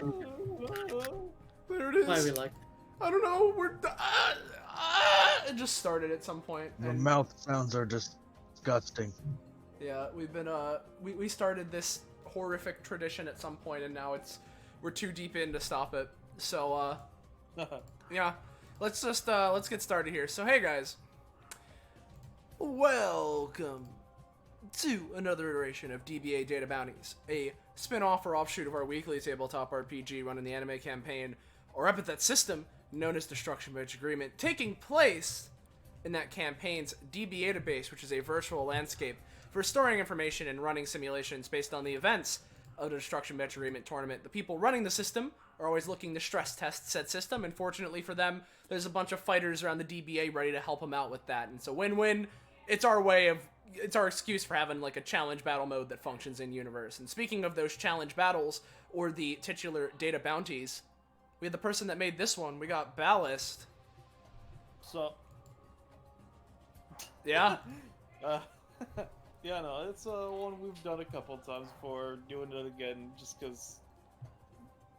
There it is. Why we like? I don't know. It just started at some point. Your and- mouth sounds are disgusting. Yeah, we've been we started this horrific tradition at some point, and now we're too deep in to stop it. So yeah, let's get started here. So hey guys, welcome to another iteration of DBA Data Bounties, a spin-off or offshoot of our weekly tabletop RPG running the anime campaign or Epithet System, known as Destruction by Agreement, taking place in that campaign's DBA database, which is a virtual landscape for storing information and running simulations based on the events of the Destruction by Agreement tournament. The people running the system are always looking to stress test said system, and fortunately for them, there's a bunch of fighters around the DBA ready to help them out with that. And so win-win, it's our excuse for having like a challenge battle mode that functions in universe. And speaking of those challenge battles, or the titular data bounties, we had the person that made this one. We got Ballast. So, Yeah. yeah, no, it's one we've done a couple times before. Doing it again, just because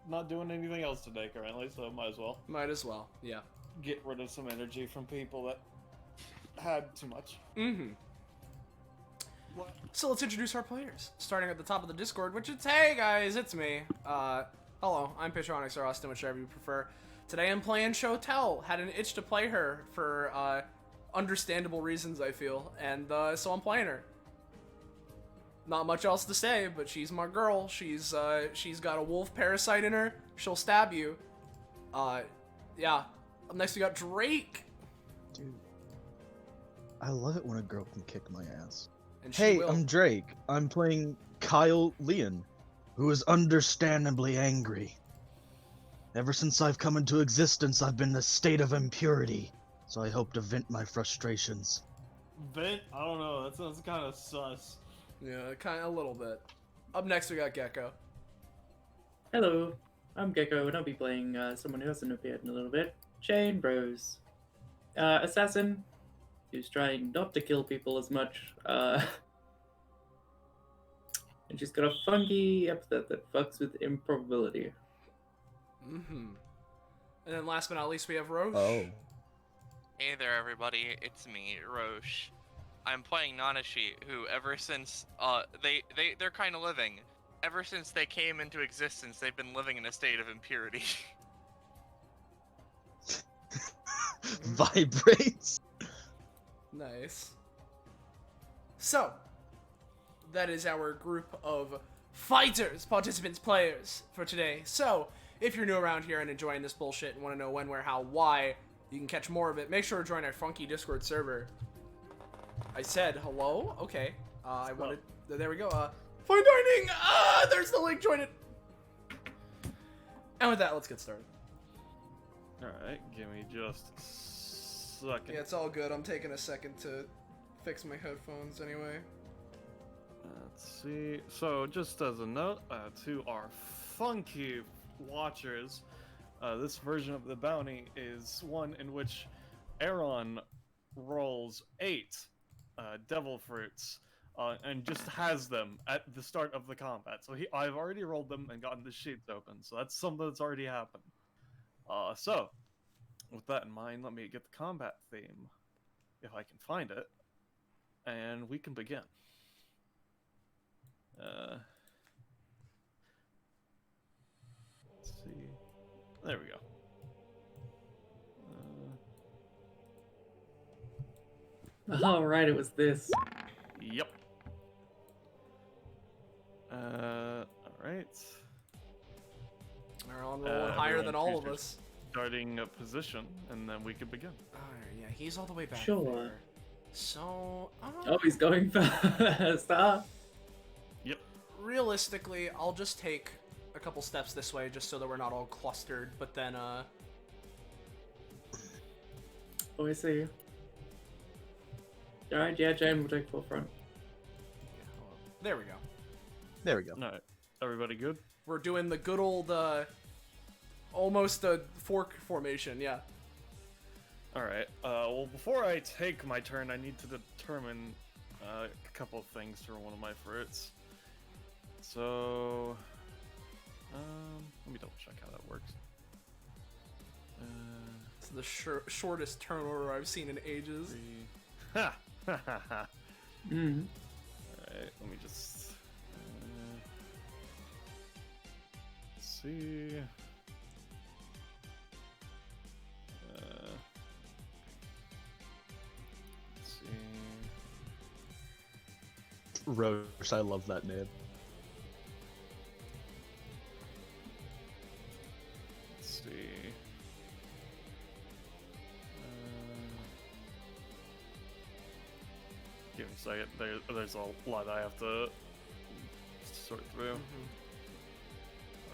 not doing anything else today currently, so might as well Might as well. Yeah. get rid of some energy from people that had too much. Mm-hmm. So let's introduce our players, starting at the top of the Discord, which is, hey guys, it's me. Hello, I'm Patronix or Austin, whichever you prefer. Today I'm playing Shotel. Had an itch to play her for understandable reasons, I feel, and so I'm playing her. Not much else to say, but she's my girl. She's got a wolf parasite in her. She'll stab you. Yeah. Up next we got Drake. Dude, I love it when a girl can kick my ass. And she Hey, will. I'm Drake. I'm playing Kyle Leon, who is understandably angry. Ever since I've come into existence, I've been in a state of impurity, so I hope to vent my frustrations. Vent? I don't know. That sounds kind of sus. Yeah, kind of a little bit. Up next we got Gecko. Hello, I'm Gecko, and I'll be playing someone who hasn't appeared in a little bit. Shane Bros. Assassin, who's trying not to kill people as much. And she's got a funky epithet that fucks with improbability. Mm-hmm. And then last but not least we have Roche. Oh. Hey there everybody, it's me, Roche. I'm playing Nanashi, who ever since, they're kind of living. Ever since they came into existence, they've been living in a state of impurity. Vibrates. Nice. So, that is our group of fighters, participants, players for today. So, if you're new around here and enjoying this bullshit and want to know when, where, how, why, you can catch more of it, make sure to join our funky Discord server. I said hello? Okay. I wanted... There we go. Fine dining! There's the link, join it! And with that, let's get started. Alright, give me just a second. Yeah, it's all good. I'm taking a second to fix my headphones anyway. Let's see. So, just as a note, to our funky watchers, this version of the bounty is one in which Aaron rolls 8 devil fruits and just has them at the start of the combat. So I've already rolled them and gotten the sheets open, so that's something that's already happened. So, with that in mind, let me get the combat theme, if I can find it, and we can begin. Let's see. There we go. Alright, it was this. Yep. Alright. They're all rolling higher than all of choose us. Starting a position, and then we can begin. Alright, yeah, he's all the way back Sure. there. So, Oh, he's going fast. Yep. realistically, I'll just take a couple steps this way just so that we're not all clustered, but then, Oh, I see. Alright, yeah, Jane will take forefront. there we go. There we go. Alright. Everybody good? We're doing the good old, almost a fork formation, yeah. Alright. Well, before I take my turn, I need to determine a couple of things for one of my fruits. So, let me double check how that works. It's the shortest turn order I've seen in ages. Ha! Ha ha ha. Mm-hmm. Alright, let me just see. Let's see. Roche, I love that name. Let's see. Give me a second. There's a lot I have to sort through.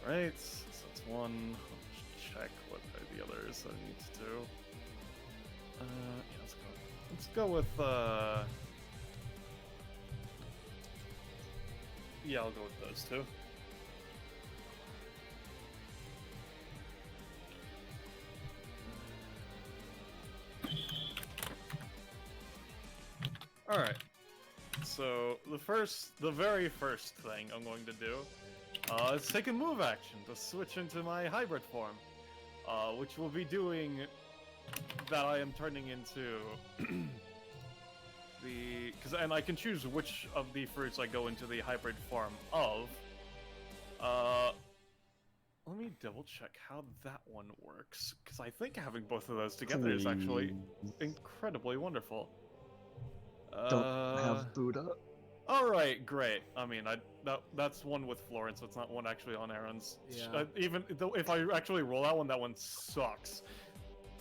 Alright, so that's one. Let's check what are the others that I need to do. Yeah, let's go with, yeah, I'll go with those two. Alright. So, the very first thing I'm going to do is take a move action to switch into my hybrid form. Which will be doing that I am turning into and I can choose which of the fruits I go into the hybrid form of. Let me double check how that one works, because I think having both of those together is actually incredibly wonderful. Don't have Buddha. All right, great. I mean, that's one with Florence, so it's not one actually on Aaron's. Yeah. Even though if I actually roll that one sucks.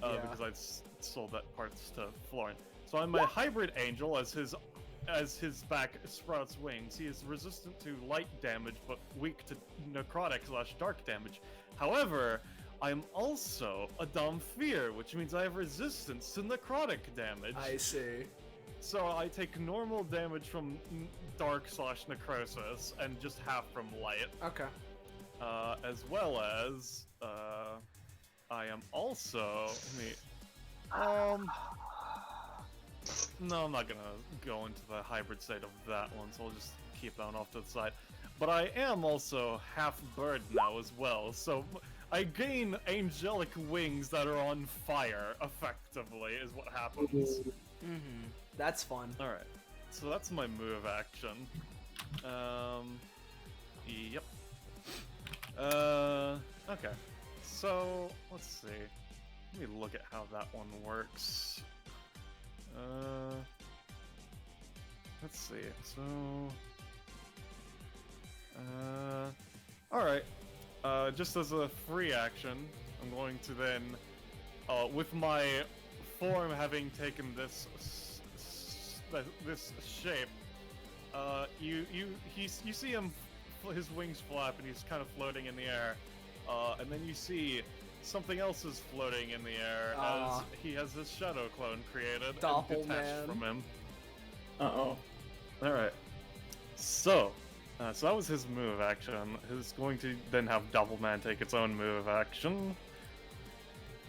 Yeah. Because I sold that parts to Florence. So I'm a hybrid angel. As his back sprouts wings, he is resistant to light damage, but weak to necrotic/dark damage. However, I'm also a Domfear, which means I have resistance to necrotic damage. I see. So I take normal damage from dark/necrosis and just half from light. Okay. As well as I am also no, I'm not gonna go into the hybrid state of that one, so I'll just keep that one off to the side. But I am also half bird now as well, so I gain angelic wings that are on fire, effectively, is what happens. Mm-hmm. That's fun. Alright, so that's my move action. Yep. Okay. So, let's see. Let me look at how that one works. Let's see. So, alright. Just as a free action, I'm going to then, with my form having taken this shape, you see him, his wings flap and he's kind of floating in the air, and then you see something else is floating in the air as he has this shadow clone created and detached from him. Uh-oh. Alright. So that was his move action. He's going to then have Doppelman take its own move action.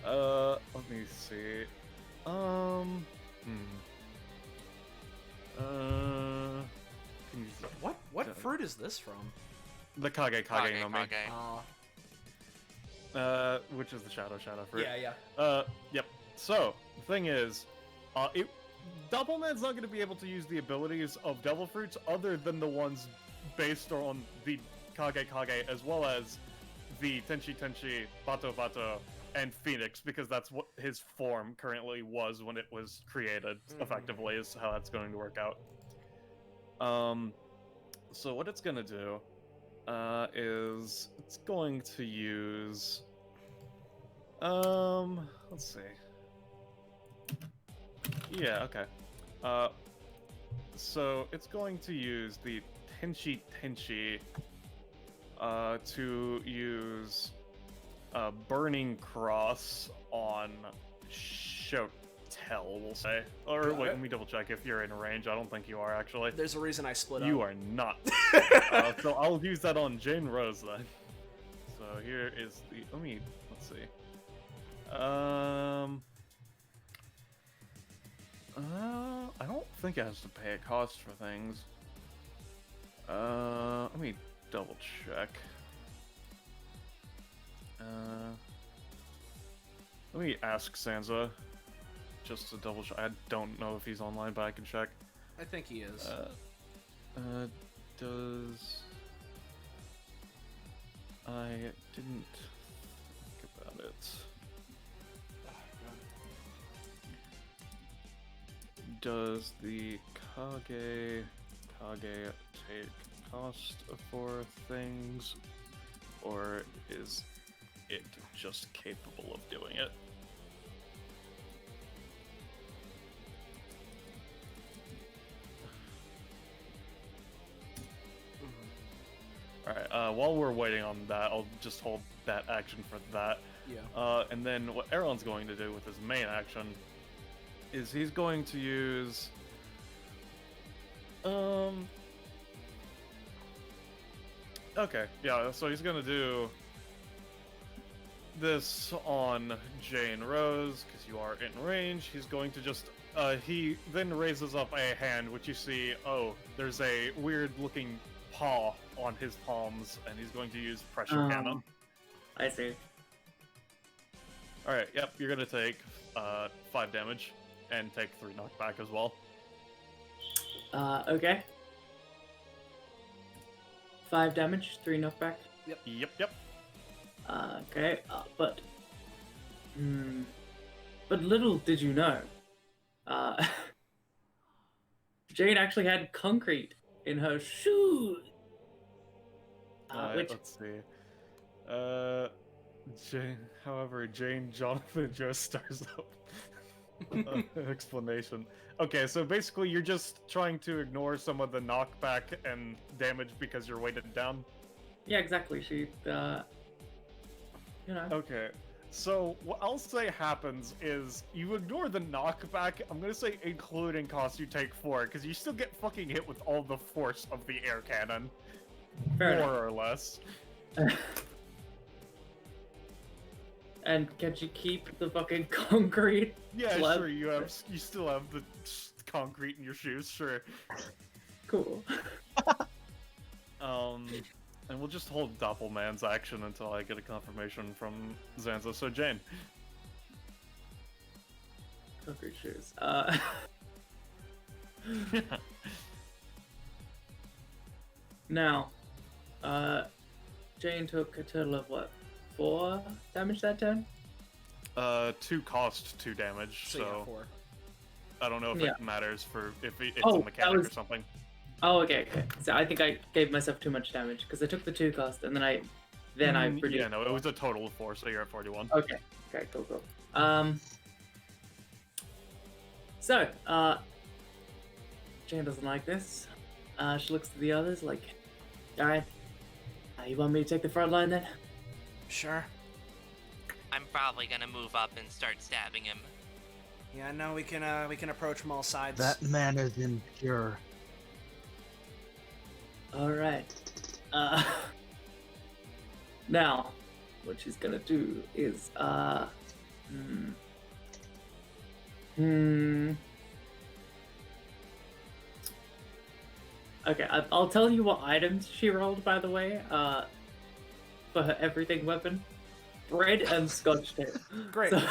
Let me see. What fruit is this from? The Kage no Mi. Which is the shadow fruit. Yeah. Yep. So, the thing is, Doppelman's not going to be able to use the abilities of Devil Fruits other than the ones based on the Kage, as well as the Tenchi, Bato, and Phoenix, because that's what his form currently was when it was created, effectively, is how that's going to work out. So what it's going to do is it's going to use let's see. Yeah, okay. So it's going to use the Tenchi to use Burning Cross on Shotel, we'll say. Or wait, let me double check if you're in range. I don't think you are, actually. There's a reason I split up. You are not. So I'll use that on Jane Rose then. So here is the. Let's see. I don't think it has to pay a cost for things. Let me double check. Let me ask Sansa, just to double check. I don't know if he's online, but I can check. I think he is. Does... I didn't think about it. Does the Kage take cost for things, or is it just capable of doing it? Alright, while we're waiting on that, I'll just hold that action for that. Yeah. And then what Aaron's going to do with his main action is he's going to use... Okay, yeah, so he's gonna do this on Jane Rose, because you are in range. He's going to just... he then raises up a hand, which you see, oh, there's a weird-looking paw on his palms, and he's going to use pressure cannon. I see. Alright, yep, you're gonna take 5 damage, and take 3 knockback as well. Okay. 5 damage, 3 knockback. Yep. Okay, but... But little did you know, Jane actually had concrete in her shoes. Which... Let's see. Jane Jonathan just stars up. Explanation. Okay, so basically you're just trying to ignore some of the knockback and damage because you're weighted down? Yeah, exactly. She, you know. Okay, so what I'll say happens is you ignore the knockback, I'm gonna say including cost you take 4, because you still get fucking hit with all the force of the air cannon. Fair more enough. or less. And can she keep the fucking concrete? Yeah, left? sure, you still have the concrete in your shoes, sure. Cool. And we'll just hold Doppelman's action until I get a confirmation from Zanza. So, Jane. Concrete shoes. Now, Jane took a total of what? 4 damage that turn? 2 cost 2 damage, So, so yeah, 4. I don't know if Yeah. it matters for if it's Oh, a that mechanic was- or something. Oh, okay. So I think I gave myself too much damage because I took the 2 cost and then I reduced. Yeah, no, it was a total of 4, so you're at 41. Okay. Okay. Cool. So, Jane doesn't like this. She looks to the others like, all right, you want me to take the front line then? Sure. I'm probably gonna move up and start stabbing him. Yeah, no, we can approach from all sides. That man is impure. All right. Now, what she's gonna do is, Okay, I'll tell you what items she rolled, by the way, for her everything weapon. Bread and scotch tape. Great. So...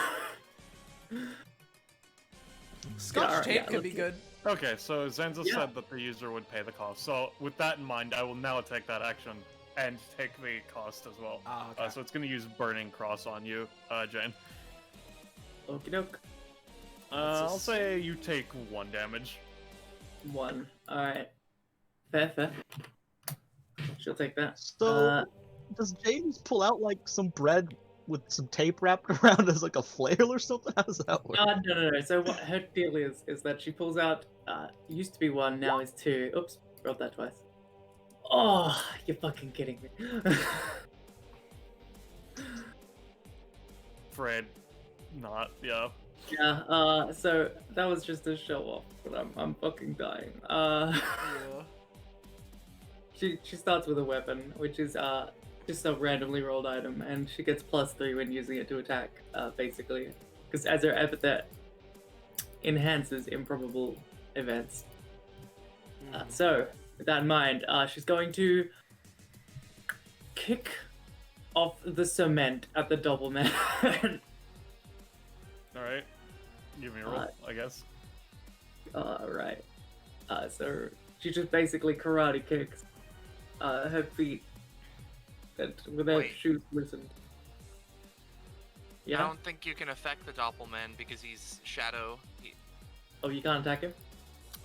Scotch alright, tape could let's be see. good. Okay, so Zanza Yeah. said that the user would pay the cost. So with that in mind, I will now take that action and take the cost as well. Ah, okay. So it's going to use Burning Cross on you, Jane. Okie doke. I'll say you take 1 damage. 1. Alright. Fair. She'll take that. So, does James pull out like some bread with some tape wrapped around as like a flail or something? How does that work? No. So what her deal is that she pulls out, used to be 1, now is 2. Oops, rolled that twice. Oh, you're fucking kidding me. Fred, not, yeah. Yeah, so that was just a show off, but I'm fucking dying. Yeah. She starts with a weapon, which is just a randomly rolled item, and she gets +3 when using it to attack, basically. Because as her epithet enhances improbable events. So, with that in mind, she's going to kick off the cement at the double man. Alright. Give me a roll, I guess. Right. So she just basically karate kicks her feet and with her Wait. shoes loosened. I Yeah? don't think you can affect the doppelman because he's shadow. Oh, you can't attack him?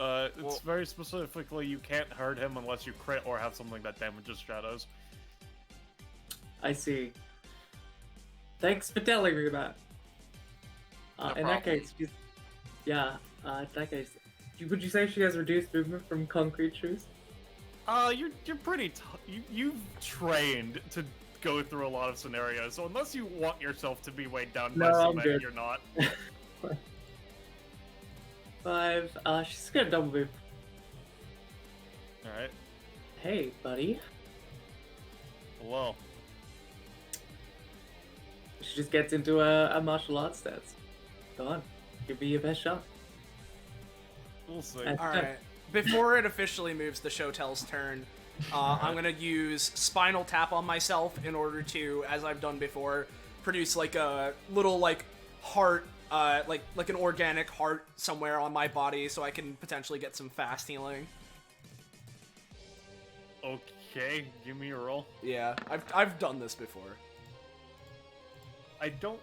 It's Well- very specifically you can't hurt him unless you crit or have something that damages shadows. I see. Thanks for telling me that. No In that problem. case, in that case, would you say she has reduced movement from concrete shoes? You're pretty you've trained to go through a lot of scenarios, so unless you want yourself to be weighed down by No, I'm cement, good. you're not. 5. She's gonna double move. Alright. Hey, buddy. Well, She just gets into a martial arts stance. Go on. Give me your best shot. we'll see. And- Alright. Before it officially moves the Shotel's turn, I'm gonna use Spinal Tap on myself in order to, as I've done before, produce like a little like heart, like an organic heart somewhere on my body, so I can potentially get some fast healing. Okay, give me a roll. Yeah, I've done this before. I don't.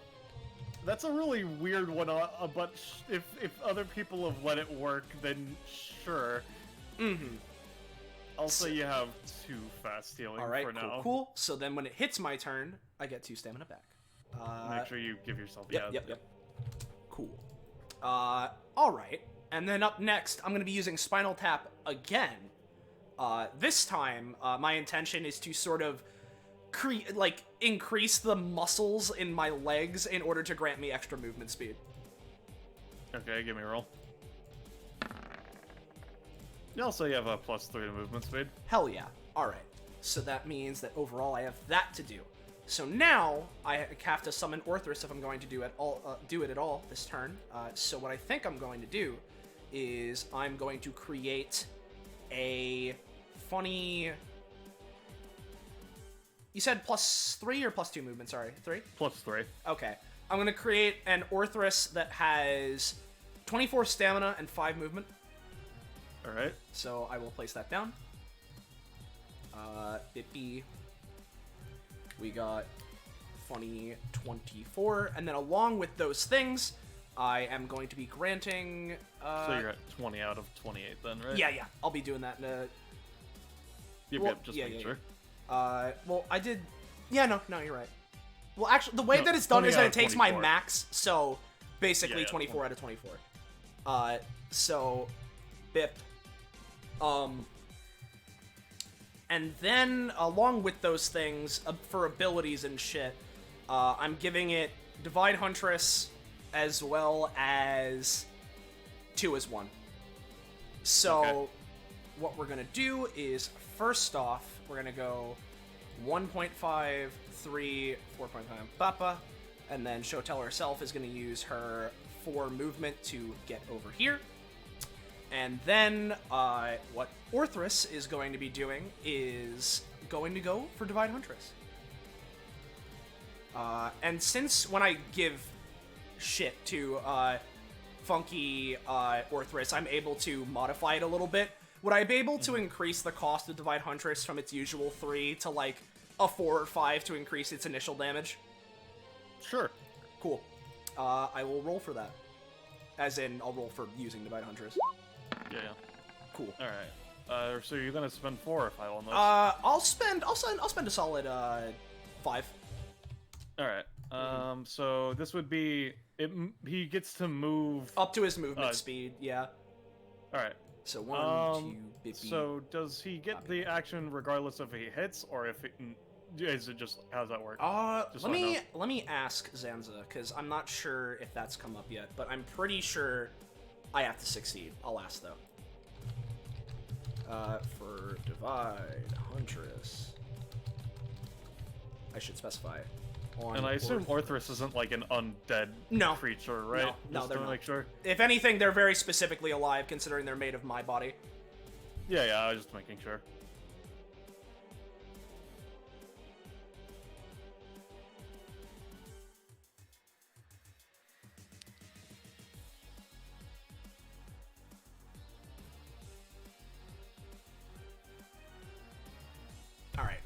That's a really weird one, but if other people have let it work, then sure. Mm-hmm. I'll say you have 2 fast healing All right, for cool, now. cool. So then when it hits my turn, I get 2 stamina back. Make sure you give yourself. Yep. Cool. All right. And then up next, I'm going to be using Spinal Tap again. This time, my intention is to sort of increase the muscles in my legs in order to grant me extra movement speed. Okay, give me a roll. Yeah, I'll say you have a +3 to movement speed. Hell yeah. All right. So that means that overall I have that to do. So now I have to summon Orthrus if I'm going to do it at all this turn. So what I think I'm going to do is I'm going to create a funny. You said +3 or +2 movement? Sorry, 3. +3. Okay. I'm going to create an Orthrus that has 24 stamina and 5 movement. Alright. So I will place that down. Bippy. We got funny 24, and then along with those things, I am going to be granting. So you're at 20 out of 28 then, right? Yeah. I'll be doing that in a. Yep, just making sure. Well, I did. Yeah, no, you're right. Well, actually, the way No, that it's done 20 is that out it of takes my 24. max, so basically Yeah, 24 out of 24. So, Bip. And then, along with those things, for abilities and shit, I'm giving it Divide Huntress as well as 2 as 1. So, Okay. what we're gonna do is, first off, we're gonna go 1.5, 3, 4.5, Papa, and then Shotel herself is gonna use her 4 movement to get over here. And then, what Orthrus is going to be doing is going to go for Divide Huntress. And since when I give shit to, Funky, Orthrus, I'm able to modify it a little bit, would I be able to increase the cost of Divide Huntress from its usual 3 to, like, a 4 or 5 to increase its initial damage? Sure. Cool. I will roll for that. As in, I'll roll for using Divide Huntress. Yeah. Cool. Alright. So you're gonna spend 4 if I on this? I'll spend a solid 5. Alright. So this would be he gets to move Up to his movement Uh, speed, yeah. Alright. So 1, 2, bippy. So does he get the action regardless if he hits or if it is it just how does that work? Just so I know. let me ask Zanza, because I'm not sure if that's come up yet, but I'm pretty sure I have to succeed. I'll ask though. For Divide Huntress, I should specify. On And I assume Orthrus. Orthrus isn't like an undead No. creature, right? No, Just they're to not. make sure. If anything, they're very specifically alive, considering they're made of my body. Yeah, I was just making sure.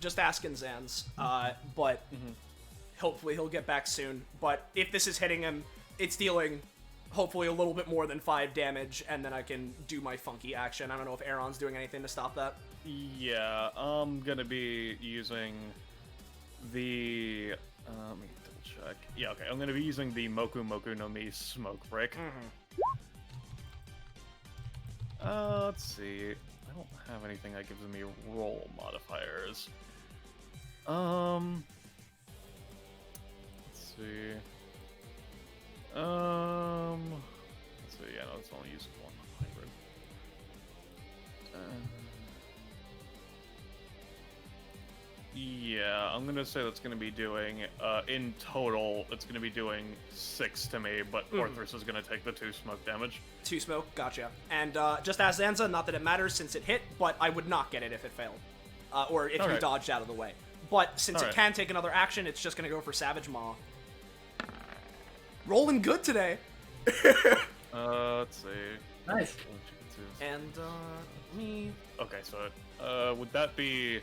just asking Zans. But hopefully he'll get back soon. But if this is hitting him, it's dealing hopefully a little bit more than 5 damage, and then I can do my funky action. I don't know if Aaron's doing anything to stop that. Yeah, I'm gonna be using the. Let me double check. Yeah, okay. I'm gonna be using the Moku Moku no Mi Smoke Brick. Let's see. I don't have anything that gives me roll modifiers. Let's see. Let's see. Yeah, no, it's only using one hybrid. Yeah, I'm gonna say that's gonna be doing, in total, it's gonna be doing 6 to me, but Orthrus is gonna take the 2 smoke damage. 2 smoke, gotcha. And just as Zanza, not that it matters since it hit, but I would not get it if it failed. Or if you dodged out of the way. But since it can take another action, it's just gonna go for Savage Maw. Rolling good today! Let's see. Nice. And, me... Okay, so, would that be...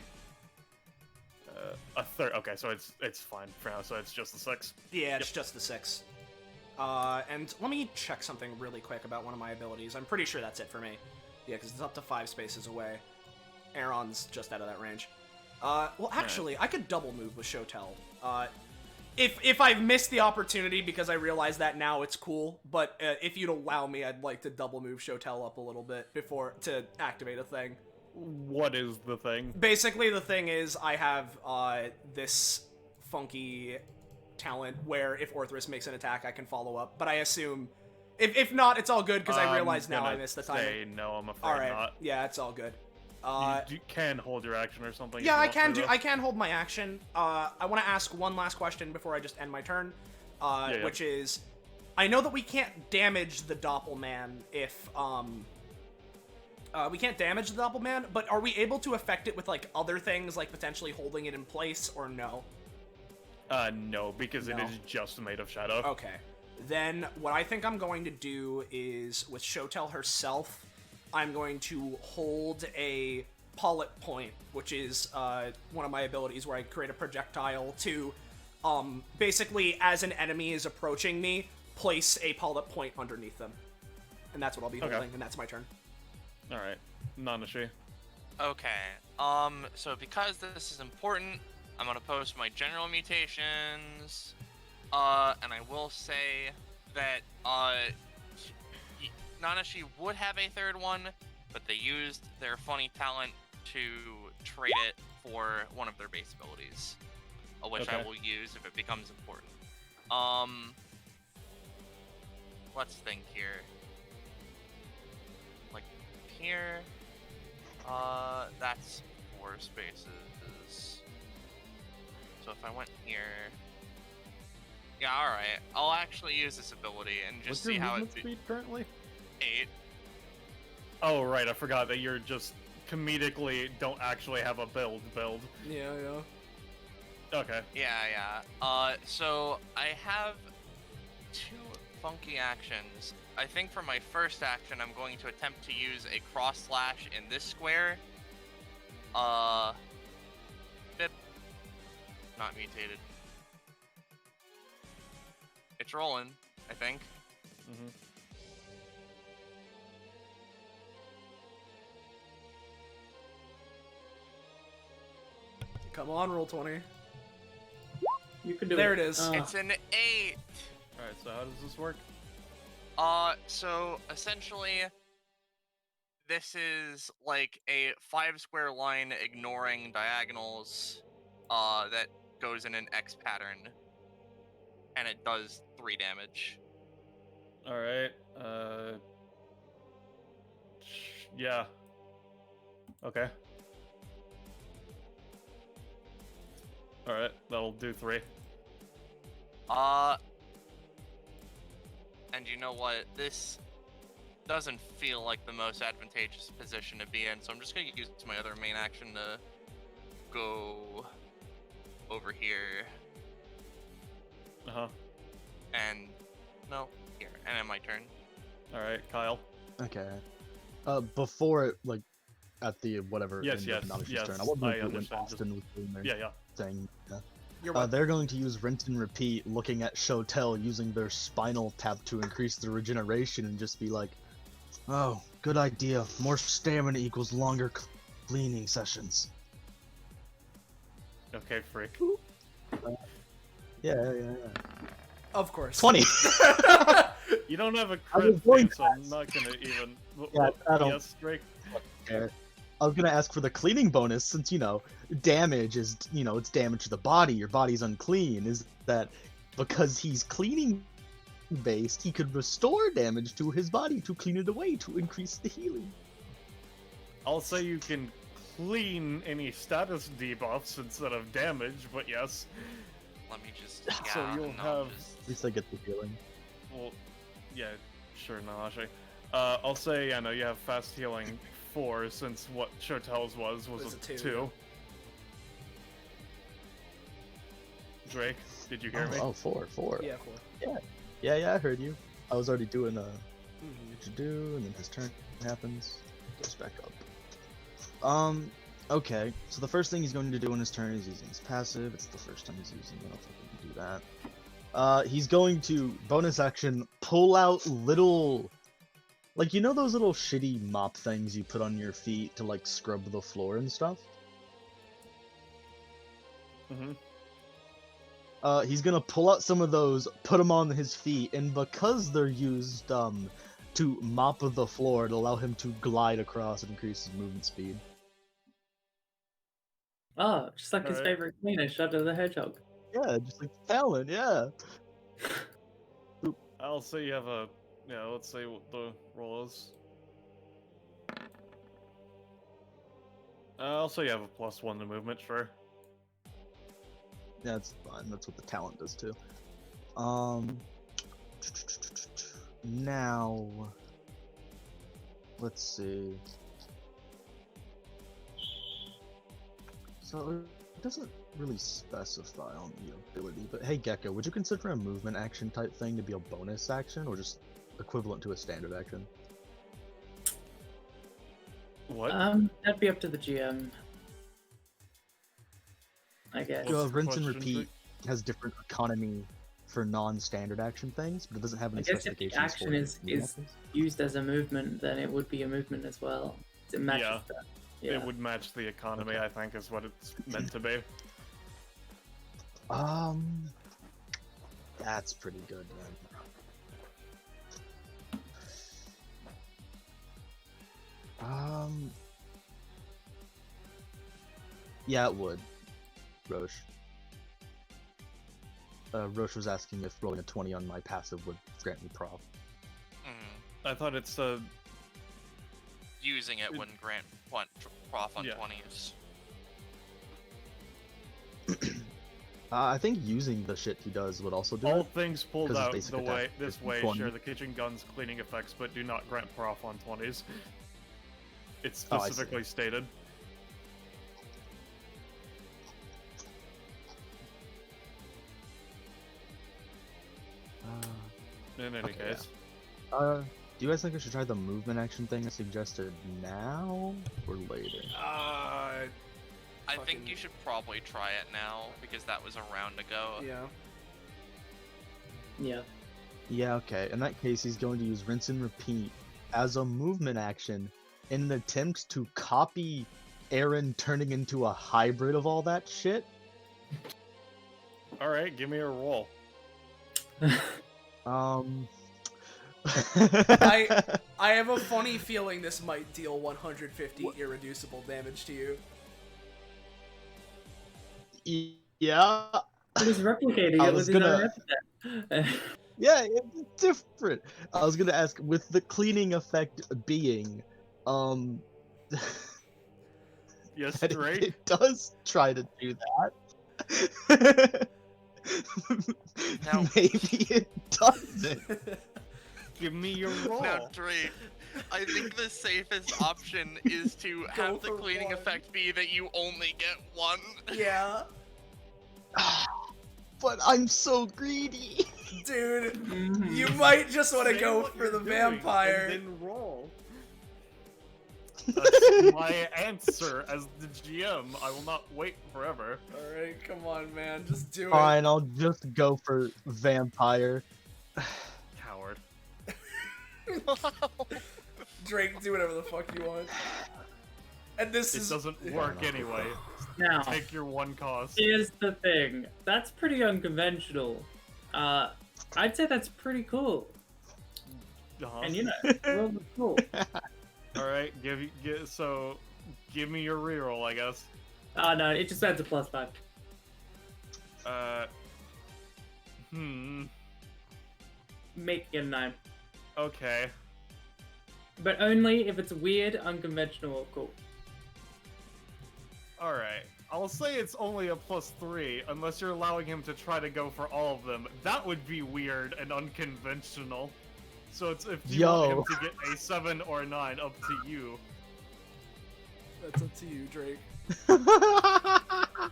a third. Okay, so it's fine for now. So it's just the 6. Yeah, it's just the 6. And let me check something really quick about one of my abilities. I'm pretty sure that's it for me. Yeah, because it's up to 5 spaces away. Aaron's just out of that range. Well, actually, I could double move with Shotel. If I've missed the opportunity because I realize that now, it's cool. But if you'd allow me, I'd like to double move Shotel up a little bit before to activate a thing. What is the thing? Basically, the thing is, I have this funky talent where if Orthrus makes an attack, I can follow up. But I assume, if not, it's all good because I realize now I missed the timing. No, I'm afraid All right, not. yeah, it's all good. You can hold your action or something. Yeah, I can do. I can hold my action. I want to ask one last question before I just end my turn, which is, I know that we can't damage the Doppelman if we can't damage the Doppelman, but are we able to affect it with like other things, like potentially holding it in place, or no? No, because it is just made of shadow. Okay. Then what I think I'm going to do is, with Shotel herself, I'm going to hold a Pollet Point, which is one of my abilities where I create a projectile to, basically, as an enemy is approaching me, place a Pollet Point underneath them. And that's what I'll be holding, and that's my turn. Alright. Nanashi. Okay. So because this is important, I'm gonna post my general mutations. And I will say that, Nanashi would have a 3rd one, but they used their funny talent to trade it for one of their base abilities, which I will use if it becomes important. Let's think here. Like here, that's 4 spaces. So if I went here, yeah, all right, I'll actually use this ability and just see how it. Speed currently? 8. Oh right, I forgot that you're just comedically don't actually have a build. Yeah. Okay. Yeah. So I have 2 funky actions. I think for my first action, I'm going to attempt to use a cross slash in this square. Bip. Not mutated. It's rolling, I think. Mm-hmm. Come on, roll 20. You can do there it. It is. It's an 8. Alright, so how does this work? So essentially, this is like a 5 square line ignoring diagonals, that goes in an X pattern, and it does 3 damage. Alright, yeah. Okay. Alright, that'll do 3. And you know what? This doesn't feel like the most advantageous position to be in, so I'm just gonna use my other main action to go over here. Uh-huh. And, no, here, and then my turn. Alright, Kyle. Okay. Before it, like, at the whatever Yes, end yes, of Nanashi's yes, turn. I wasn't I sure when understand, just- Austin was doing their Yeah. thing. Yeah. You're welcome. They're going to use rinse and repeat, looking at Shotel using their spinal tap to increase their regeneration, and just be like, "Oh, good idea. More stamina equals longer cleaning sessions." Okay, freak. Yeah. Of course. 20. You don't have a I was crit going thing, so I'm not gonna even. Yeah, I don't- Yes, Drake. care. I was gonna ask for the cleaning bonus, since damage is it's damage to the body. Your body's unclean. Is that because he's cleaning based, he could restore damage to his body to clean it away to increase the healing? I'll say you can clean any status debuffs instead of damage, but yes. Let me just. So Yeah, you'll no, have- just- At least I get the healing. Well, yeah, sure, Nanashi. I'll say, yeah, no, you have fast healing 4, since what Shotel's was Was a a 2. 2. Drake, did you hear me? Oh, 4. Yeah, 4. Yeah, I heard you. I was already doing Mhm. what you do, and then his turn happens, goes back up. Okay, so the first thing he's going to do in his turn is using his passive. It's the first time he's using it. I don't think he can do that. He's going to bonus action pull out little, like, those little shitty mop things you put on your feet to like scrub the floor and stuff. Mm-hmm. He's gonna pull out some of those, put them on his feet, and because they're used to mop the floor, it'll allow him to glide across and increase his movement speed. Oh, just like his Alright. favorite cleaner, Shadow the Hedgehog. Yeah, just like Talon, yeah. I'll say you have a. Yeah, let's say what the roll is. I'll say you have a +1 to movement, sure. Yeah, that's fine. That's what the talent does too. Now, let's see. So it doesn't really specify on the ability, but hey, Gecko, would you consider a movement action type thing to be a bonus action, or just equivalent to a standard action? What? That'd be up to the GM. I guess. What's the Rinse and question, repeat Drake? has different economy for non-standard action things, but it doesn't have any I guess if the specifications action for is movement actions. used as a movement, then it would be a movement as well. It matches Yeah. that. Yeah. It would match the economy, Okay. I think, is what it's meant to be. That's pretty good then. Yeah, it would. Roche. Roche was asking if rolling a 20 on my passive would grant me prof. Mhm. I thought it's Using it wouldn't grant prof on Yeah. 20s. I think using the shit he does would also do all it. things pulled 'cause it's out basic the way attack this is way 20. share the kitchen gun's cleaning effects, but do not grant prof on 20s. It's Oh, I see. specifically stated. In any Okay, case. Do you guys think I should try the movement action thing I suggested now or later? I Fucking- think you should probably try it now because that was a round ago. Yeah. Yeah. Yeah, okay. In that case, he's going to use rinse and repeat as a movement action in an attempt to copy Aaron turning into a hybrid of all that shit. Alright, give me a roll. I have a funny feeling this might deal 150 irreducible damage to you. Yeah. He was replicating I it was with his gonna- own epithet. Yeah, it's different. I was gonna ask, with the cleaning effect being, Yes, that Drake? it does try to do that. Now- Maybe it doesn't. Give me your roll. Now, Drake, I think the safest option is to have the for cleaning one. effect be that you only get one. Yeah. But I'm so greedy. Dude, Mhm. you might just want to Say go what for you're the doing, vampire. And then roll. That's my answer as the GM. I will not wait forever. Alright, come on, man. Just do Fine, I'll just go for vampire. Coward. it. Drake, do whatever the fuck you want. And this It is... doesn't work anyway. Now, Take your one cost. here's the thing. That's pretty unconventional. I'd say that's pretty cool. Uh-huh. And you know, world is cool. Alright, give me your reroll, I guess. No, it just adds a +5. Make it a 9. Okay. But only if it's weird, unconventional, or cool. Alright. I'll say it's only a +3, unless you're allowing him to try to go for all of them. That would be weird and unconventional. So it's if you want him to get a 7 or a 9, up to you. That's up to you, Drake.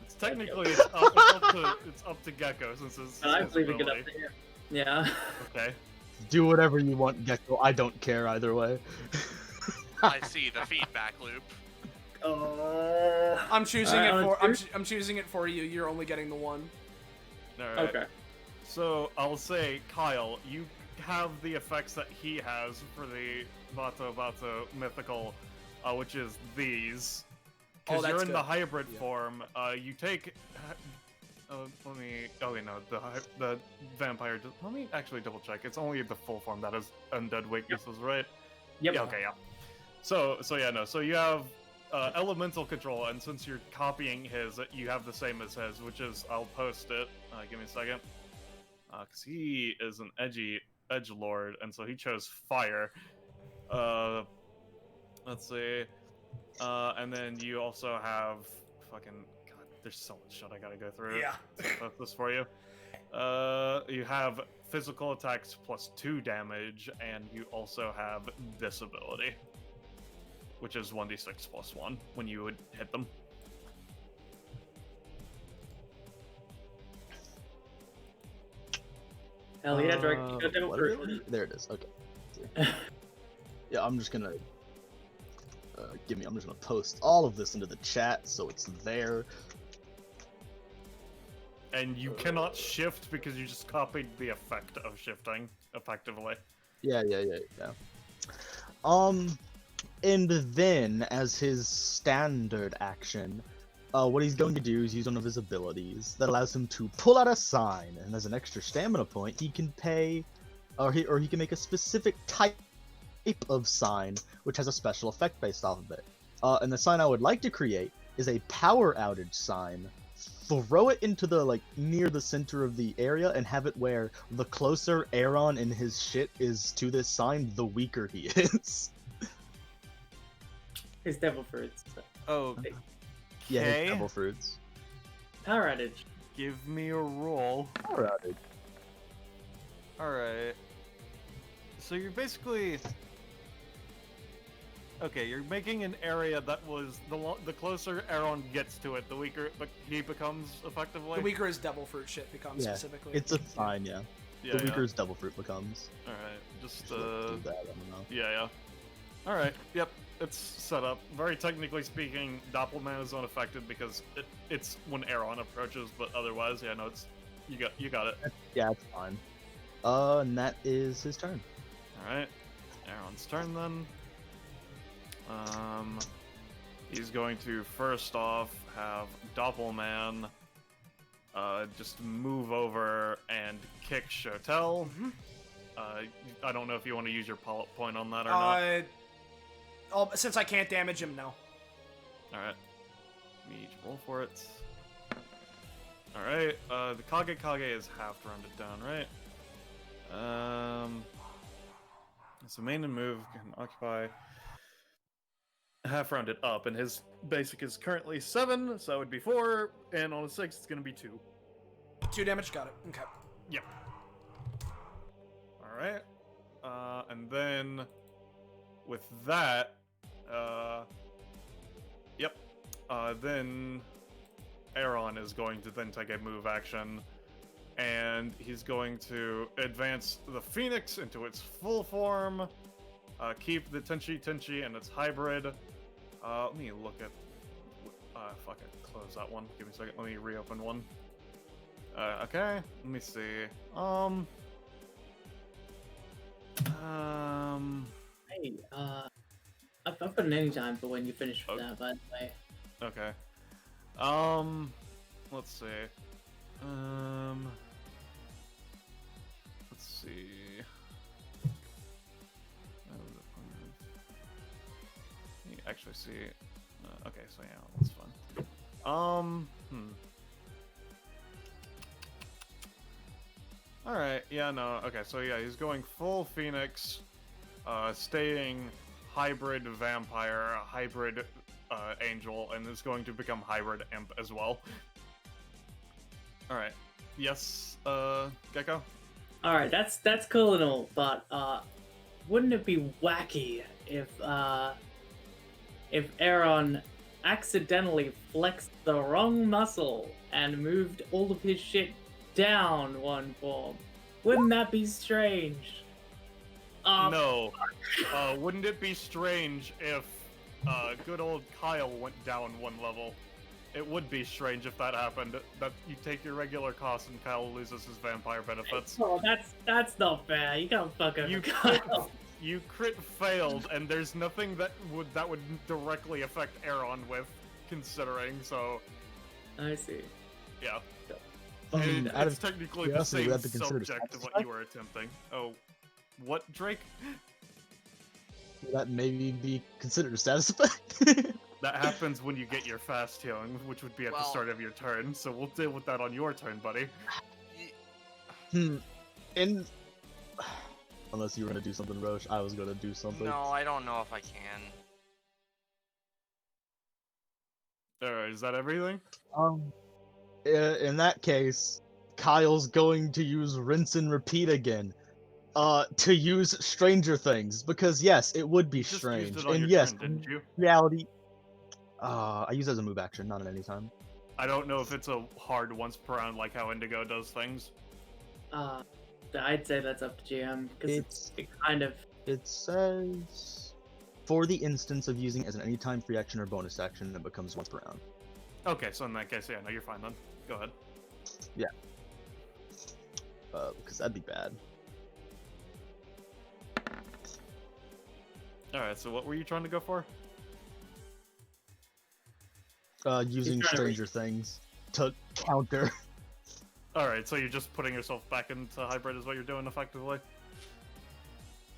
It's technically it's up to Gecko since it's I'm his leaving it up ability. to you. Yeah. Okay. Do whatever you want, Gecko. I don't care either way. I see the feedback loop. I'm choosing Alright, it for... let's do I'm choosing it for you. You're only getting the one. Alright. Okay. So I'll say, Kyle, you have the effects that he has for the Vato mythical, which is these. Oh, Because that's you're in the good. hybrid Yeah. form, you take. Let me. Oh wait, no, the vampire. Let me actually double check. It's only the full form that has undead weaknesses, right? Yep. Yeah. Okay. Yeah. So yeah, no. So you have elemental control, and since you're copying his, you have the same as his, which is I'll post it. Give me a second. Because he is an edge lord, and so he chose fire. Let's see. And then you also have fucking God. There's so much shit I gotta go through. Yeah. That's this for you. You have physical attacks +2 damage, and you also have this ability, which is 1d6 +1 when you would hit them. Hell yeah, Drake. You got devil What fruit. ability? There it is. Okay. Yeah, I'm just gonna I'm just gonna post all of this into the chat so it's there. And you cannot shift because you just copied the effect of shifting effectively. Yeah. And then as his standard action, what he's going to do is use one of his abilities that allows him to pull out a sign, and as an extra stamina point, he can pay, or he can make a specific type of sign which has a special effect based off of it. And the sign I would like to create is a power outage sign. Throw it into the near the center of the area and have it where the closer Aaron and his shit is to this sign, the weaker he is. His devil fruits. Oh, Yeah, his Okay. devil fruits. Power outage. give me a roll. Power outage. Alright. So you're basically... Okay, you're making an area that was... The closer Aaron gets to it, the weaker he becomes, effectively? The weaker his devil fruit shit becomes Yeah, specifically. It's a sign, yeah. Yeah, The weaker his devil fruit becomes. Alright, just, Do that, I don't know. Yeah. Alright, yep, it's set up. Very technically speaking, Doppelman is unaffected because it's when Aaron approaches, but otherwise, yeah, no, it's... You got it. Yeah, it's fine. And that is his turn. Alright, Aaron's turn then. He's going to first off have Doppelman just move over and kick Shotel. I don't know if you want to use your point on that or not. Since I can't damage him, no. Alright. Let me roll for it. Alright, the Kage is half rounded down, right? So main and move can occupy half rounded up, and his basic is currently 7, so that would be 4, and on a 6 it's gonna be 2. 2 damage, got it. Okay. Yep. Alright. And then with that, yep. Then Aaron is going to then take a move action, and he's going to advance the Phoenix into its full form, keep the Tenchi and its hybrid, Let me look at. Fuck it. Close that one. Give me a second. Let me reopen one. Okay. Let me see. Hey, I've put an anytime for when you finish with that, by the way. Okay. Let's see. Let's see. Let me actually see. Okay, so yeah, that's fun. Alright, yeah, no, okay, so yeah, he's going full Phoenix, staying hybrid vampire, hybrid angel, and is going to become hybrid imp as well. Alright. Yes, Gecko? Alright, that's cool and all, but wouldn't it be wacky if Aaron accidentally flexed the wrong muscle and moved all of his shit down one form? Wouldn't that be strange? No. Wouldn't it be strange if good old Kyle went down one level? It would be strange if that happened. That you take your regular cost and Kyle loses his vampire benefits. Oh, that's not fair. You can't fuck over You Kyle. You crit failed, and there's nothing that would directly affect Aaron with considering. So, I see. yeah. Out It's of technically the curiosity, we same have to consider subject of what satisfied? you were attempting. Oh, what, Drake? that maybe be considered a status effect. That happens when you get your fast healing, which would be at the Well- start of your turn. So we'll deal with that on your turn, buddy. And unless you were gonna do something, Roche, I was gonna do something. No, I don't know if I can. Alright, is that everything? In that case, Kyle's going to use rinse and repeat again. To use Stranger Things, because yes, it would be You just strange. used it on And your yes, turn, didn't you? reality. I use it as a move action, not at any time. I don't know if it's a hard once per round like how Indigo does things. I'd say that's up to GM because it kind of. It says for the instance of using it as an anytime free action or bonus action, it becomes once per round. Okay, so in that case, yeah, no, you're fine then. Go ahead. Because that'd be bad. Alright, so what were you trying to go for? Using trying to Stranger Things to counter. Alright, so you're just putting yourself back into hybrid is what you're doing effectively?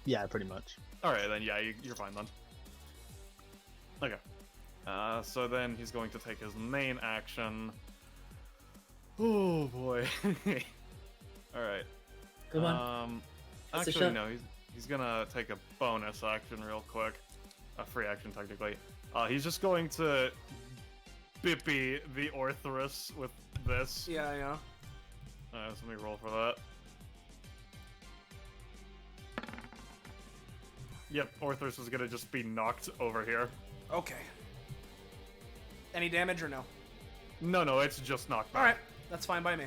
Yeah, pretty much. Alright, then yeah, you're fine then. Okay. So then he's going to take his main action. Oh boy. Alright. Come on. That's a Actually, shot. no, he's gonna take a bonus action real quick. A free action, technically. He's just going to bippy the Orthrus with this. Yeah, yeah. Alright, so let me roll for that. Yep, Orthrus is gonna just be knocked over here. Okay. Any damage or no? No, it's just knocked back. Alright, that's fine by me.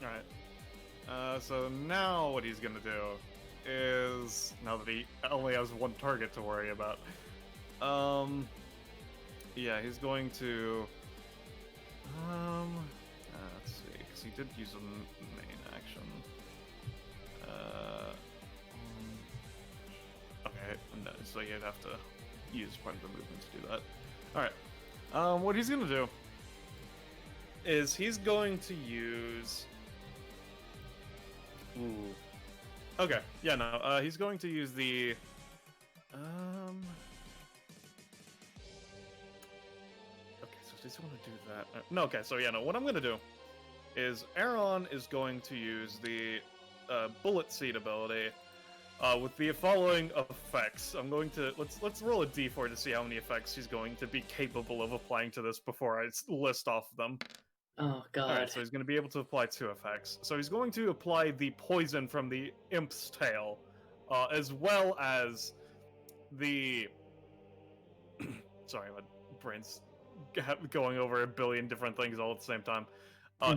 Alright. So now what he's gonna do is, now that he only has one target to worry about, yeah, he's going to, let's see, because he did use a main action. Okay, no, so you'd have to use part of the movement to do that. Alright, what he's gonna do is he's going to use... Ooh. Okay, yeah, no, he's going to use the... Okay, so does he want to do that? No, okay, so yeah, no, what I'm gonna do is Aaron is going to use the Bullet Seed ability with the following effects. I'm going to... Let's roll a d4 to see how many effects he's going to be capable of applying to this before I list off them. Oh god. Alright, so he's going to be able to apply 2 effects. So he's going to apply the poison from the Imp's Tail, as well as the... Sorry, my brain's going over a billion different things all at the same time.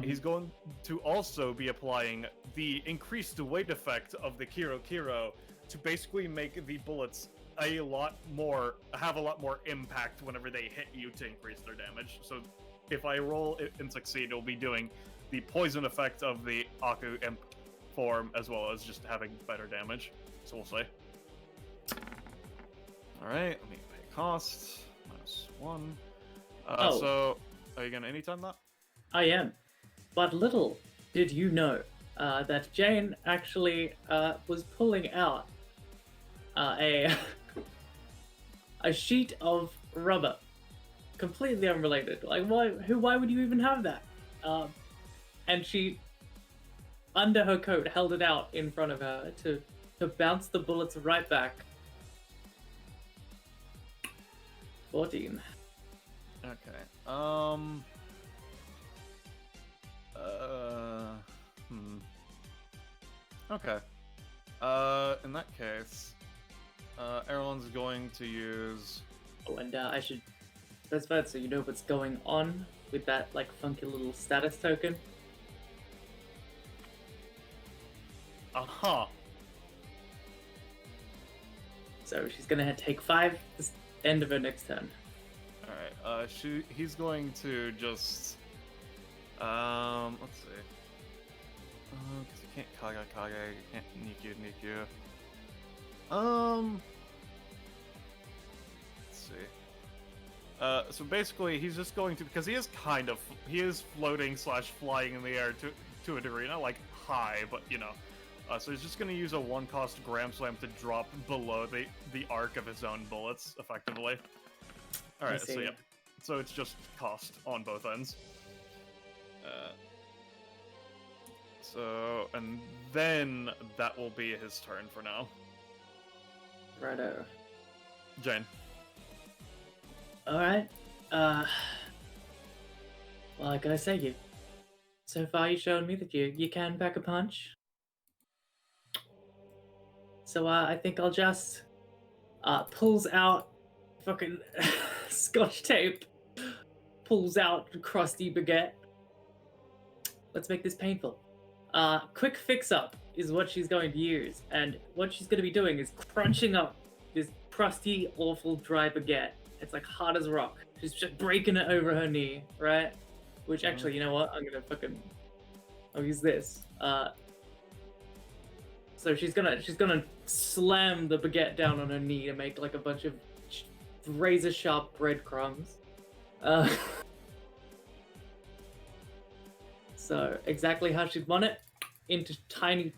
He's going to also be applying the increased weight effect of the Kiro Kiro to basically make the bullets have a lot more impact whenever they hit you to increase their damage. So if I roll it and succeed, it'll be doing the poison effect of the Aku Imp form as well as just having better damage. So we'll see. Alright, let me pay costs. -1. So, are you gonna anytime that? I am. But little did you know that Jane actually was pulling out a a sheet of rubber, completely unrelated. Like, why would you even have that? And she, under her coat, held it out in front of her to bounce the bullets right back. 14. Okay. Okay. In that case, everyone's going to use. Oh, and I should specify so you know what's going on with that like funky little status token. So she's gonna take 5 this end of her next turn. Alright, he's going to just let's see. Because you can't Kage, you can't Nikyu. Let's see. So basically he's just going to, because he is floating / flying in the air to a degree, not like high, but you know. So he's just going to use a 1-cost Gram Slam to drop below the arc of his own bullets, effectively. Alright, so yeah. So it's just cost on both ends. And then that will be his turn for now. Righto. Jane. Alright. Well, I gotta say, so far you've shown me that you can pack a punch. So I think I'll just pulls out fucking scotch tape, pulls out crusty baguette. Let's make this painful. Quick fix up is what she's going to use, and what she's going to be doing is crunching up this crusty, awful, dry baguette. It's like hard as rock. She's just breaking it over her knee, right? Which actually, you know what? I'll use this. So she's gonna slam the baguette down on her knee to make like a bunch of razor sharp breadcrumbs. So exactly how she'd want it, into tiny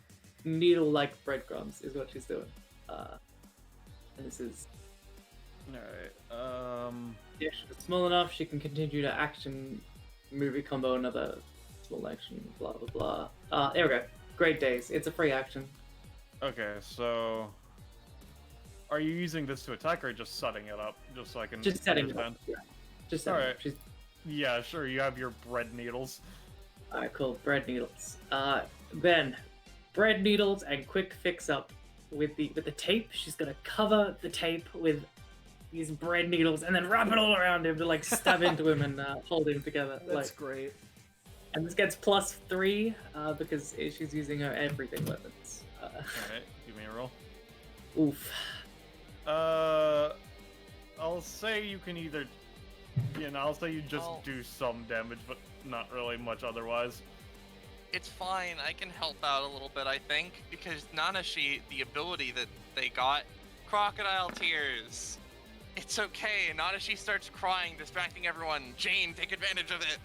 needle-like breadcrumbs is what she's doing. And this is. Alright. Yeah, she's small enough. She can continue to action, movie combo, another small action, blah blah blah. There we go. Great days. It's a free action. Okay, so are you using this to attack or just setting it up? Just so I can just setting understand. it up. Yeah. Just setting it up. She's... Yeah, sure. You have your bread needles. Alright, cool. Bread needles. Then bread needles and quick fix up with the tape. She's gonna cover the tape with these bread needles and then wrap it all around him to like stab into him and hold him together. That's like, great. And this gets +3 because she's using her everything weapons. Alright, give me a roll. Oof. I'll say you can either... I'll say you just do some damage, but not really much otherwise. It's fine, I can help out a little bit, I think, because Nanashi, the ability that they got, Crocodile Tears. It's okay, Nanashi starts crying, distracting everyone. Jane, take advantage of it.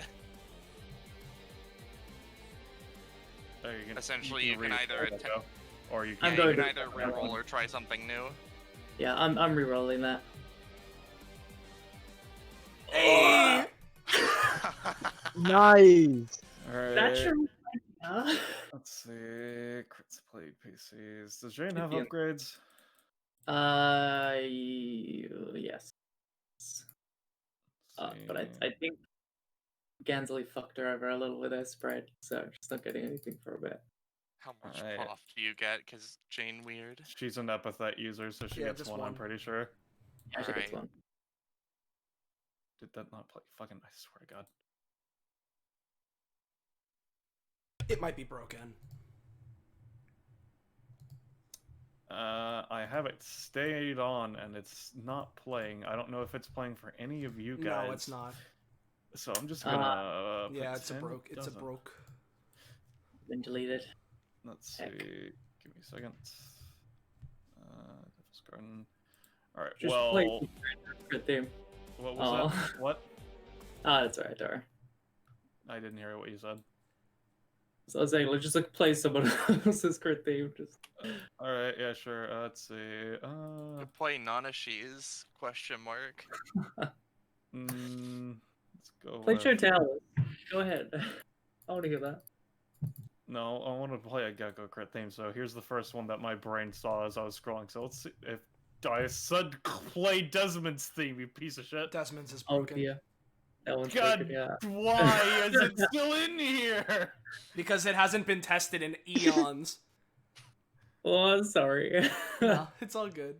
Essentially, you can either attempt, or you can either reroll or try something new. Yeah, I'm rerolling that. Hey! Nice. Alright. That's your... Let's see. Crits played PCs. Does Jane have upgrades? Yes. But I think Gansley fucked her over a little with her spread, so she's not getting anything for a bit. How much off do you get? Because Jane weird. She's an epithet user, so she gets one, I'm pretty sure. Yeah, she gets one. Did that not play? Fucking, I swear to God. It might be broken. I have it stayed on and it's not playing. I don't know if it's playing for any of you guys. No, it's not. So I'm just gonna. Yeah, it's a pretend broke. it It's a doesn't. broke. Been deleted. Let's Heck. see. Give me a second. Devil's Garden. All right. Just well, play good theme. what was that? What? That's alright, Dara. I didn't hear what you said. So I was saying, let's just like play someone else's crit theme. Just All right. Yeah. Sure. Let's see. To play Nanashi's question mark. Let's go. play with... Show Towers. Go ahead. I want to hear that. No, I want to play a Gecko crit theme. So here's the first one that my brain saw as I was scrolling. So let's see if I said play Desmond's theme. You piece of shit. Desmond's is Oh broken. dear. That one's God, broken, yeah. why is it still in here? Because it hasn't been tested in eons. Oh, sorry. No, it's all good.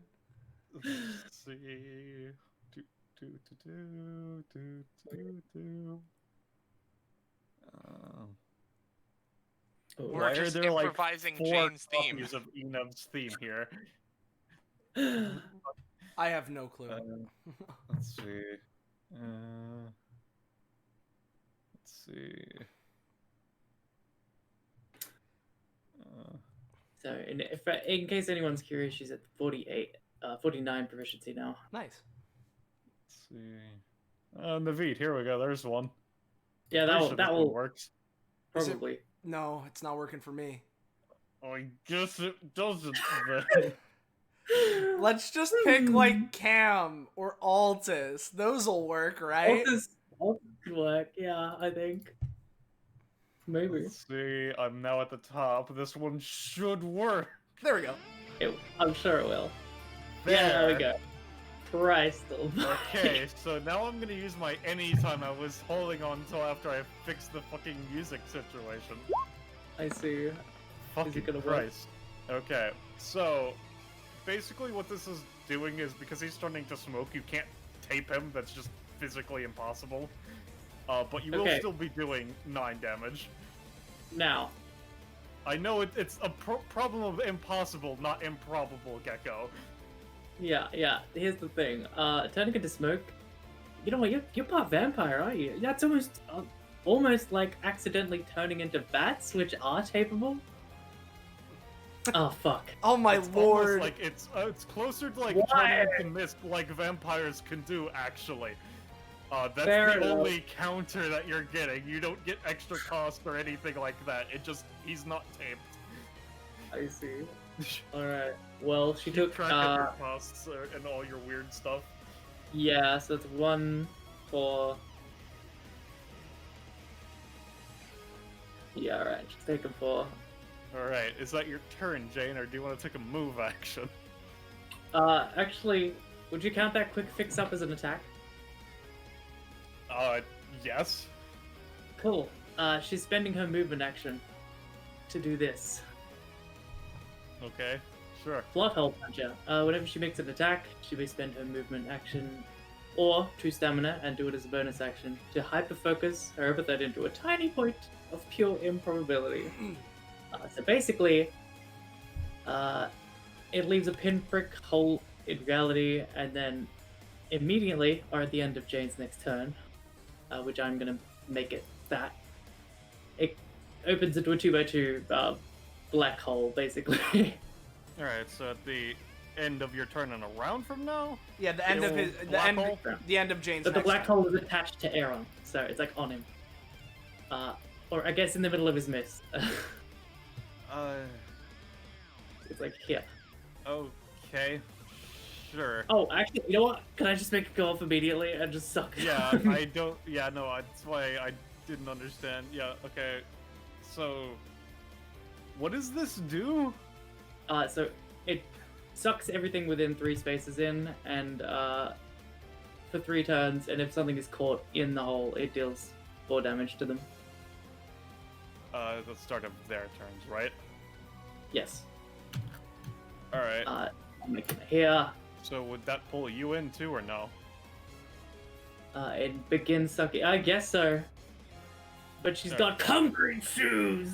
Let's see. Do. Oh, We're Why are just there like improvising 4 Jane's theme. copies of Enum's theme here? I have no clue. Let's see. Let's see. So, in case anyone's curious, she's at 49 proficiency now. Nice. Let's see. Naveed, here we go. There's one. Yeah, Pretty sure that this one will works. Is it- probably. No, it's not working for me. I guess it doesn't. Let's just pick like Cam or Altus. Those'll work, right? Altus could work. Yeah, I think. Maybe. Let's see. I'm now at the top. This one should work. There we go. I'm sure it will. Yeah, there we go. Christ. Okay, so now I'm gonna use my anytime I was holding on until after I fixed the fucking music situation. I see. Fucking gonna work? Christ. Okay, so basically what this is doing is because he's starting to smoke, you can't tape him. That's just physically impossible. But you will Okay. still be doing 9 damage. Now, I know it's a problem of impossible, not improbable, Gecko. yeah. Here's the thing. Turning into smoke. You know what? You're part vampire, aren't you? That's almost like accidentally turning into bats, which are tapeable. Oh fuck. Oh my It's almost lord. like it's closer to like Why? turning into mist, like vampires can do actually. That's Fair the enough. only counter that you're getting. You don't get extra cost or anything like that. He's not taped. I see. Alright. Well, she took, Track of your costs and all your weird stuff. yeah, so it's 1, 4. Yeah, alright, she's taking 4. Alright, is that your turn, Jane, or do you want to take a move action? Actually, would you count that quick fix up as an attack? Yes. Cool. She's spending her movement action to do this. Okay, sure. Plot hole puncher. Whenever she makes an attack, she may spend her movement action or 2 stamina and do it as a bonus action to hyper-focus her epithet into a tiny point of pure improbability. So basically, it leaves a pinprick hole in reality, and then immediately, or at the end of Jane's next turn, which I'm going to make it that, it opens into a 2x2 black hole, basically. Alright, so at the end of your turn and a round from now? Yeah, the end of It'll his, the black end, hole? the end of Jane's. But the next black turn. hole is attached to Aaron, so it's like on him. Or I guess in the middle of his mist. It's like here. Okay. Sure. Oh, actually, you know what? Can I just make it go off immediately and just suck? Yeah, I don't. Yeah, no, that's why I didn't understand. Yeah, okay. So, what does this do? So it sucks everything within 3 spaces in, and for 3 turns, and if something is caught in the hole, it deals 4 damage to them. The start of their turns, right? Yes. All right. I'm making it here. So would that pull you in too, or no? It begins sucking. I guess so. But she's got concrete shoes.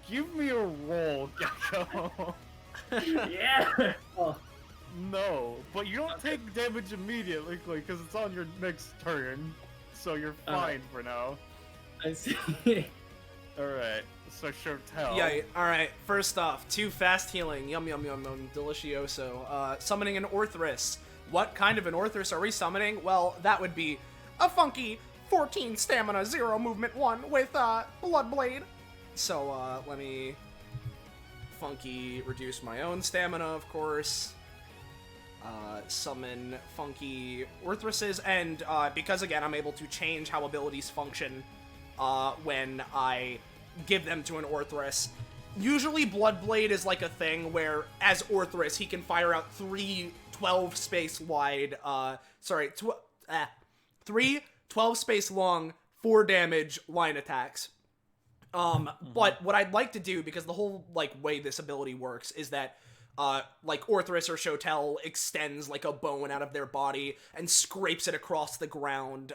Give me a roll, Gecko. Yeah. Oh, No, but you don't Okay. take damage immediately because it's on your next turn, so you're fine for now. I see. Alright, so Shotel. Yeah, alright. First off, 2 fast healing. Yum yum yum yum. Delicioso. Summoning an Orthrus. What kind of an Orthrus are we summoning? Well, that would be a funky 14 stamina, 0 movement 1 with Bloodblade. So, let me funky reduce my own stamina, of course. Summon funky Orthruses, and because again I'm able to change how abilities function when I give them to an Orthrus. Usually Bloodblade is like a thing where as Orthrus he can fire out 3 12 space wide, 3 12 space long 4 damage line attacks. But what I'd like to do, because the whole like way this ability works is that like Orthrus or Shotel extends like a bone out of their body and scrapes it across the ground,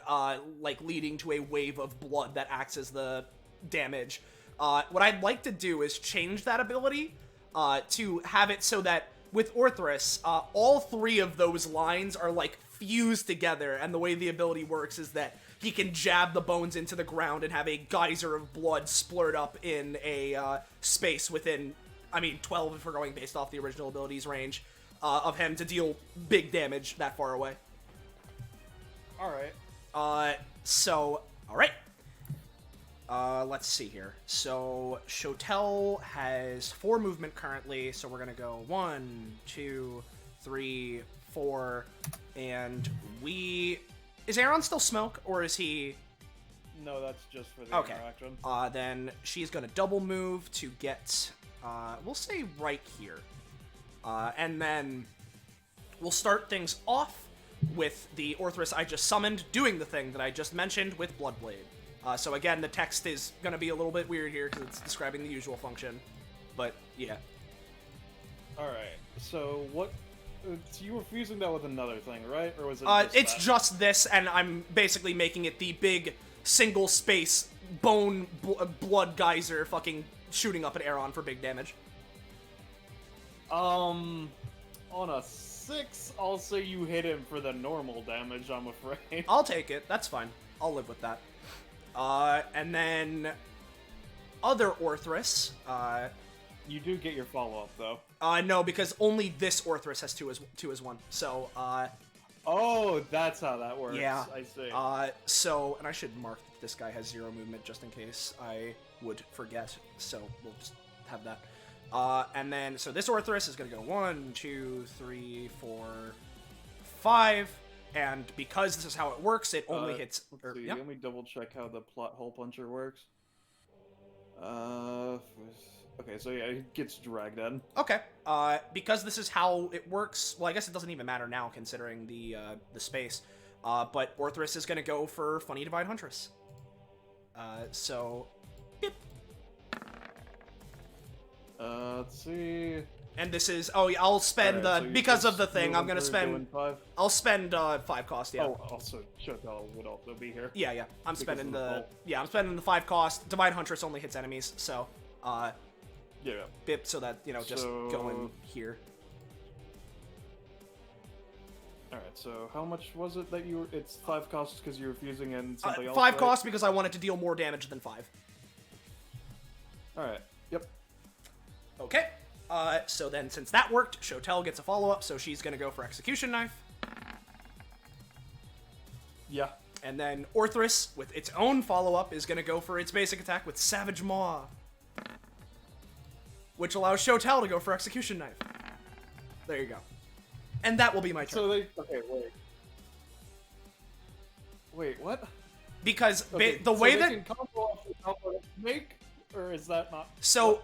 like leading to a wave of blood that acts as the damage. What I'd like to do is change that ability to have it so that with Orthrus, all 3 of those lines are like fused together, and the way the ability works is that he can jab the bones into the ground and have a geyser of blood splurt up in a space within, 12 if we're going based off the original abilities range of him to deal big damage that far away. Alright. Alright. Let's see here. So, Shotel has 4 movement currently, so we're gonna go 1, 2, 3, 4, and is Aaron still smoke, or is he... No, that's just for the Okay. interaction. Then she's gonna double move to get, we'll say right here. And then we'll start things off with the Orthrus I just summoned doing the thing that I just mentioned with Bloodblade. So again, the text is gonna be a little bit weird here because it's describing the usual function, but yeah. Alright, so what... So you were fusing that with another thing, right? Or was it It's that? just this, and I'm basically making it the big single space bone blood geyser fucking shooting up at Aaron for big damage. On a 6, I'll say you hit him for the normal damage, I'm afraid. I'll take it. That's fine. I'll live with that. And then other Orthrus. You do get your follow-up, though. No, because only this Orthrus has two as one. So, Oh, that's how that works. yeah. I see. And I should mark that this guy has 0 movement just in case I would forget. So we'll just have that. And then, so this Orthrus is gonna go 1, 2, 3, 4, 5. And because this is how it works, it only hits... Let's see, yeah. let me double-check how the plot hole puncher works. Okay, so yeah, it gets dragged in. Okay. Because this is how it works, well, I guess it doesn't even matter now considering the space. But Orthrus is gonna go for Funny Divine Huntress. So, yep. Let's see. And this is, oh yeah, I'll spend, Alright, so you because of just the thing, I'm moving gonna through spend, doing 5? I'll spend, 5 cost, yeah. Oh, also, Shotel would also be here. Yeah, I'm Because spending of the the, bolt. I'm spending the 5 cost. Divine Huntress only hits enemies, so, Yeah. bip, so that, just going here. Alright, so how much was it that you were... It's 5 costs because you were fusing in something else, 5 right? cost because I wanted to deal more damage than 5. Alright, yep. Okay. So then, since that worked, Shotel gets a follow-up, so she's gonna go for Execution Knife. Yeah. And then Orthrus, with its own follow-up, is gonna go for its basic attack with Savage Maw. Which allows Shotel to go for Execution Knife. There you go. And that will be my turn. So they... Okay, wait. Wait, what? Because Okay, the way they that... can combo off the combo that you make? Or is that not... So,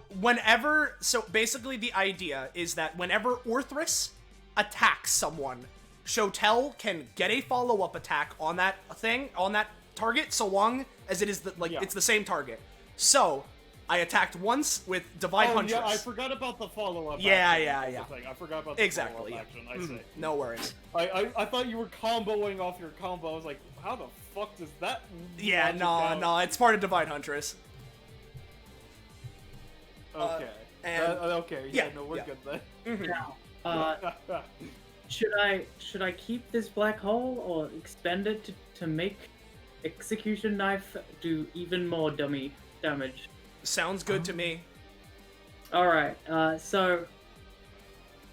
so basically the idea is that whenever Orthrus attacks someone, Shotel can get a follow-up attack on that thing, on that target, so long as it is, it's the same target. So, I attacked once with Divine Huntress. Yeah, I forgot about the follow-up Yeah, action. yeah, That's yeah. the thing. I forgot about the Exactly, follow-up yeah. action. I see. No worries. I thought you were comboing off your combo. I was like, how the fuck does that Yeah, logic out? no, it's part of Divine Huntress. Okay. and Okay. yeah, No, we're yeah. good then. Now, should I keep this black hole or expand it to make execution knife do even more dummy damage? Sounds good to me. All right. So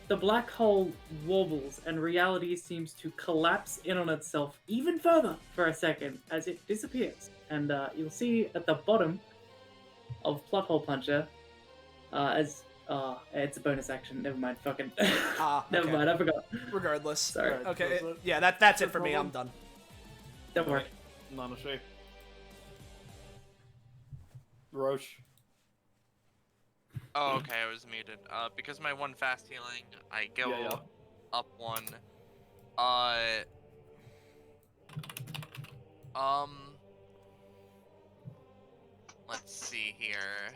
the black hole wobbles and reality seems to collapse in on itself even further for a second as it disappears. And you'll see at the bottom of Plot Hole Puncher, it's a bonus action. Never mind. Fucking. Never Okay. mind. I forgot. Regardless. Sorry. Alright, Okay. that's it. Yeah, that's it No for me. I'm problem. done. Don't worry. Nanashi. Roche. Oh, okay, I was muted. Because my one fast healing, I go Yeah. up one. Let's see here.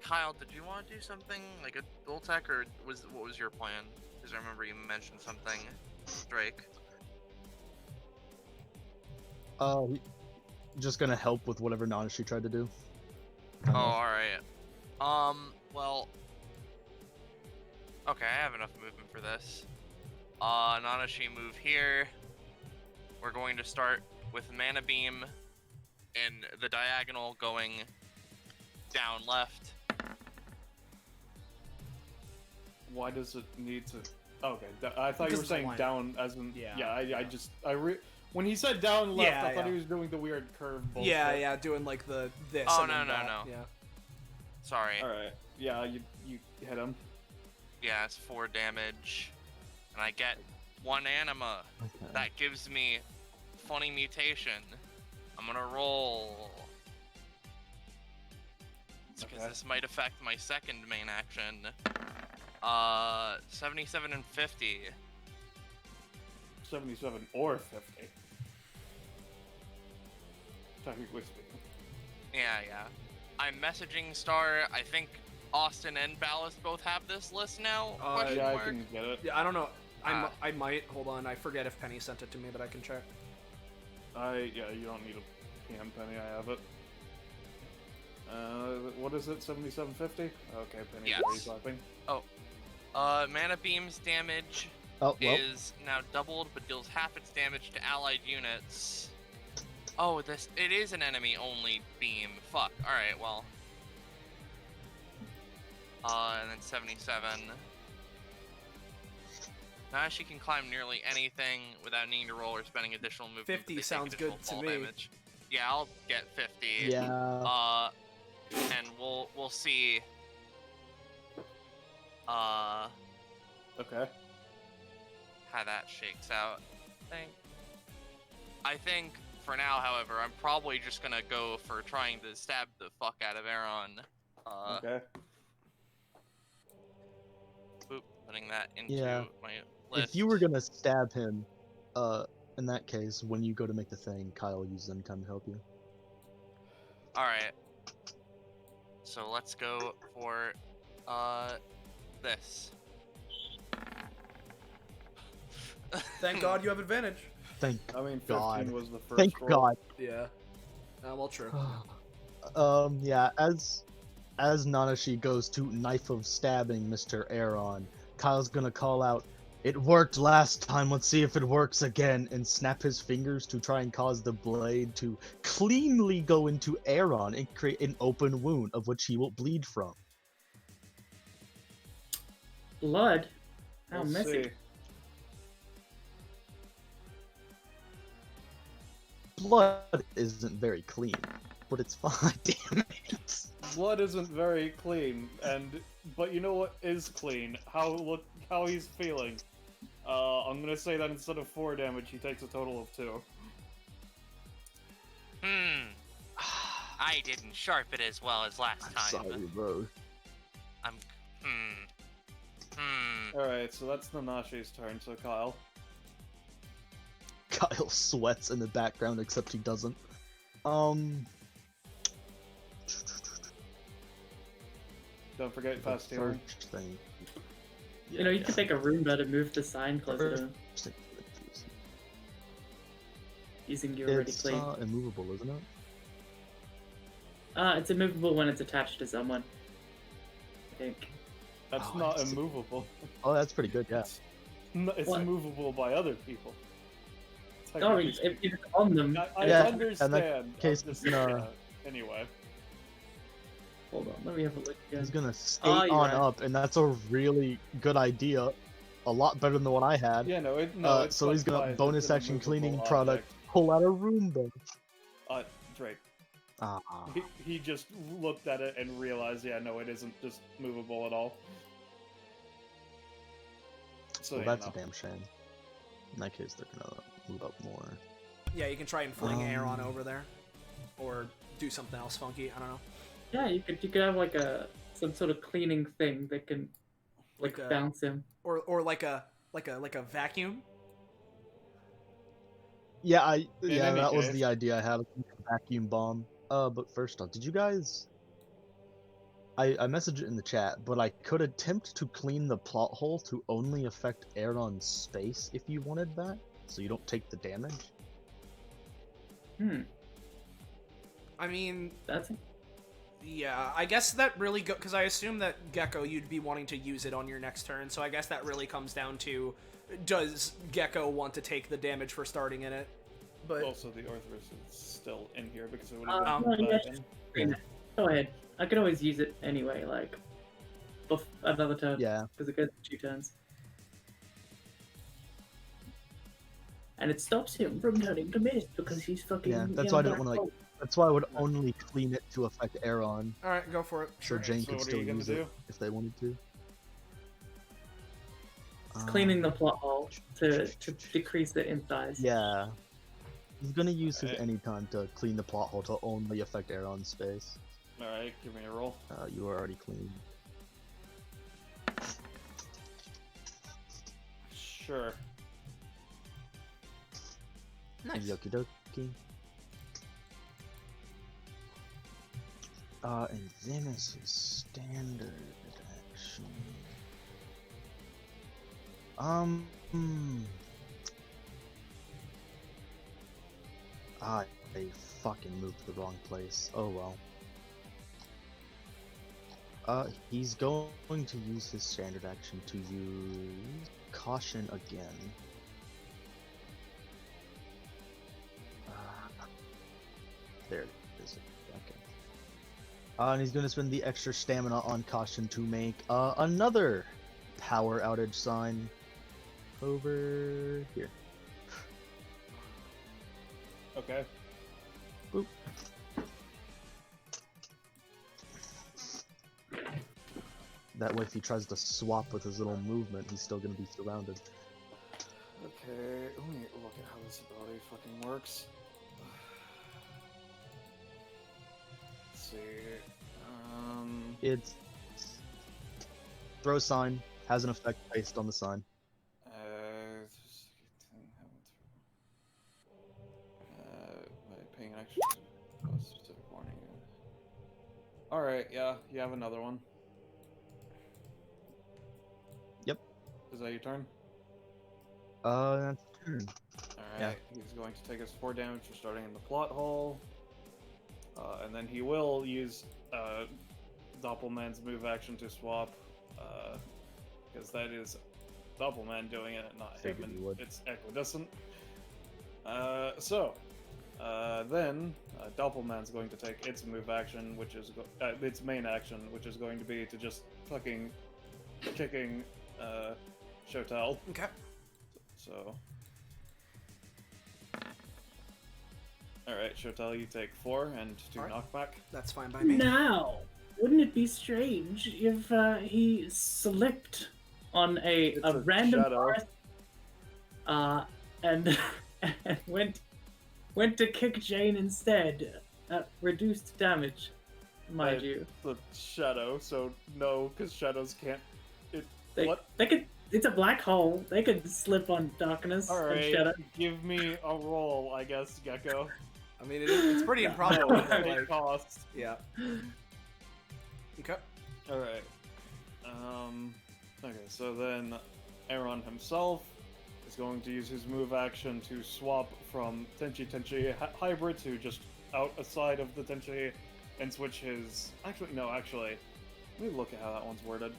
Kyle, did you want to do something like a dual tech, or what was your plan? Because I remember you mentioned something, Drake. Just gonna help with whatever Nanashi tried to do. Oh, alright. Well... Okay, I have enough movement for this. Nanashi move here. We're going to start with Mana Beam in the diagonal going down left. Why does it need to? Okay, I thought Because you were it's a saying line. down as in. Yeah. When he said down left, Yeah, I thought yeah. he was doing the weird curve bullshit. Yeah, doing like the this. Oh, and then no, that. no. Yeah. Sorry. Alright, yeah, you hit him. Yeah, it's 4 damage. And I get 1 anima. Okay. That gives me funny mutation. I'm gonna roll. Because Okay. this might affect my second main action. 77 and 50. 77 or 50. Technically speaking. Yeah. I'm messaging Star. I think Austin and Ballast both have this list now. Question Yeah, I mark. can get it. Yeah, I don't know. Ah. I might. Hold on. I forget if Penny sent it to me, but I can check. Yeah, you don't need a PM Penny, I have it. What is it, 7750? Okay, Penny's Yes. already typing. Mana Beam's damage Oh well. is now doubled, but deals half its damage to allied units. Oh, it is an enemy-only beam. Fuck. Alright, well. And then 77. Now she can climb nearly anything without needing to roll or spending additional movement. 50 but they take sounds additional good to fall me. Damage. Yeah, I'll get 50. Yeah. And we'll see. Okay. How that shakes out. I think for now, however, I'm probably just gonna go for trying to stab the fuck out of Aaron. Okay. Boop, putting that into Yeah. my list. If you were gonna stab him, in that case, when you go to make the thing, Kyle will use them to help you. Alright. So let's go for this. Thank God you have advantage. Thank I mean, 15 God. was the first Thank roll. God. Yeah. Well, true. Yeah, as Nanashi goes to knife of stabbing Mr. Aaron, Kyle's gonna call out, "It worked last time, let's see if it works again," and snap his fingers to try and cause the blade to cleanly go into Aaron and create an open wound of which he will bleed from. Blood? How We'll messy. see. Blood isn't very clean, but it's fine, damn it. Blood isn't very clean, but you know what is clean? How he's feeling. I'm gonna say that instead of 4 damage, he takes a total of 2. I didn't sharp it as well as last time. Sorry, bro. Alright, so that's Nanashi's turn, so Kyle. Kyle sweats in the background, except he doesn't. Don't forget The fast healing. first thing. You know, you could make a Roomba to move the sign closer to him, using your already It's clean. immovable, isn't it? It's immovable when it's attached to someone. I think. That's Oh, not I see. immovable. Oh, that's pretty good. Yeah. It's What? immovable by other people. Oh, Technically if speaking. it's on them. I Yeah, understand. in that I'm case, just, it's gonna- anyway. Hold on, let me have a look again. He's gonna skate Oh, you're on right. up, and that's a really good idea. A lot better than the one I had. Yeah, no, it's So he's gonna classified as bonus an action cleaning immovable product, object. pull out a Roomba. Drake. Ah, He just looked at it and realized, yeah, no, it isn't just movable at all. So well, yeah, that's no. a damn shame. In that case, they're gonna move up more. Yeah, you can try and fling Aaron Um, over there, or do something else funky. I don't know. Yeah, you could have like some sort of cleaning thing that can Like a bounce him. or like a vacuum. Yeah, In yeah, any that was case- the idea I had. A vacuum bomb. But first off, did you guys? I messaged it in the chat, but I could attempt to clean the plot hole to only affect Aaron's space if you wanted that, so you don't take the damage. I mean, That's yeah, I guess that really go because I assume that Gecko you'd be wanting to use it on your next turn. So I guess that really comes down to, does Gecko want to take the damage for starting in it? But Also, the Orthrus is still in here because it would Um, have no, been you back guys- in. Go ahead. I could always use it anyway, like another turn. Yeah. Because it goes 2 turns. And it stops him from turning to mist because he's fucking. Yeah, that's why I didn't want to like. That's why I would only clean it to affect Aaron, all right, go for it. so Sure. Jane So could what are still you gonna use do? it if they wanted to. cleaning the plot hole to decrease it in size. Yeah. He's gonna use his Alright. anytime to clean the plot hole to only affect Aaron's space. Alright, give me a roll. You are already clean. Sure. Nice. Yoki doki. And then it's his standard action. I fucking moved to the wrong place. Oh well. He's going to use his standard action to use caution again. There it is. Okay. And he's going to spend the extra stamina on caution to make another power outage sign over here. Okay. Boop. That way, if he tries to swap with his little movement, he's still going to be surrounded. Okay, let me look at how this ability fucking works. Let's see. It's throw sign has an effect based on the sign. By paying an extra specific warning. Alright, yeah, you have another one. Yep. Is that your turn? That's turn. Alright, he's going to take us 4 damage for starting in the plot hole. And then he will use Doppelman's move action to swap. Because that is Doppelman doing it, not him, Figured you and would. it's equidistant. Then Doppelman's going to take its move action, which is its main action, which is going to be to just fucking kicking Shotel. Okay. So, alright, Shotel, you take 4 and 2 Alright. knockback. That's fine by me. Now, wouldn't it be strange if he slipped on a It's a random shadow. forest, and went to kick Jane instead at reduced damage, mind you. The shadow, so no, because shadows can't. What? They could. It's a black hole. They could slip on darkness and Alright, shadow. give me a roll, I guess, Gecko. I mean, it's pretty improbable. No, but, any like, cost. yeah. Okay. Alright. Okay, so then Aaron himself is going to use his move action to swap from Tenchi Tenchi Hybrid to just out aside of the Tenchi and switch his. Actually, no. Actually, let me look at how that one's worded.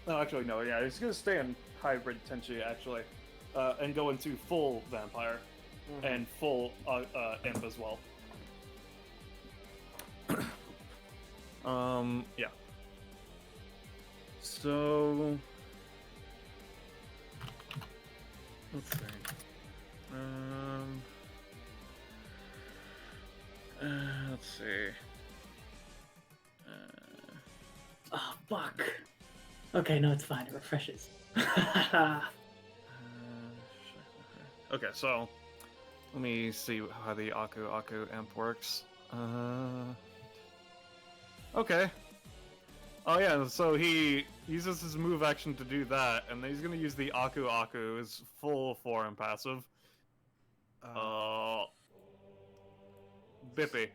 No, actually, no. Yeah, he's gonna stay in hybrid Tenchi actually, and go into full vampire and full imp as well. Yeah. So let's see. Let's see. Oh, fuck. Okay, no, it's fine. It refreshes. Okay, so let me see how the Aku imp works. Okay. Oh yeah, so he uses his move action to do that, and then he's gonna use the Aku, his full form passive. Bippy.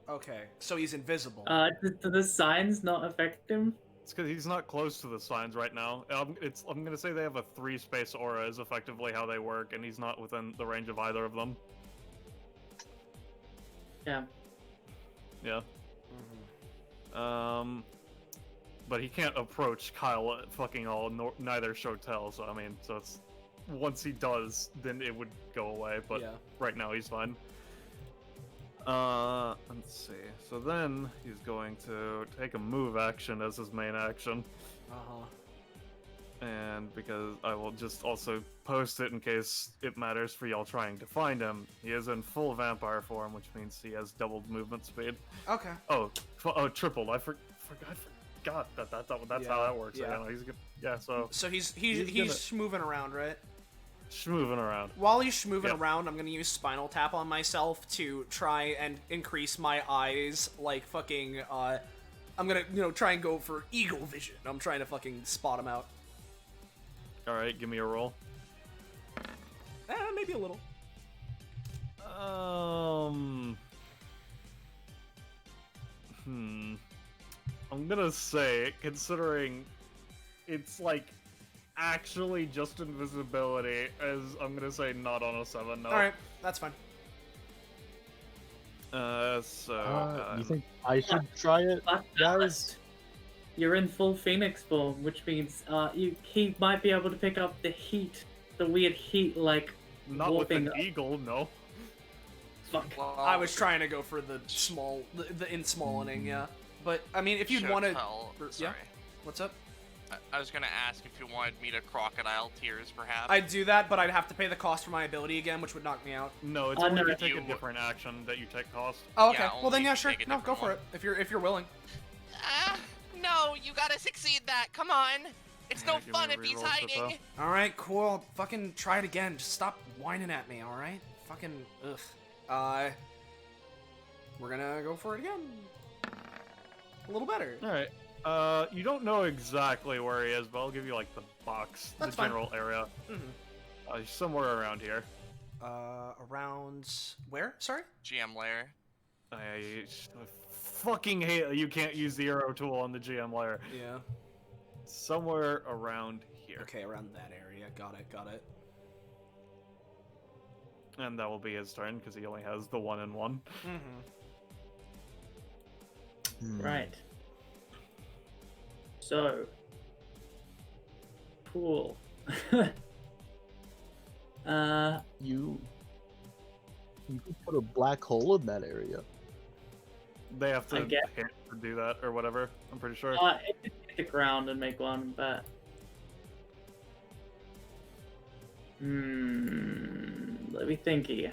Okay, so he's invisible. Do the signs not affect him? It's because he's not close to the signs right now. I'm gonna say they have a 3-space aura is effectively how they work, and he's not within the range of either of them. Yeah. Yeah. But he can't approach Kyle at fucking all, neither show tell, so I mean, so it's, once he does, then it would go away, but Yeah. right now he's fine. Let's see, so then he's going to take a move action as his main action, and because I will just also post it in case it matters for y'all trying to find him, he is in full vampire form, which means he has doubled movement speed. Okay. Oh, tripled. I forgot that's how that works. Yeah. Yeah, he's good. Yeah, so So he's schmoving around, right? schmoving around. While he's schmoving Yep. around, I'm gonna use Spinal Tap on myself to try and increase my eyes, like fucking, I'm gonna, try and go for eagle vision. I'm trying to fucking spot him out. Alright, give me a roll. Maybe a little. I'm gonna say, considering it's like actually just invisibility, as I'm gonna say not on a 7, no. Alright, that's fine. You think I should try it, Fuck, guys? You're in full Phoenix form, which means he might be able to pick up the heat, the weird heat, like not with warping. an eagle, no. Fuck. Well, I was trying to go for the in-smallening, yeah. But, I mean, if you'd should want to... tell- Yeah? Sorry. What's up? I was gonna ask if you wanted me to crocodile tears, perhaps. I'd do that, but I'd have to pay the cost for my ability again, which would knock me out. No, it's Oh, only no. if you take a You- different action that you take cost. Oh, okay. Yeah, Well, then, only yeah, if you sure. take a No, go different for one. it. If you're willing. No, you gotta succeed that. Come on. It's no Yeah, give me fun a if he's reroll, hiding. Shito. Alright, cool. Fucking try it again. Just stop whining at me, alright? Fucking, ugh. We're gonna go for it again. A little better. Alright. You don't know exactly where he is, but I'll give you, like, the box, That's the fine. general area. Mm-hmm. He's somewhere around here. Around... Where? Sorry? GM layer. I fucking hate that you can't use the arrow tool on the GM layer. Yeah. Somewhere around here. Okay, around that area. Got it. And that will be his turn, because he only has the 1 and 1. Mm-hmm. Right. So, cool. You could put a black hole in that area. They have I to get- hit or do that, or whatever, I'm pretty sure. It could hit the ground and make one, but let me thinky.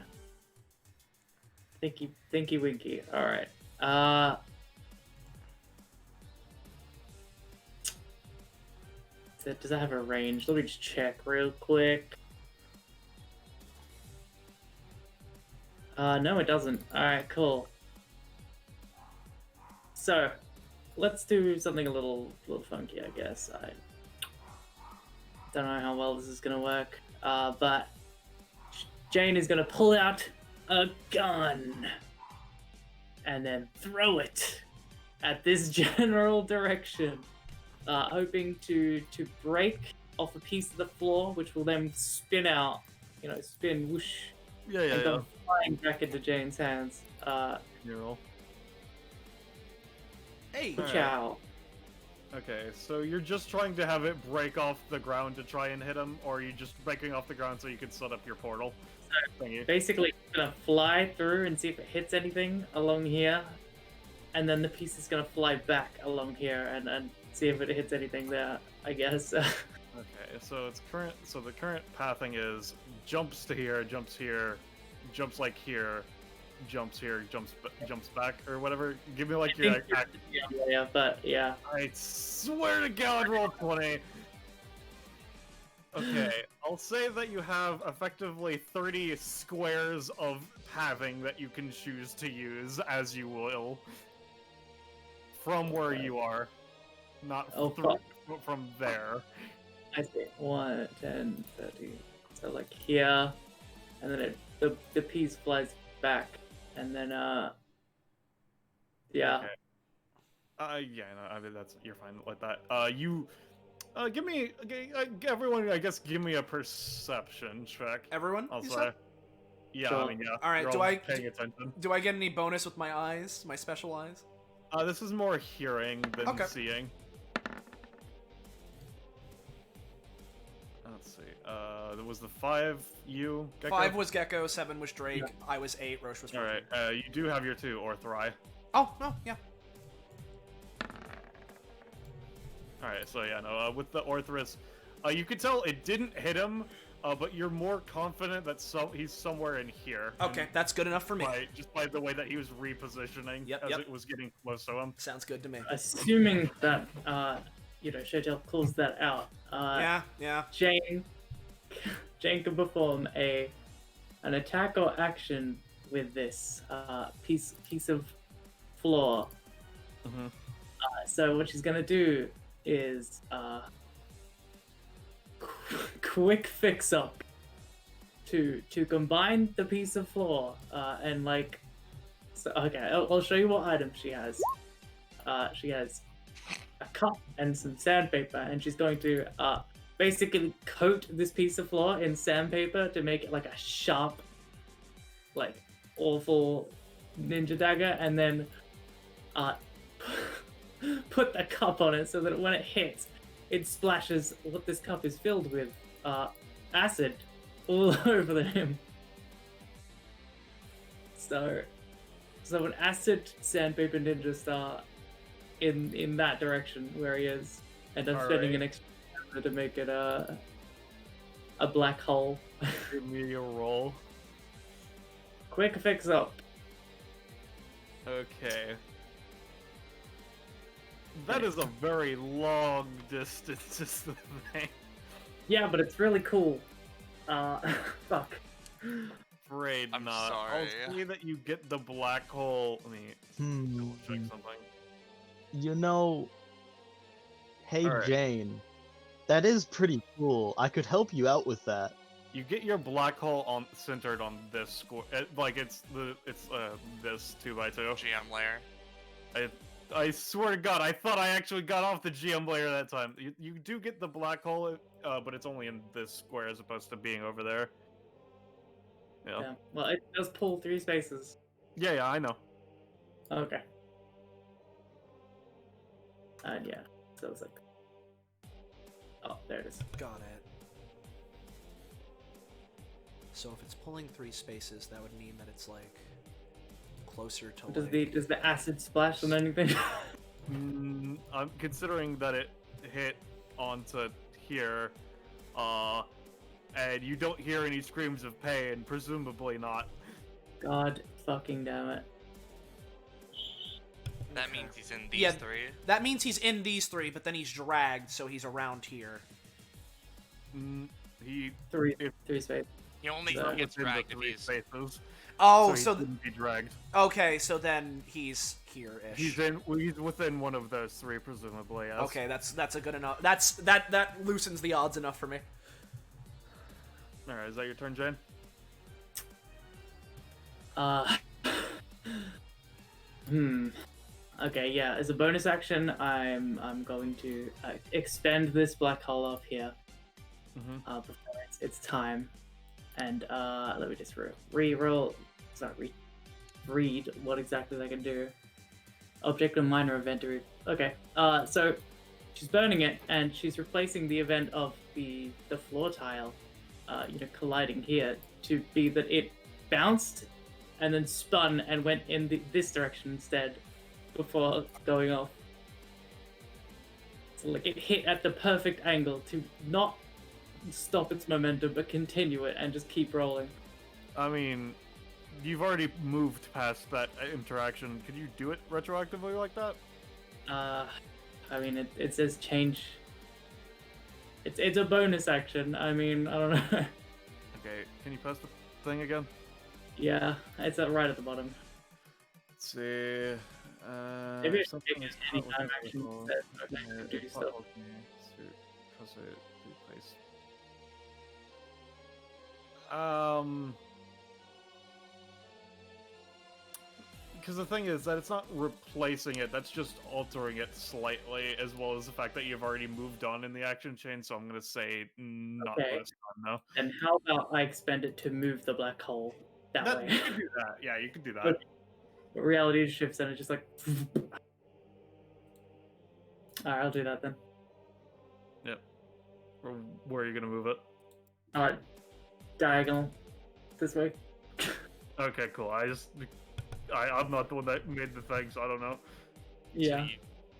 Thinky winky. Alright. Does that have a range? Let me just check real quick. No, it doesn't. Alright, cool. So, let's do something a little funky, I guess. I don't know how well this is gonna work, but Jane is gonna pull out a gun and then throw it at this general direction, hoping to break off a piece of the floor, which will then spin out, spin whoosh Yeah, and yeah. go flying back into Jane's hands. You roll. Hey. Alright. Ciao. Okay, so you're just trying to have it break off the ground to try and hit him, or are you just breaking off the ground so you can set up your portal? Thingy. Basically, it's gonna fly through and see if it hits anything along here, and then the piece is gonna fly back along here and see if it hits anything there, I guess. Okay, so it's current. So the current pathing is jumps to here, jumps here, jumps like here, jumps here, jumps back or whatever. Give me like your. Yeah, but yeah. I swear to God, roll 20. Okay, I'll say that you have effectively 30 squares of pathing that you can choose to use as you will. From where you are. Not from there. I see. 1, 10, 30. So like here, and then the piece flies back, and then yeah. Okay. Yeah, no, I mean you're fine like that. Give me, everyone, I guess, give me a perception check. Everyone? I'll you say. said? Yeah, Sure. I mean, yeah. All right. You're paying attention? Do I get any bonus with my eyes? My special eyes? This is more hearing than seeing. Let's see. There was the 5 you. Gecko? 5 was Gecko, 7 was Drake, I was 8, Roche was 14. All right. You do have your 2 Orthrai. Oh no, yeah. Alright, so yeah, no, with the Orthrus, you could tell it didn't hit him, but you're more confident that he's somewhere in here. Okay, that's good enough for me. Just by the way that he was repositioning as it was getting close to him. Sounds good to me. Assuming that Shotel calls that out. Yeah. Jane can perform an attack or action with this piece of floor. Mm-hmm. So what she's gonna do is quick fix up to combine the piece of floor and like. So okay, I'll show you what items she has. She has a cup and some sandpaper, and she's going to basically coat this piece of floor in sandpaper to make it like a sharp, like awful ninja dagger, and then put the cup on it so that when it hits, it splashes what this cup is filled with, acid, all over him. So an acid sandpaper ninja star in that direction where he is, and I'm spending an extra to make it a black hole. Give me your roll. Quick fix up. Okay. That is a very long distance, is the thing. Yeah, but it's really cool. Fuck. Afraid I'm not. sorry. I'll see that you get the black hole. Let me double check something. You know, hey Alright. Jane, that is pretty cool. I could help you out with that. You get your black hole centered on this square, like it's this 2x2. GM layer. I swear to God, I thought I actually got off the GM layer that time. You do get the black hole, but it's only in this square as opposed to being over there. Yeah. Well, it does pull 3 spaces. Yeah, I know. Okay. And yeah, so it's like. Oh, there it is. Got it. So if it's pulling 3 spaces, that would mean that it's like closer to Does the acid splash on anything? I'm considering that it hit onto here, and you don't hear any screams of pain, presumably not. God fucking damn it. That means he's in these 3. That means he's in these 3, but then he's dragged, so he's around here. Three spaces. He only So- gets Within the dragged if 3 he's. spaces, Oh, so so he wouldn't be dragged. okay, so then he's here-ish. He's within one of those 3, presumably. Yes. Okay, that's a good enough. That loosens the odds enough for me. All right, is that your turn, Jane? Okay, yeah. As a bonus action, I'm going to expend this black hole up here. Mm-hmm. Before it's time. And let me just re-roll. Sorry, read what exactly they can do. Object and minor event to okay. So she's burning it, and she's replacing the event of the floor tile, colliding here to be that it bounced and then spun and went in this direction instead before going off. So like it hit at the perfect angle to not stop its momentum but continue it and just keep rolling. I mean, you've already moved past that interaction. Could you do it retroactively like that? I mean, it says change. It's a bonus action. I mean, I don't know. Okay, can you press the thing again? Yeah, it's right at the bottom. Let's see. Maybe it's something taking is any not time looking action for- instead. Okay, do stuff. Press it, replace. Because the thing is that it's not replacing it, that's just altering it slightly, as well as the fact that you've already moved on in the action chain, so I'm gonna say not Okay. this time, no. And how about I expend it to move the black hole that way? You can do that, yeah, you can do that. But reality shifts and it's just like... Alright, I'll do that then. Yep. Where are you gonna move it? Alright, diagonal. This way. Okay, cool, I'm not the one that made the thing, so I don't know. Yeah.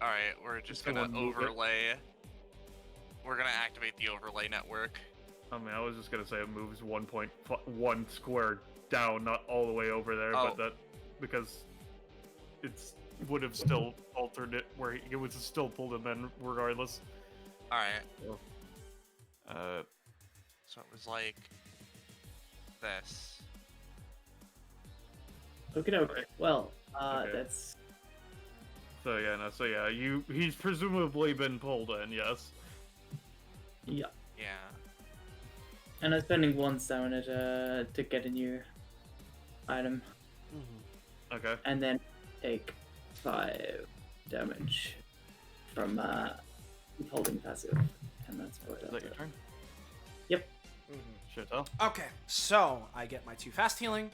Alright, we're just Just gonna gonna move it. overlay. We're gonna activate the overlay network. I mean, I was just gonna say it moves 1.1 square down, not all the way over there, Oh. but that because it's would have still altered it where it would have still pulled him in regardless. Alright, Uh, so it was like this. Okay. Well, Okay. that's... so yeah, he's presumably been pulled in, yes. Yeah. Yeah. And I'm spending 1 stamina to get a new item. Okay. And then take 5 damage from holding passive. And that's what Is that your turn? Yep. Shit, huh? Okay, so I get my 2 fast healing.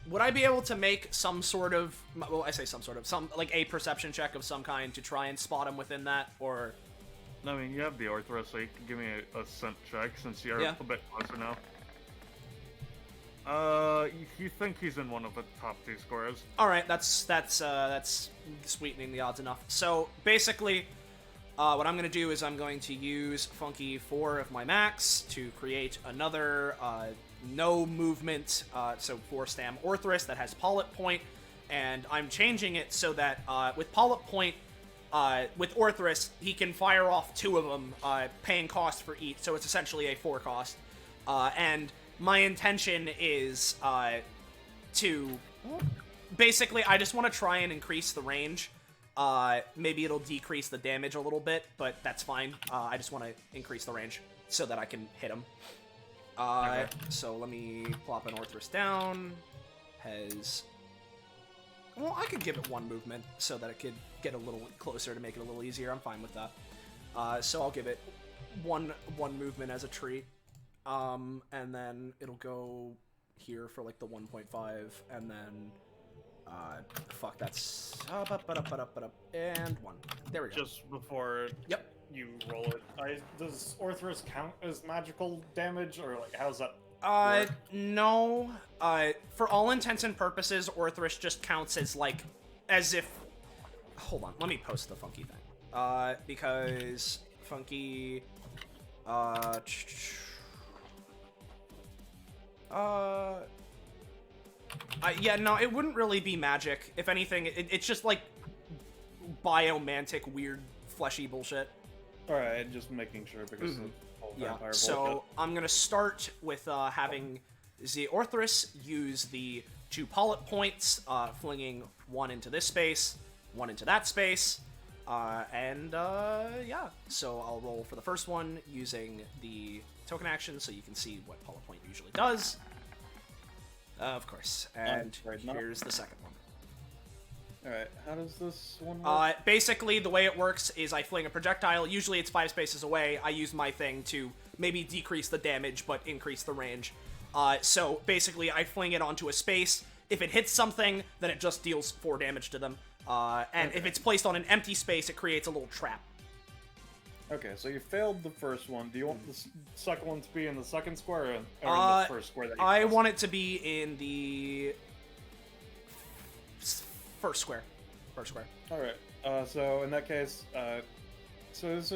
Would I be able to make some sort of, well, I say some sort of, like a perception check of some kind to try and spot him within that, or? I mean, you have the Orthrus, so you can give me a scent check since you're Yeah. a bit closer now. You think he's in one of the top 2 squares? All right, that's sweetening the odds enough. So basically, what I'm gonna do is I'm going to use Funky 4 of my max to create another no movement, so 4 stam Orthrus that has Polyp Point, and I'm changing it so that with Polyp Point, with Orthrus, he can fire off 2 of them, paying cost for each, so it's essentially a 4 cost. And my intention is to... Basically, I just want to try and increase the range. Maybe it'll decrease the damage a little bit, but that's fine. I just want to increase the range so that I can hit him. Okay. So let me plop an Orthrus down. Has... Well, I could give it 1 movement so that it could get a little closer to make it a little easier. I'm fine with that. So I'll give it one movement as a treat. And then it'll go here for like the 1.5, and then fuck, that's and 1. There we go. Just before Yep. you roll it, does Orthrus count as magical damage, or like how's that? No. For all intents and purposes, Orthrus just counts as like, as if. Hold on, let me post the Funky thing. Because Funky. Yeah, no, it wouldn't really be magic. If anything, it's just like biomantic, weird, fleshy bullshit. All right, just making sure because of whole Yeah, vampire so bullshit. I'm gonna start with having the Orthrus use the 2 Polyp points, flinging 1 into this space, 1 into that space, yeah. So I'll roll for the first one using the token action so you can see what Polyp point usually does. Of course. And afraid not. here's the second one. All right, how does this one work? Basically, the way it works is I fling a projectile. Usually it's 5 spaces away. I use my thing to maybe decrease the damage, but increase the range. So basically, I fling it onto a space. If it hits something, then it just deals 4 damage to them. And if it's placed on an empty space, it creates a little trap. Okay, so you failed the first one. Do you want the second one to be in the second square or in the first square that you I pressed? want it to be in the first square. First square. Alright, so in that case, so is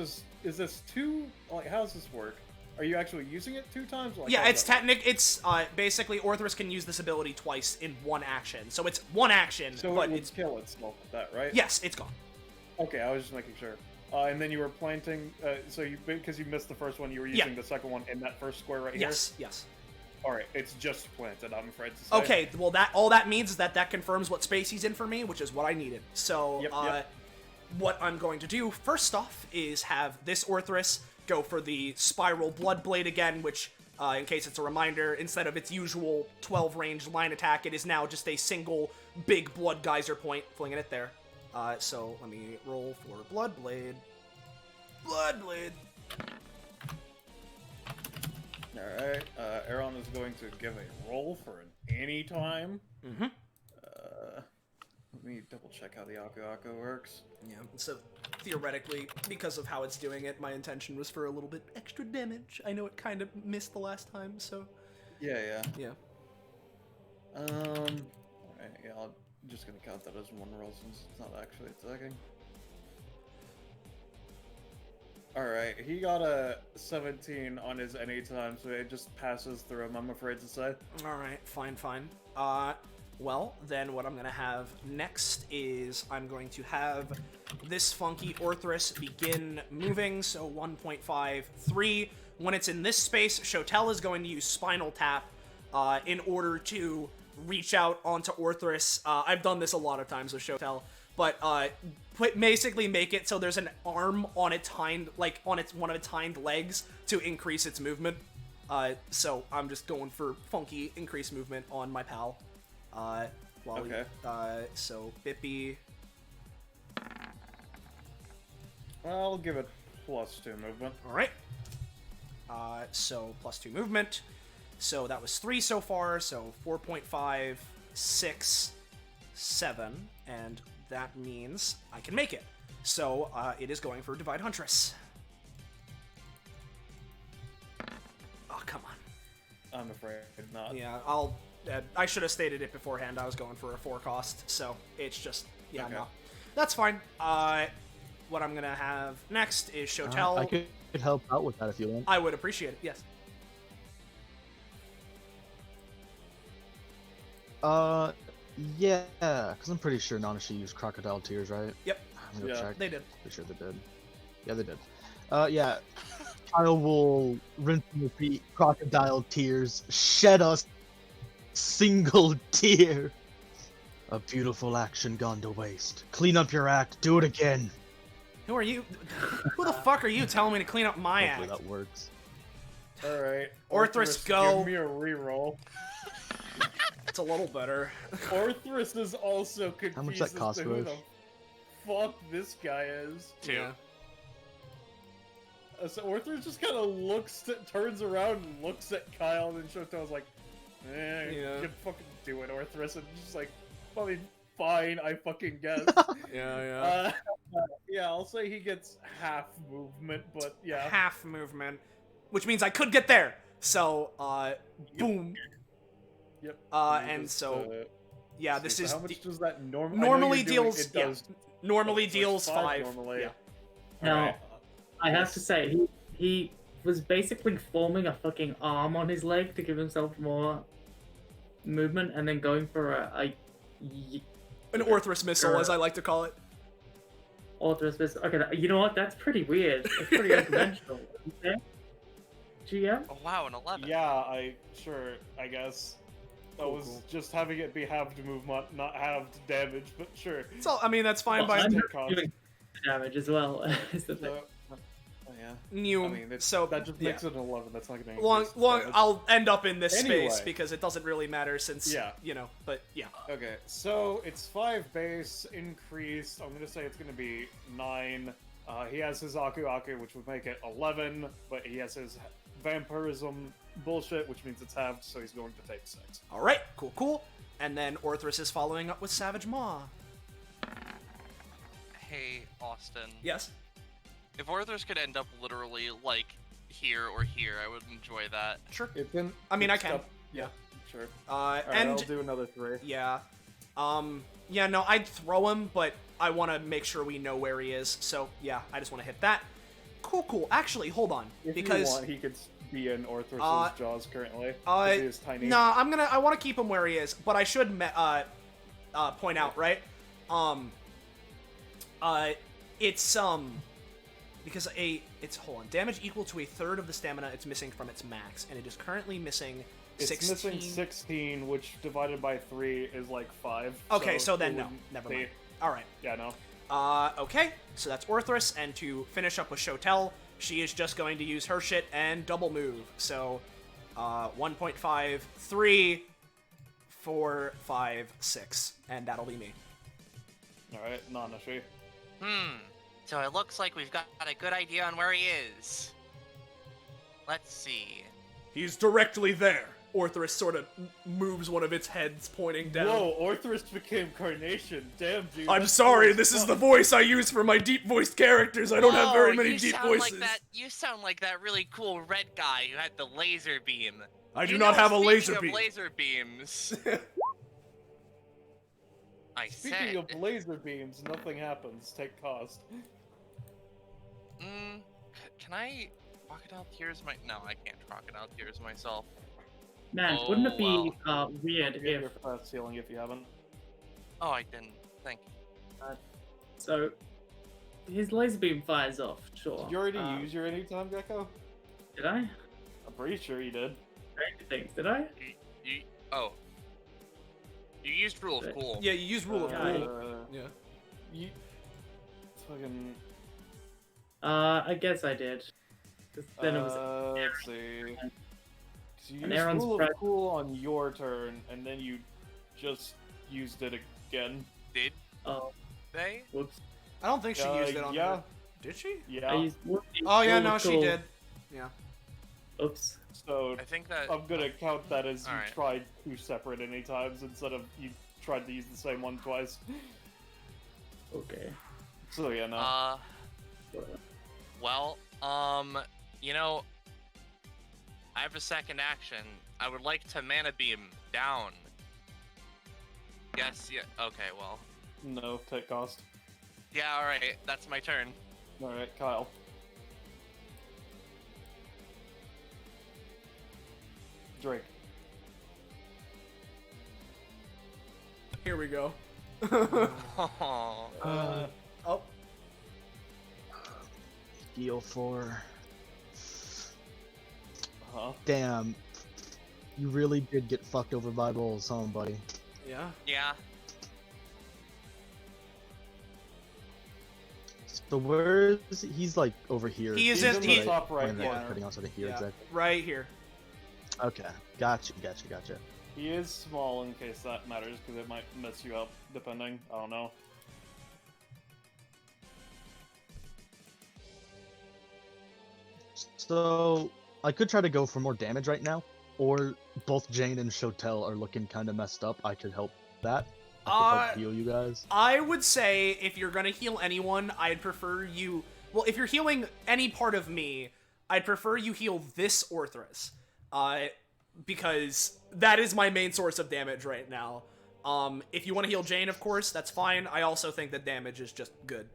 this 2, like, how does this work? Are you actually using it 2 times? Like, Yeah, it's basically Orthrus can use this ability twice in 1 action. So it's 1 action, So but it would it's... kill itself with that, right? Yes, it's gone. Okay, I was just making sure. And then you were planting, so because you missed the first one, you were using the second one in that first square right here? Yes. Alright, it's just planted, I'm afraid to say. Okay, well, all that means is that confirms what space he's in for me, which is what I needed. So, Yep. what I'm going to do, first off, is have this Orthrus go for the Spiral Blood Blade again, which, in case it's a reminder, instead of its usual 12 range line attack, it is now just a single big Blood Geyser point, flinging it there. So let me roll for Blood Blade. Blood Blade! Alright, Aaron is going to give a roll for an any time. Mm-hmm. Let me double check how the Aku Aku works. Yeah, so theoretically, because of how it's doing it, my intention was for a little bit extra damage. I know it kind of missed the last time, so... Yeah. Yeah. Alright, yeah, I'm just gonna count that as 1 roll since it's not actually attacking. Alright, he got a 17 on his anytime, so it just passes through him, I'm afraid to say. Alright, fine. Well, then what I'm going to have next is I'm going to have this funky Orthrus begin moving, so 1.53. When it's in this space, Shotel is going to use Spinal Tap in order to reach out onto Orthrus. I've done this a lot of times with Shotel, but basically make it so there's an arm on its hind, like on its one of its hind legs to increase its movement. So I'm just going for funky increased movement on my pal. So Bippy. I'll give it +2 movement. Alright. So +2 movement. So that was 3 so far, so 4.5, 6, 7, and that means I can make it. So it is going for Divide Huntress. Oh, come on. I'm afraid not. Yeah, I should have stated it beforehand. I was going for a 4 cost, so it's just, yeah, Okay. no. That's fine. What I'm gonna have next is Shotel. I could help out with that if you want. I would appreciate it, yes. Yeah, because I'm pretty sure Nanashi used Crocodile Tears, right? Yep, I'm gonna Yeah. check. they did. Pretty sure they did. Yeah, they did. Yeah. Kyle will rinse and repeat Crocodile Tears, shed a single tear. A beautiful action gone to waste. Clean up your act, do it again. Who are you? Who the fuck are you telling me to clean up my Hopefully act? that works. Alright. Orthrus, go. Give me a reroll. It's a little better. Orthrus is also confused How much that cost, as to who the Roche? fuck this guy is. 2. Yeah. So Orthrus just kind of turns around and looks at Kyle, and then Shoto's like, Yeah. you can fucking do it, Orthrus. And just like, I mean, fine, I fucking guess. Yeah. Yeah, I'll say he gets half movement, but yeah. Half movement, which means I could get there. So, boom. Yep. And Just, so, yeah, see, this so is how much does that normally deals. It Yeah, does normally so deals it's 5. Normally. Yeah. Now, Alright. I have to say, he was basically forming a fucking arm on his leg to give himself more movement, and then going for An Orthrus missile, as I like to call it. Orthrus. Okay, you know what? That's pretty weird. It's pretty unconventional. Okay? GM? Oh wow, an 11. Yeah, I guess. I Cool, was cool. just having it be halved movement, not halved damage, but sure. So, I mean, that's fine Well, by I'm- doing damage as well. is the thing. Oh yeah. new. I mean, So that just yeah. makes it an 11. That's not gonna long. increase damage. I'll end up in this Anyway. space because it doesn't really matter since Yeah. But yeah. Okay, so it's 5 base increased. I'm gonna say it's gonna be 9. He has his Aku Aku, which would make it 11, but he has his vampirism bullshit, which means it's halved, so he's going to take 6. All right, cool. And then Orthrus is following up with Savage Maw. Hey, Austin. Yes. If Orthers could end up literally, like, here or here, I would enjoy that. Sure. It can. I mean, I it's can. up- Yeah. Sure. And Alright, I'll do another 3. yeah. Yeah, no, I'd throw him, but I want to make sure we know where he is. So, yeah, I just want to hit that. Cool. Actually, hold on. If because you want, he could be in Orthrus's jaws currently. 'cause Uh, he is tiny. no, I want to keep him where he is, but I should point out, right? It's because it's hold on, damage equal to a third of the stamina it's missing from its max, and it is currently missing It's 16. missing 16, which divided by 3 is like 5. Okay, so then it no, wouldn't never be- mind. All right. Yeah, no. Okay, so that's Orthrus, and to finish up with Shotel, she is just going to use her shit and double move. So, 1.5, 3, 4, 5, 6, and that'll be me. Alright, Nanashi. So it looks like we've got a good idea on where he is. Let's see. He's directly there. Orthrus sort of moves one of its heads, pointing down. Whoa, Orthrus became Carnation. Damn, dude. I'm that's sorry, cool as this is fuck. the voice I use for my deep-voiced characters. I don't have very Whoa, many you deep sound voices. Like that, you sound like that really cool red guy who had the laser beam. I do You not know, have a laser speaking beam. of laser beams. I Speaking said. of laser beams, nothing happens. Take cost. Can I crocodile tears my? No, I can't crocodile tears myself. Man, Oh, wouldn't it be I'll weird give you your if fast healing if you haven't. Oh, I didn't. Thank you. so his laser beam fires off? Sure. Did you already use your anytime, Gecko? Did I? I'm pretty sure you did. I think did I? Oh. You used rule of cool. Yeah, you use rule of Yeah, cool. Yeah. You fucking. I guess I did. 'Cause then it was. Let's see. 'Cause you And used Aaron's rule pre- of cool on your turn, and then you just used it again. Did Oh, they? whoops. I don't think she used it on yeah. her. Did she? Yeah. I used. Oh yeah, rule no, of she cool. did. Yeah. Oops. So I think that. I'm gonna count that as you Alright. tried 2 separate anytimes instead of you tried to use the same one twice. Okay. So yeah, no. Whatever. Well, you know, I have a second action. I would like to mana beam down. Yes. Yeah. Okay. Well. No, take cost. Yeah. All right. That's my turn. Alright, Kyle. Drake. Here we go. Oh. Oh. Heal 4. Huh? Damn. You really did get fucked over by rolls, huh, buddy? Yeah. Yeah. So where is he? He's like over here. He is He's in- in he- the top right Pointing at- corner. Putting outside of here, Yeah. exactly. Right here. Okay. Gotcha. He is small in case that matters, because it might mess you up, depending. I don't know. So I could try to go for more damage right now, or both Jane and Shotel are looking kind of messed up. I could help that. I could help heal you guys. I would say if you're gonna heal anyone, I'd prefer you. Well, if you're healing any part of me, I'd prefer you heal this Orthrus, because that is my main source of damage right now. If you want to heal Jane, of course, that's fine. I also think that damage is just good.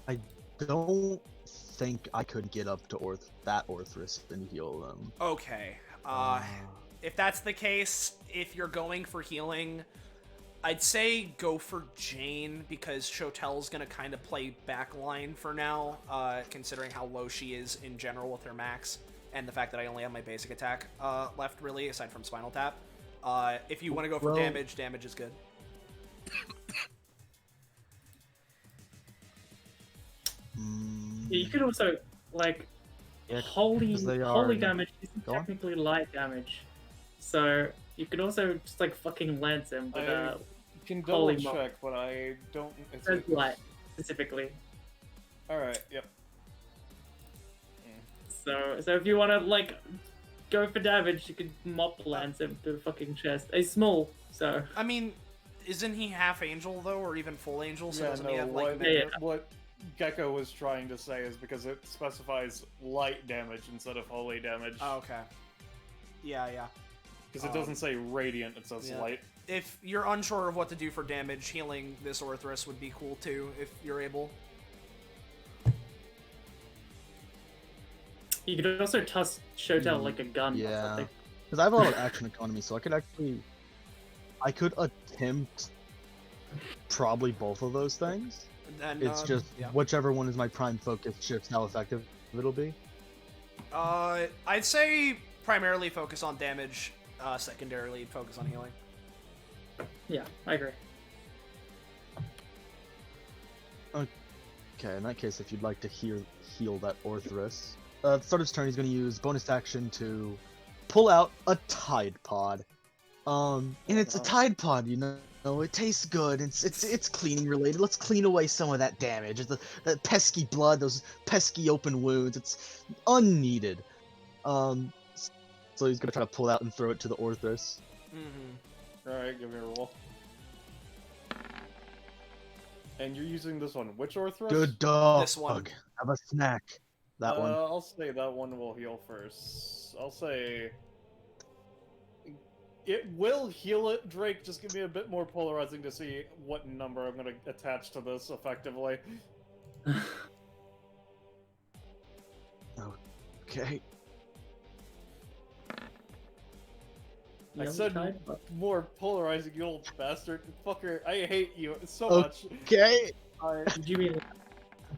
I don't think I could get up to that Orthrus and heal them. Okay. If that's the case, if you're going for healing, I'd say go for Jane, because Shotel's gonna kind of play backline for now, considering how low she is in general with her max, and the fact that I only have my basic attack left, really, aside from Spinal Tap. If you want to go for Well- damage is good. Yeah, you could also like Yeah, holy 'cause they are holy in- damage isn't Go on. technically light damage, so you could also just like fucking lance him. But can double Holy check, but I don't. It's Says what specifically? All right. Yep. So if you want to like go for damage, you could mop lance him to the fucking chest. He's small, so I mean, isn't he half angel though, or even full angel? So Yeah, doesn't no. he have like? What Gecko was trying to say is because it specifies light damage instead of holy damage. Oh, okay. Yeah. Because it doesn't say radiant, it says yeah. light. If you're unsure of what to do for damage, healing this Orthrus would be cool too, if you're able. you could also toss Shotel like a gun or Yeah. something. Because I have a lot of action economy, so I could attempt probably both of those things. And, It's just yeah. whichever one is my prime focus shifts how effective it'll be. I'd say primarily focus on damage, secondarily focus on healing. Yeah, I agree. Okay, in that case, if you'd like to heal that Orthrus, at the start of his turn, he's going to use bonus action to pull out a Tide Pod. And it's a Tide Pod, you know. It tastes good. It's cleaning related. Let's clean away some of that damage. That pesky blood, those pesky open wounds. It's unneeded. So he's gonna try to pull out and throw it to the Orthrus. Mm-hmm. Alright, give me a roll. And you're using this on which Orthrus? Good dog. This one. Have a snack. That one. I'll say that one will heal first. I'll say... It will heal it, Drake. Just give me a bit more polarizing to see what number I'm going to attach to this effectively. Okay. I said more polarizing, you old bastard. Fucker, I hate you so much. Okay. Did you mean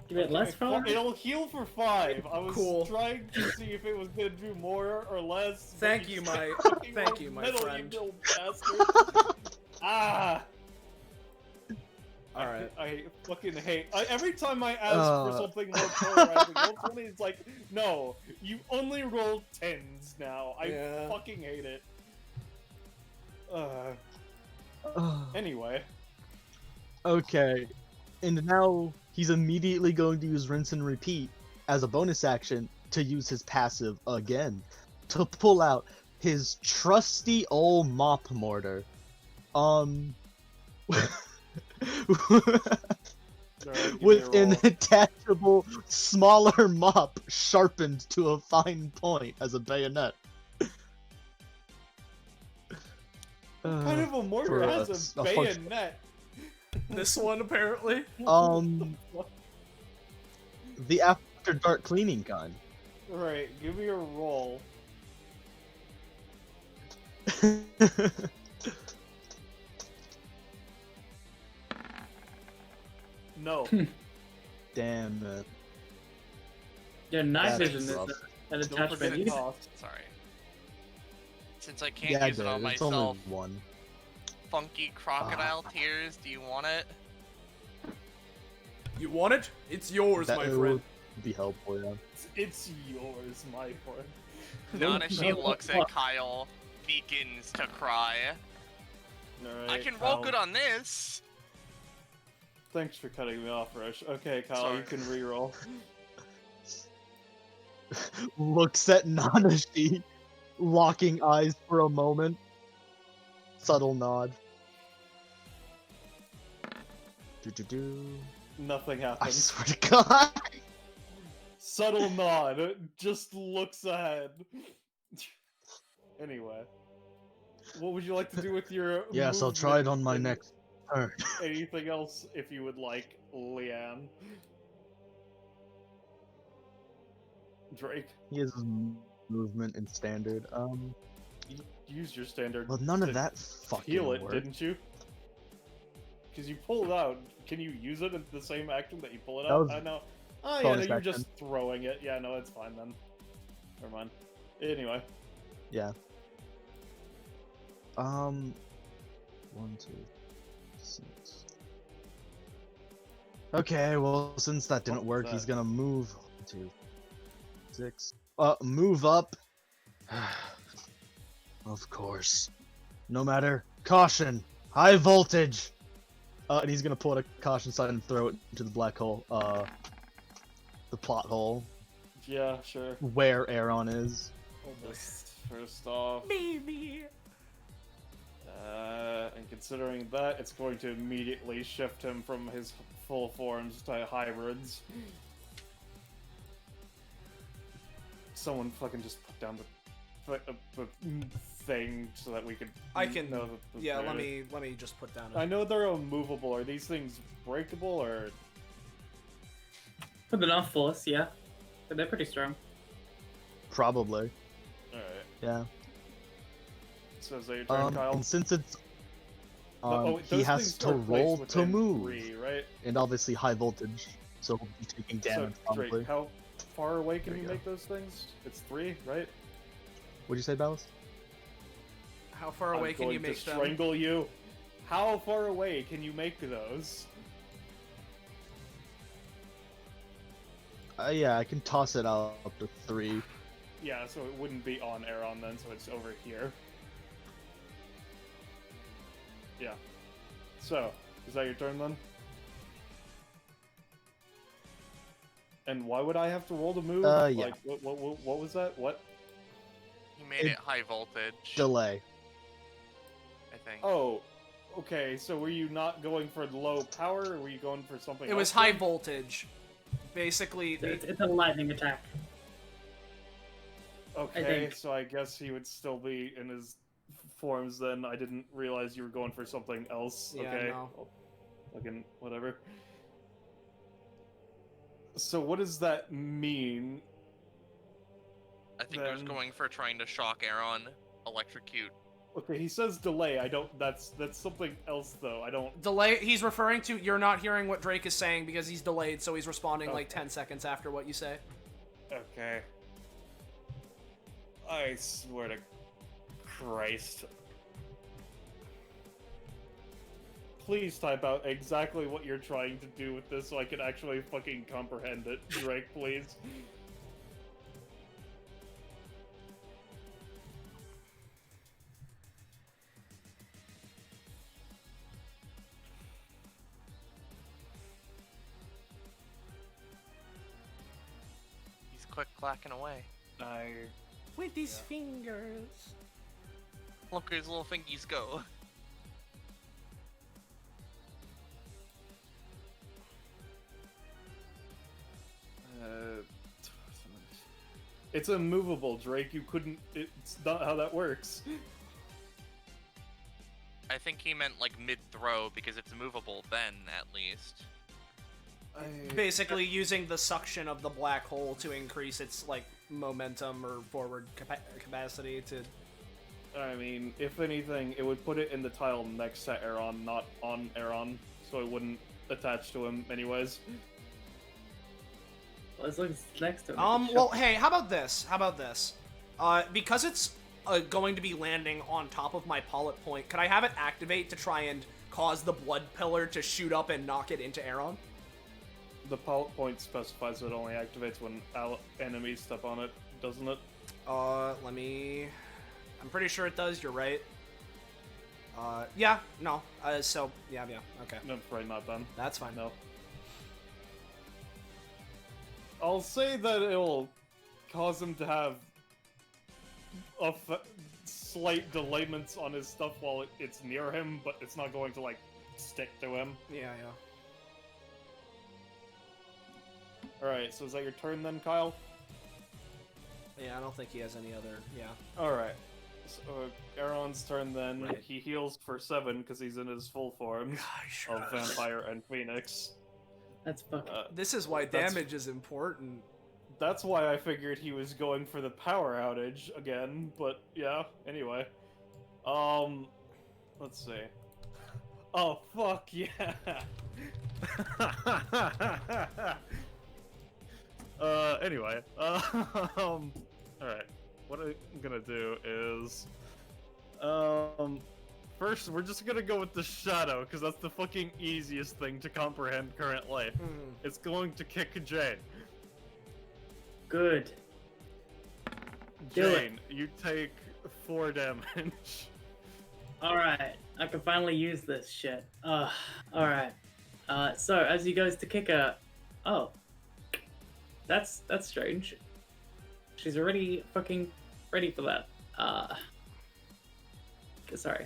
less far? It'll heal for 5. I was Cool. trying to see if it was gonna do more or less. but Thank you, my fucking thank you, my middle, friend. You little bastard. Ah! All right. I fucking hate. Every time I ask for something more polarizing, hopefully it's like, no, you only roll 10s now. I fucking hate it. Anyway. Okay. And now he's immediately going to use Rinse and Repeat as a bonus action to use his passive again to pull out his trusty old mop mortar. With an attachable, smaller mop sharpened to a fine point as a bayonet. What kind of a mortar has a bayonet? This one apparently. The after dark cleaning kind. Right, give me a roll. No. Damn it. Yeah, night That's vision is rough. an Don't forget attachment. it You- costs. Sorry. Since I can't Yeah, use it on it's myself, only one. funky crocodile tears, do you want it? You want it? It's yours, my friend. would be helpful, yeah. It's yours, my friend. Nanashi looks at Kyle, begins to cry. Alright, I can roll good on this! Thanks for cutting me off, Rush. Okay, Kyle, Sorry. you can reroll. Looks at Nanashi, locking eyes for a moment. Subtle nod. Do. Nothing I happens. swear to God. Subtle nod. Just looks ahead. Anyway. What would you like to do with your Yes, I'll try it movement on my and next turn. Anything else, if you would like, Leanne? Drake? He has movement in standard. You used your standard. Well, none of to that fucking heal it, worked. didn't you? Because you pulled out. Can you use it in the same action that you pull it That out? was I know. Oh yeah, no, bonus you're action. just throwing it. Yeah, no, it's fine then. Never mind. Anyway. Yeah. 1, 2, 6. Okay, well, since that didn't What was work, that? he's gonna move 1, 2, 6. Move up. Of course. No matter. Caution. High voltage. And he's gonna pull out a caution sign and throw it into the black hole, the plot hole, Yeah, sure. where Aaron is. First off, Baby. and considering that, it's going to immediately shift him from his full forms to hybrids. Someone fucking just put down the thing so that we could. I can. know that Yeah, they're- let me just put down. I know they're immovable. Are these things breakable or? With enough force, yeah. But they're pretty strong. Probably. All right. Yeah. So is that your turn, Kyle? And since it's he those has things to start placed roll to within move, 3, right? and obviously high voltage, so he'll be taking damage So, Drake, probably. how far away can There you you go. make those things? It's 3, right? What'd you say, Ballas? How far away can you make to them? strangle you. How far away can you make those? Yeah, I can toss it out up to 3. Yeah, so it wouldn't be on Aaron then, so it's over here. Yeah. So, is that your turn then? And why would I have to roll to move? Yeah. Like, what was that? What? He made it high voltage, Delay. I think. Oh, okay. So were you not going for low power, or were you going for something It was else high then? voltage. Basically, It's a lightning attack. Okay, think. so I guess he would still be in his forms then. I didn't realize you were going for something else. Yeah, Okay. no. Well, fucking whatever. So what does that mean? I think he was then- going for trying to shock Aaron, electrocute. Okay, he says delay. I don't. That's something else though. I don't. delay. He's referring to you're not hearing what Drake is saying because he's delayed, so he's responding like Okay. 10 seconds after what you say. Okay. I swear to Christ. Please type out exactly what you're trying to do with this so I can actually fucking comprehend it. Drake, please. He's quick clacking away. With his fingers. Look at his little fingies go. It's immovable, Drake. You couldn't. It's not how that works. I think he meant like mid-throw because it's movable then, at least. Basically using the suction of the black hole to increase its like momentum or forward capacity to. I mean, if anything, it would put it in the tile next to Aaron, not on Aaron, so it wouldn't attach to him anyways. Well, as long as it's next to him. Well, hey, how about this? Because it's going to be landing on top of my pilot point, could I have it activate to try and cause the blood pillar to shoot up and knock it into Aaron? The pilot point specifies it only activates when enemies step on it, doesn't it? Let me... I'm pretty sure it does, you're right. Yeah, no. So, yeah, okay. No, probably not then. That's fine. No. I'll say that it'll cause him to have slight delayments on his stuff while it's near him, but it's not going to, like, stick to him. Yeah. Alright, so is that your turn then, Kyle? Yeah, I don't think he has any other... Yeah. Alright. So, Aaron's turn then. Right. He heals for 7 because he's in his full forms of Vampire and Phoenix. That's fucking. This is why That's- damage is important. That's why I figured he was going for the power outage again, but yeah, anyway. Let's see. Oh, fuck yeah! Anyway, alright. What I'm gonna do is, first we're just gonna go with the shadow, because that's the fucking easiest thing to comprehend currently. It's going to kick Jane. Good. Do it. Jane, you take 4 damage. Alright, I can finally use this shit. Alright. So as he goes to kick her... Oh. That's strange. She's already fucking ready for that. Sorry.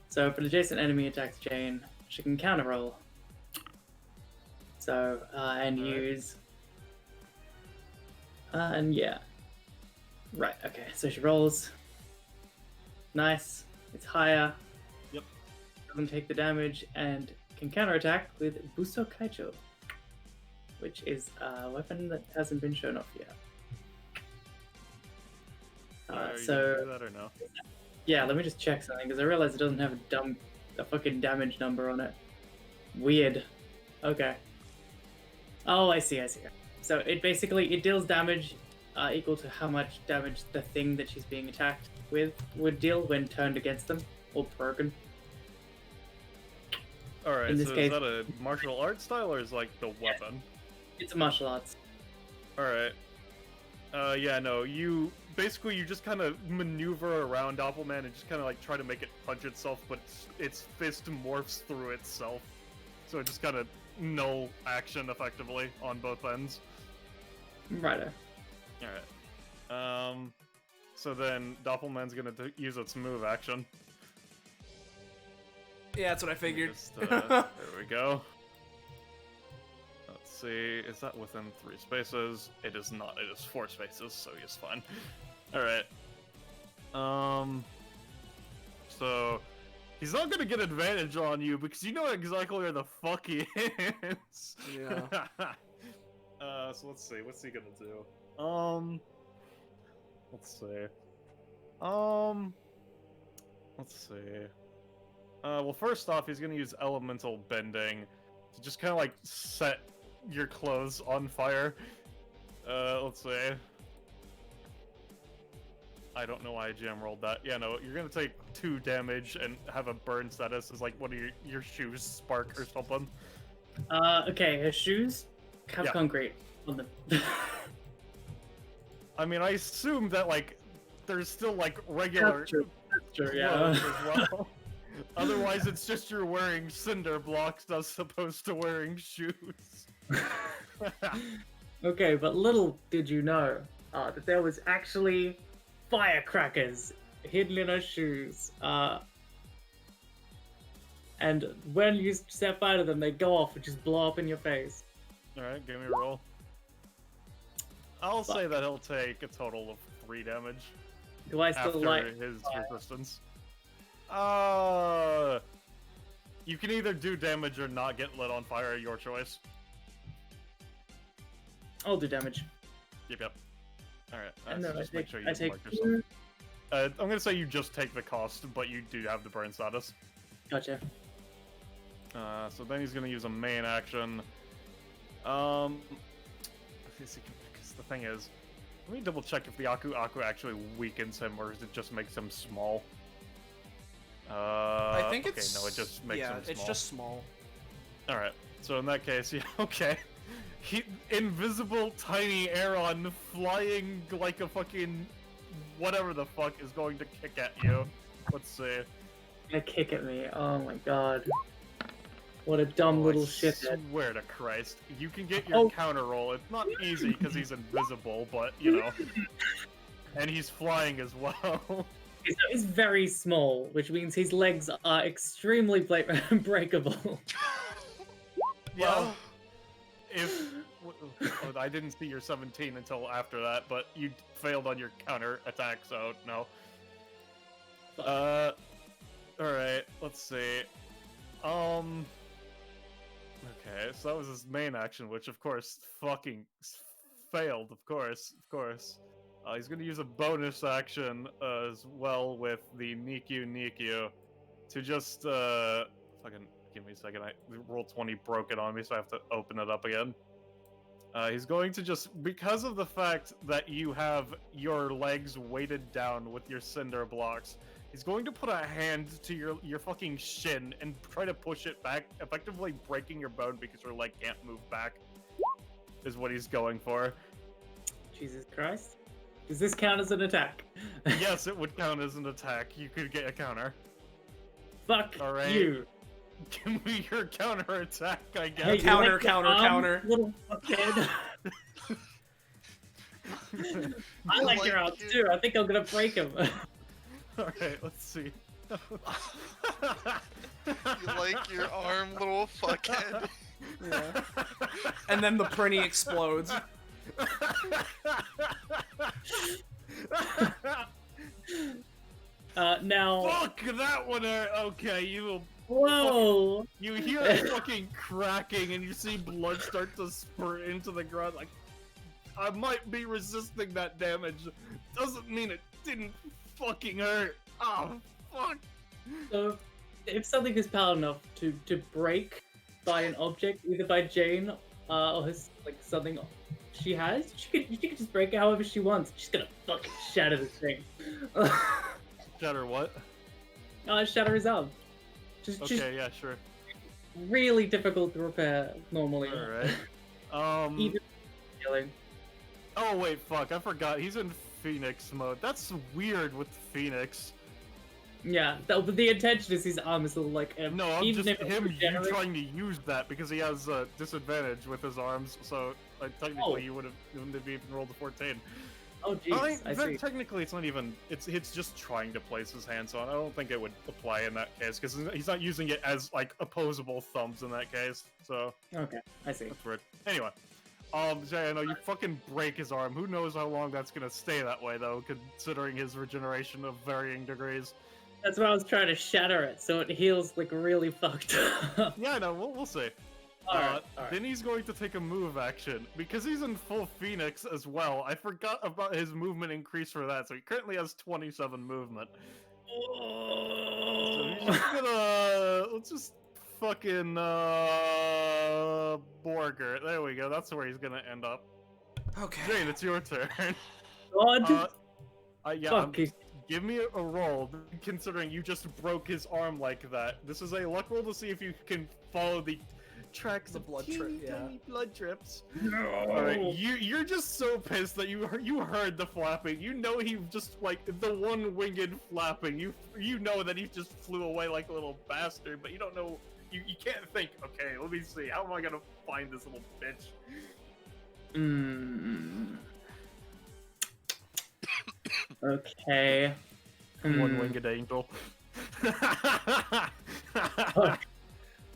So if an adjacent enemy attacks Jane, she can counter roll. So, and use... and yeah. Right, okay, so she rolls. Nice. It's higher. Yep. Doesn't take the damage and can counterattack with Buso Kaicho, which is a weapon that hasn't been shown off yet. Are you So gonna do that or no? yeah, let me just check something because I realize it doesn't have a fucking damage number on it. Weird. Okay. Oh, I see. So it deals damage equal to how much damage the thing that she's being attacked with would deal when turned against them or broken. Alright, In so this case- is that a martial arts style or is like the weapon? It's a martial arts. Alright. Yeah, no, you just kind of maneuver around Doppelman and just kind of like try to make it punch itself, but its fist morphs through itself. So it just kind of no action effectively on both ends. Righto. Alright. So then Doppelman's gonna use its move action. Yeah, that's what I figured. There we go. Let's see, is that within 3 spaces? It is not, it is 4 spaces, so he's fine. Alright. So, he's not gonna get advantage on you because you know exactly where the fuck he is. Yeah. So let's see, what's he gonna do? Let's see. Let's see. Well, first off, he's gonna use elemental bending to just kind of like set your clothes on fire. Let's see. I don't know why I jam rolled that. Yeah, no, you're gonna take 2 damage and have a burn status as like one of your shoes spark or something. Okay, her shoes have Yeah. concrete on them. I mean, I assume that like there's still like regular That's true, yeah. clothes as well. Otherwise, it's just you're wearing cinder blocks as opposed to wearing shoes. Okay, but little did you know that there was actually firecrackers hidden in her shoes. And when you set fire to them, they go off and just blow up in your face. Alright, give me a roll. I'll say that he'll take a total of 3 damage Do I still after like his resistance. You can either do damage or not get lit on fire, your choice. I'll do damage. Yep. Alright, And so then just make sure you I take mark yourself. I'm gonna say you just take the cost, but you do have the burn status. Gotcha. So then he's gonna use a main action. Because the thing is, let me double check if the Aku actually weakens him or does it just makes him small. I think okay, it's... no, it just makes him small. it's just small. Alright, so in that case, yeah, okay. Invisible tiny Aeron flying like a fucking whatever the fuck is going to kick at you. Let's see. Gonna kick at me. Oh my god. What a dumb little I shithead. swear to Christ. You can get your Oh. counter roll. It's not easy because he's invisible, but, you know. And he's flying as well. He's very small, which means his legs are extremely breakable. Well, if... I didn't see your 17 until after that, but you failed on your counter attack, so no. Alright, let's see. Okay, so that was his main action, which of course fucking failed, of course. He's gonna use a bonus action as well with the Nikyu to just, fucking, give me a second, roll 20 broke it on me, so I have to open it up again. He's going to just, because of the fact that you have your legs weighted down with your cinder blocks, he's going to put a hand to your fucking shin and try to push it back, effectively breaking your bone because your leg can't move back, is what he's going for. Jesus Christ. Does this count as an attack? Yes, it would count as an attack. You could get a counter. Fuck All right. you. Give me your counter attack, I guess. Hey, you Counter, like the counter, arm, counter. Little fuckhead. I like your arms too. I think I'm gonna break him. Alright, let's see. You like your arm, little fuckhead? Yeah. And then the prinny explodes. Now. Fuck that one! Okay, you Whoa! you hear it fucking cracking, and you see blood start to spurt into the ground. Like, I might be resisting that damage. Doesn't mean it didn't fucking hurt. Oh fuck! So, if something is powerful enough to break by an object, either by Jane or his, like something she has, she could just break it however she wants. She's gonna fucking shatter this thing. Shatter what? Shatter his arm. Just Okay, yeah, sure. really difficult to repair normally. Alright. Even healing. Oh wait, fuck! I forgot. He's in Phoenix mode. That's weird with Phoenix. Yeah, the intention is his arm is a little like No, I'm even just if it's him regenerate- trying to use that because he has a disadvantage with his arms. So technically, he wouldn't have even rolled a 14. Oh jeez, I see. Technically, it's not even. It's just trying to place his hands on. I don't think it would apply in that case because he's not using it as like opposable thumbs in that case. So Okay, I see. that's weird. Anyway, Jay, I know you fucking break his arm. Who knows how long that's gonna stay that way though, considering his regeneration of varying degrees. That's why I was trying to shatter it so it heals like really fucked up. Yeah, no, we'll see. Alright. Then he's going to take a move action. Because he's in full Phoenix as well, I forgot about his movement increase for that, so he currently has 27 movement. So he's just gonna... Let's just fucking... Borger. There we go, that's where he's gonna end up. Okay. Jane, it's your turn. God! Yeah, Fuck. give me a roll, considering you just broke his arm like that. This is a luck roll to see if you can follow the tracks The of blood teeny, trip, yeah. tiny blood trips. No! Alright, you're just so pissed that you heard the flapping. You know he just, like, the one winged flapping. You know that he just flew away like a little bastard, but you don't know, you can't think, okay, let me see, how am I gonna find this little bitch? Okay. One winged angel.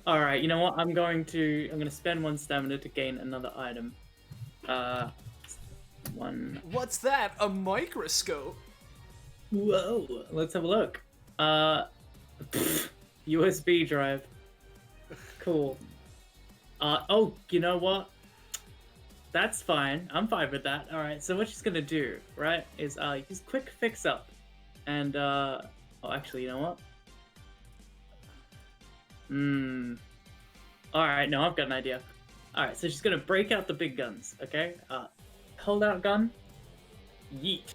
Alright, you know what? I'm gonna spend 1 stamina to gain another item. One. What's that? A microscope? Whoa! Let's have a look. USB drive. Cool. Oh, you know what? That's fine. I'm fine with that. Alright, so what she's gonna do, right, is use quick fix up. And oh, actually, you know what? Alright, no, I've got an idea. Alright, so she's gonna break out the big guns, okay? Hold out gun, yeet.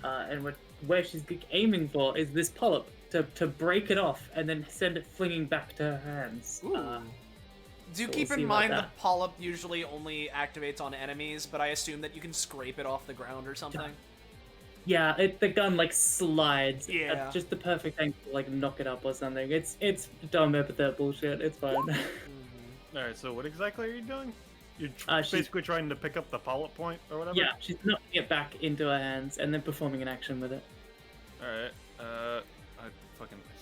And where she's aiming for is this polyp to break it off and then send it flinging back to her hands. Ooh. Do we'll keep see in about mind the that. polyp usually only activates on enemies, but I assume that you can scrape it off the ground or something. Yeah, the gun like slides Yeah. at just the perfect angle to like knock it up or something. It's dumb epithet bullshit. It's fine. Alright, so what exactly are you doing? You're She's- basically trying to pick up the polyp point or whatever? Yeah, she's knocking it back into her hands and then performing an action with it. Alright, I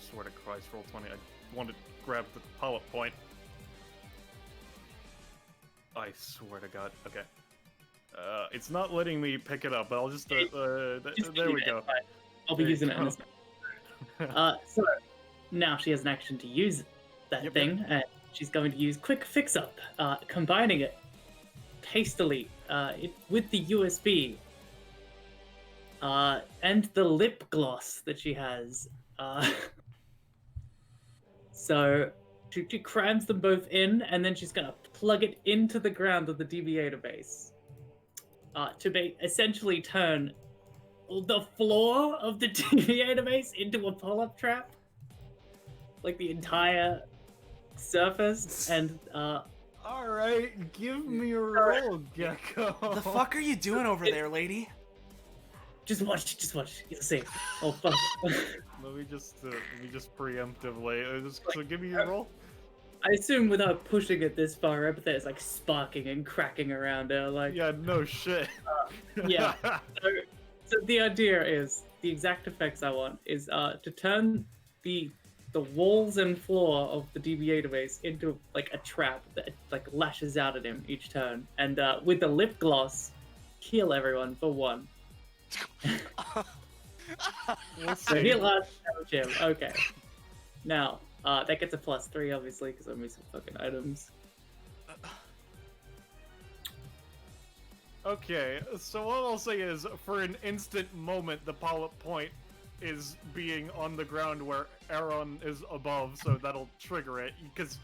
swear to Christ, roll 20. I wanted to grab the polyp point. I swear to God. Okay. It's not letting me pick it up, but I'll just, Just there leave we it, go. it's fine. I'll be There you using it in go. this. So now she has an action to use that Yep, thing, and she's going to use quick fix up, combining it hastily with the USB and the lip gloss that she has. So she crams them both in, and then she's gonna plug it into the ground of the DBA base to essentially turn the floor of the DBA base into a pull-up trap, like the entire surface. And Alright, give me a roll, Gecko. The fuck are you doing over there, lady? Just watch. You'll see. Oh fuck. Let me just preemptively. So give me your roll. I assume without pushing it this far, Epithet is like sparking and cracking around her, like. Yeah, no shit. Yeah. So the idea is the exact effects I want is to turn the walls and floor of the DBA device into like a trap that like lashes out at him each turn, and with the lip gloss, heal everyone for 1. We'll So see. heal last damage him. Okay. Now that gets a +3 obviously because I'm missing fucking items. Okay, so what I'll say is, for an instant moment, the pilot point is being on the ground where Aaron is above, so that'll trigger it, because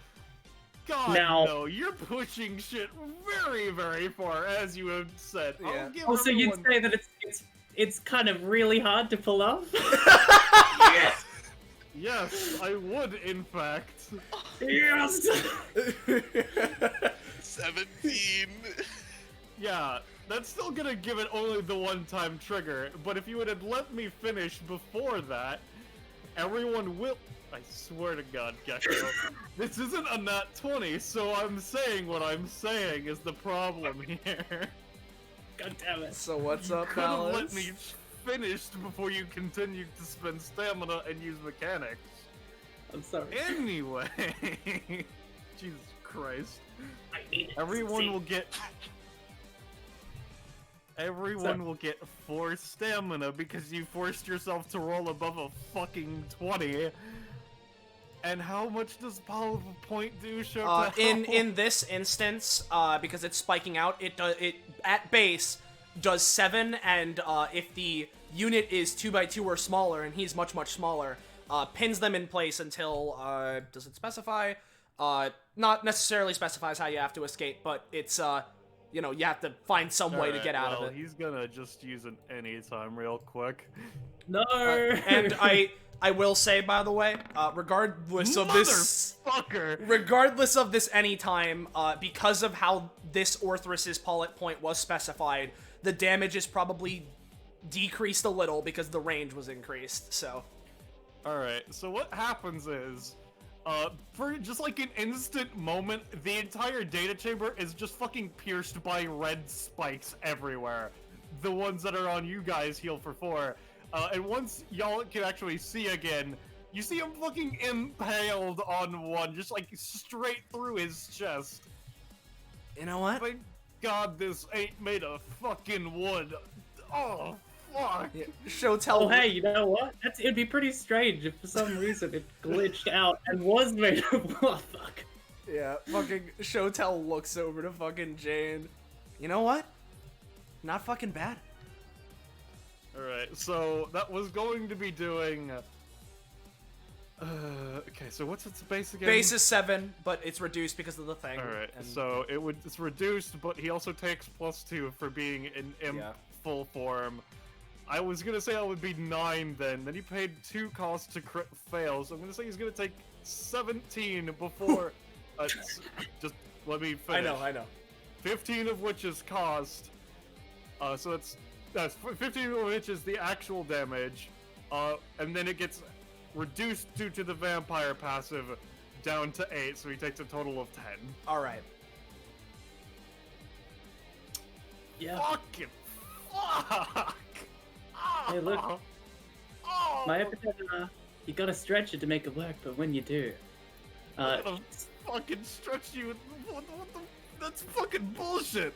God, Now- no, you're pushing shit very, very far, as you have said. Yeah. I'll give Also, you'd everyone- say that it's kind of really hard to pull off. Yes, I would, in fact. Yes. 17. Yeah, that's still gonna give it only the one-time trigger, but if you would have let me finish before that, everyone will... I swear to God, Gecko, this isn't a nat 20, so I'm saying what I'm saying is the problem here. God damn it. So what's up, Could have let Balance? me finish before you continued to spend stamina and use mechanics. I'm sorry. Anyway, Jesus Christ. I need it. Everyone will get... Everyone will get 4 stamina because you forced yourself to roll above a fucking 20. And how much does Power of a Point do, Shota? In this instance, because it's spiking out, it at base does 7, and if the unit is 2x2 or smaller, and he's much smaller, pins them in place until does it specify? Not necessarily specifies how you have to escape, but it's you know, you have to find some way to get out of it. He's gonna just use an anytime real quick. No. And I will say, by the way, regardless of this anytime, because of how this Orthrus's Paulet point was specified, the damage is probably decreased a little because the range was increased, so. Alright, so what happens is, for just like an instant moment, the entire data chamber is just fucking pierced by red spikes everywhere. The ones that are on you guys heal for 4. And once y'all can actually see again, you see him fucking impaled on one, just like straight through his chest. You know what? Thank God this ain't made of fucking wood. Oh, fuck. Yeah. Shotel. Oh hey, you know what? It'd be pretty strange if for some reason it glitched out and was made of wood. Fuck. Yeah, fucking Shotel looks over to fucking Jane. You know what? Not fucking bad. Alright, so that was going to be doing... okay, so what's its base again? Base is 7, but it's reduced because of the thing. Alright, and- so it's reduced, but he also takes +2 for being in imp full form. I was gonna say that would be 9 then he paid 2 costs to crit fail, so I'm gonna say he's gonna take 17 before... just let me finish. I know. 15 of which is cost. So that's 15 of which is the actual damage. And then it gets reduced due to the vampire passive down to 8, so he takes a total of 10. Alright. Yeah. Fucking fuck! Hey, look. Oh, My Epithet, you gotta stretch it to make it work, but when you do, I'm gonna fucking stretch you. What the, that's fucking bullshit.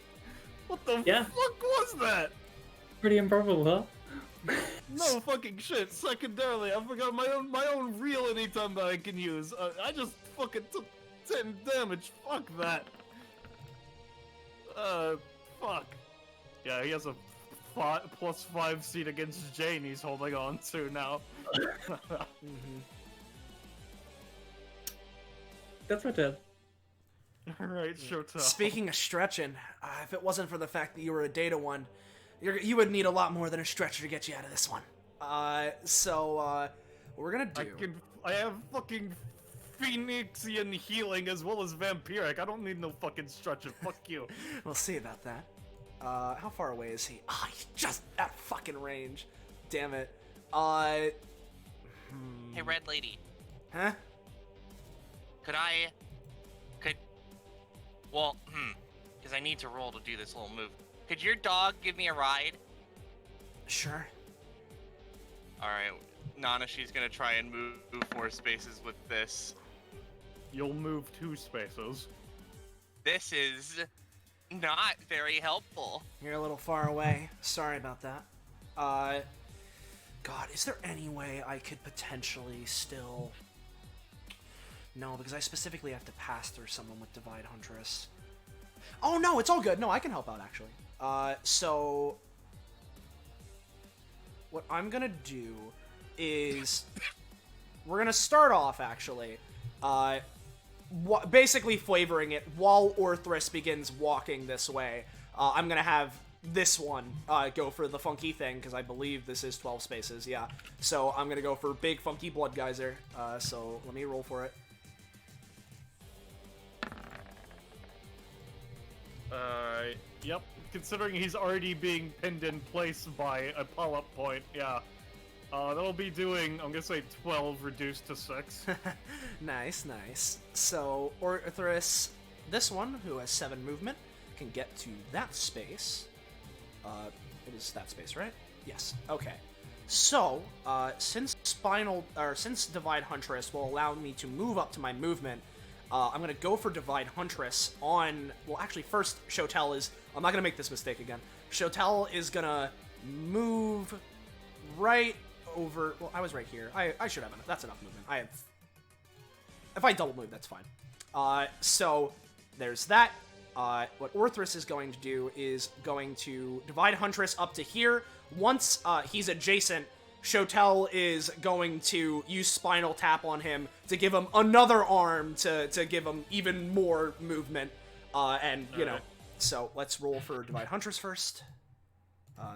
What the Yeah. fuck was that? pretty improbable, huh? No fucking shit. Secondarily, I forgot my own real anytime that I can use. I just fucking took 10 damage. Fuck that. Fuck. Yeah, he has a +5 seat against Jane he's holding on to now. That's my turn. Alright, Shotel. Speaking of stretching, if it wasn't for the fact that you were a data one, you would need a lot more than a stretcher to get you out of this one. So what we're gonna do... I have fucking Phoenixian healing as well as vampiric. I don't need no fucking stretcher. Fuck you. We'll see about that. How far away is he? Ah, he's just at fucking range. Damn it. Hey, red lady. Huh? Well, because I need to roll to do this little move. Could your dog give me a ride? Sure. Alright, Nanashi's gonna try and move 4 spaces with this. You'll move 2 spaces. This is not very helpful. You're a little far away. Sorry about that. God, is there any way I could potentially still... No, because I specifically have to pass through someone with Divide Huntress. Oh, no, it's all good. No, I can help out, actually. So... What I'm gonna do is... We're gonna start off, actually, basically flavoring it while Orthrus begins walking this way. I'm gonna have this one go for the funky thing, because I believe this is 12 spaces, yeah. So I'm gonna go for Big Funky Blood Geyser. So let me roll for it. Yep. Considering he's already being pinned in place by a pull-up point, yeah. That'll be doing, I'm gonna say 12 reduced to 6. Nice, nice. So Orthrus, this one, who has 7 movement, can get to that space. It is that space, right? Yes. Okay. So, since Divide Huntress will allow me to move up to my movement, I'm gonna go for Divide Huntress on... Well, actually, first, Shotel is... I'm not gonna make this mistake again. Shotel is gonna move right over... Well, I was right here. I should have enough. That's enough movement. I have... If I double move, that's fine. So, there's that. What Orthrus is going to do is going to Divide Huntress up to here. Once he's adjacent, Shotel is going to use Spinal Tap on him to give him another arm to give him even more movement. And, you know, so let's roll for Divide Huntress first.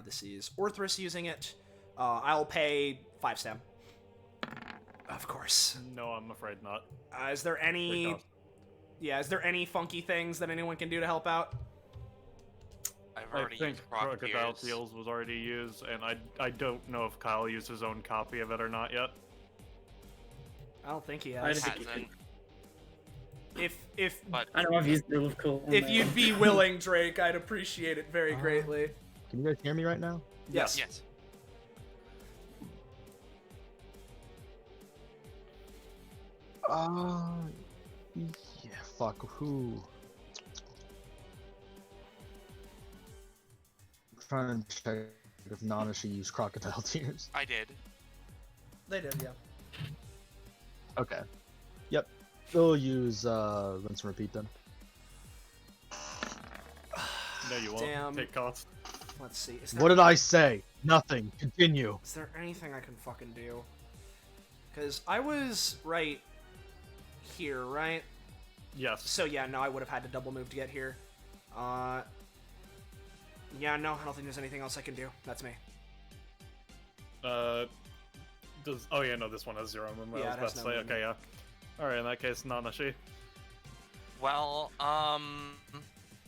This is Orthrus using it. I'll pay 5 stam. Of course. No, I'm afraid not. Is there any... Yeah, is there any funky things that anyone can do to help out? I've I already think used Crocodile Tears. Teals was already used, and I don't know if Kyle used his own copy of it or not yet. I don't think he I has. don't think Hasn't. If I know I've used it, of course. if you'd be willing, Drake, I'd appreciate it very greatly. Can you guys hear me right now? Yes. Yes. Yeah, fuck, who? I'm trying to check if Nanashi used Crocodile Tears. I did. They did, yeah. Okay. Yep. We'll use rinse and repeat then. No, you won't. Damn. Take cost. Let's see. What did I say? Nothing. Continue. Is there anything I can fucking do? Because I was right here, right? Yes. So yeah, no, I would have had to double move to get here. Yeah, no, I don't think there's anything else I can do. That's me. Does... Oh yeah, no, this one has 0 movement. Yeah, I it was has about to no say, okay, yeah. Alright, in that case, Nanashi. Well,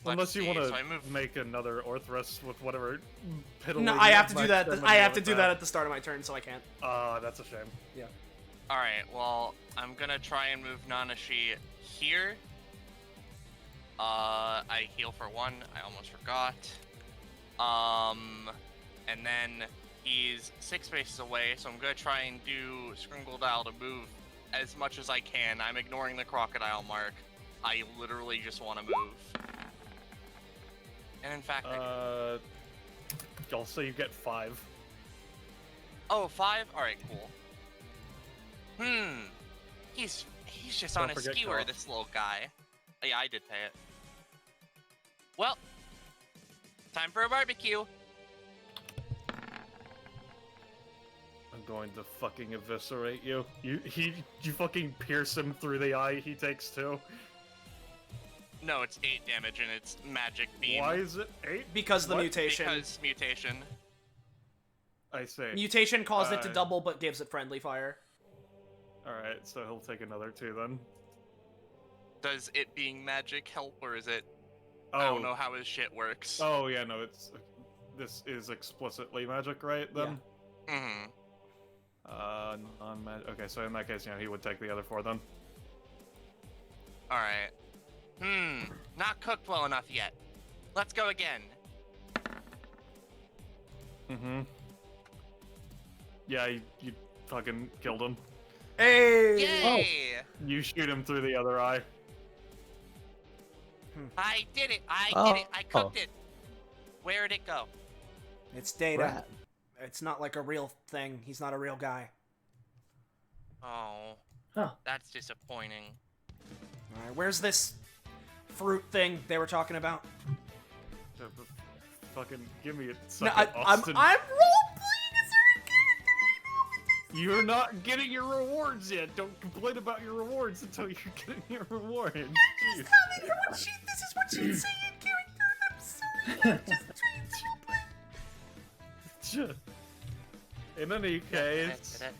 Unless you want so to I move... make another Orthrus with whatever piddly No, I have to do max that. damage I you have to with do that at the start of my turn, so I can't. That's a shame. Yeah. Alright, well, I'm gonna try and move Nanashi here. I heal for 1, I almost forgot. And then he's 6 spaces away, so I'm gonna try and do Scringledile to move as much as I can. I'm ignoring the crocodile mark. I literally just want to move. And in fact, I'll say you get 5. Oh, 5? Alright, cool. He's just Don't on a forget skewer, cost. this little guy. Oh, yeah, I did pay it. Well, time for a barbecue. I'm going to fucking eviscerate you. You fucking pierce him through the eye. He takes 2. No, it's 8 damage and it's magic beam. Why is it 8? Because of the What? mutation. Because mutation. I see. Mutation caused it to Uh, double, but gives it friendly fire. Alright, so he'll take another 2 then. Does it being magic help, or is it I don't know how his shit works. Oh yeah, no, this is explicitly magic, right? Then. Mm-hmm. Non-magic. Okay, so in that case, he would take the other 4 then. All right. Not cooked well enough yet. Let's go again. Mm-hmm. Yeah, you fucking killed him. Hey! Yay! You shoot him through the other eye. I did it. I did it. I cooked it. Where'd it go? It's data. Rat. It's not like a real thing. He's not a real guy. Oh. Huh. That's disappointing. Alright, where's this fruit thing they were talking about? Fucking give me a No, second, I'm Austin. role-playing as a character. You're not getting your rewards yet. Don't complain about your rewards until you're getting your rewards. Jeez. This is what she's saying, character. I'm sorry. I'm just trying to role-play. In any case, let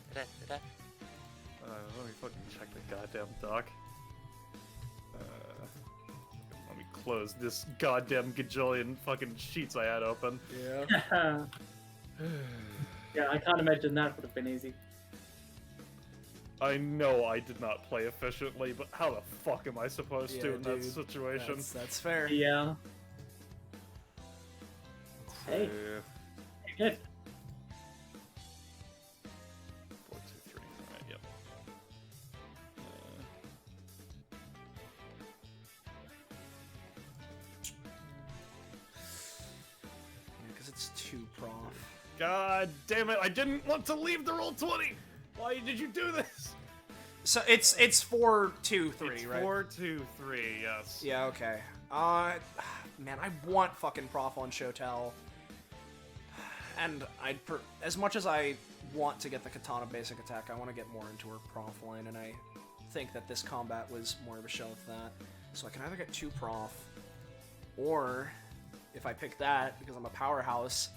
me fucking check the goddamn doc. Let me close this goddamn gajillion fucking sheets I had open. Yeah. Yeah, I can't imagine that would have been easy. I know I did not play efficiently, but how the fuck am I supposed to in that dude. situation? That's fair. Yeah. Hey, Uh, good. 4, 2, 3. Alright, yep. Because it's 2 prof. God damn it! I didn't want to leave the roll 20. Why did you do this? So it's 4, 2, 3, It's right? 4, 2, 3. Yes. Yeah, okay. Man, I want fucking prof on Shotel. And as much as I want to get the katana basic attack, I want to get more into her prof line, and I think that this combat was more of a show of that. So I can either get 2 prof, or if I pick that, because I'm a powerhouse,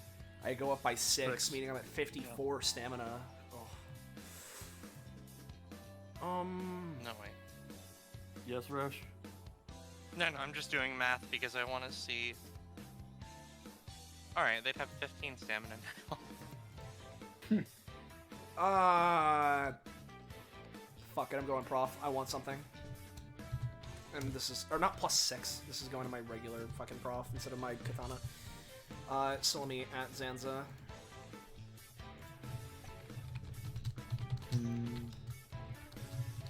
I go up by 6, meaning I'm at 54 stamina. Oh. No, wait. Yes, Rush. No, I'm just doing math because I want to see. Alright, they'd have 15 stamina now. Fuck it, I'm going prof. I want something. And this is, or not +6. This is going to my regular fucking prof instead of my katana. So let me at Zanza.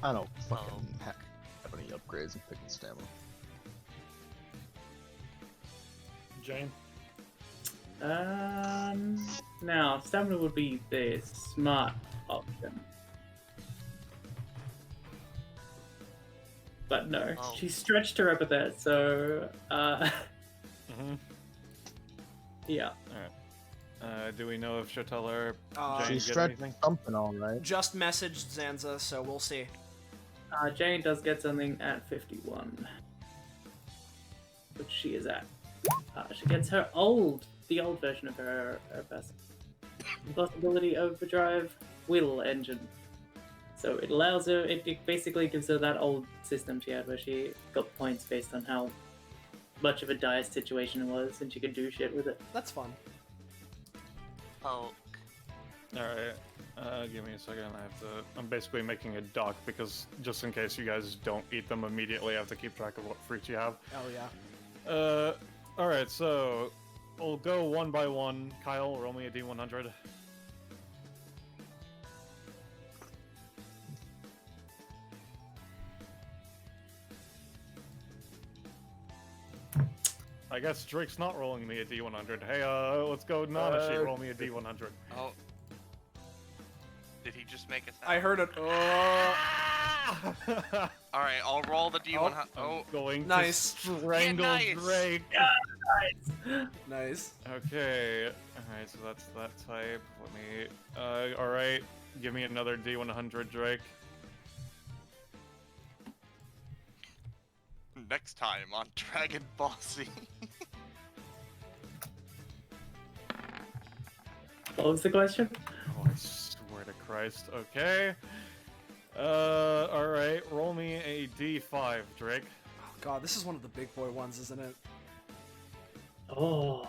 I don't fucking have any upgrades in picking stamina. Jane. Now, stamina would be the smart option. But no, Oh. she stretched her epithet, so, yeah. Do we know if Shoteller She Jane get stretched anything? something on, right? Just messaged Zanza, so we'll see. Jane does get something at 51. Which she is at. She gets the old version of her best possibility overdrive will engine. So it allows her, it basically gives her that old system she had where she got points based on how much of a dire situation it was, and she could do shit with it. That's fun. Oh. Alright. Give me a second. I'm basically making a doc because just in case you guys don't eat them immediately, I have to keep track of what fruits you have. Oh yeah. Alright, so we'll go one by one. Kyle, roll me a D100. I guess Drake's not rolling me a D100. Hey, let's go Nanashi, roll me a D100. Oh. Did he just make a sound? I heard it. Alright, I'll roll the D100. I'm going nice. to strangle nice. Drake. Nice. Okay. Alright, so that's that type. Let me... alright. Give me another D100, Drake. Next time on Dragon Ball Z. What was the question? Oh, I swear to Christ. Okay. Alright. Roll me a D5, Drake. Oh god, this is one of the big boy ones, isn't it? Oh.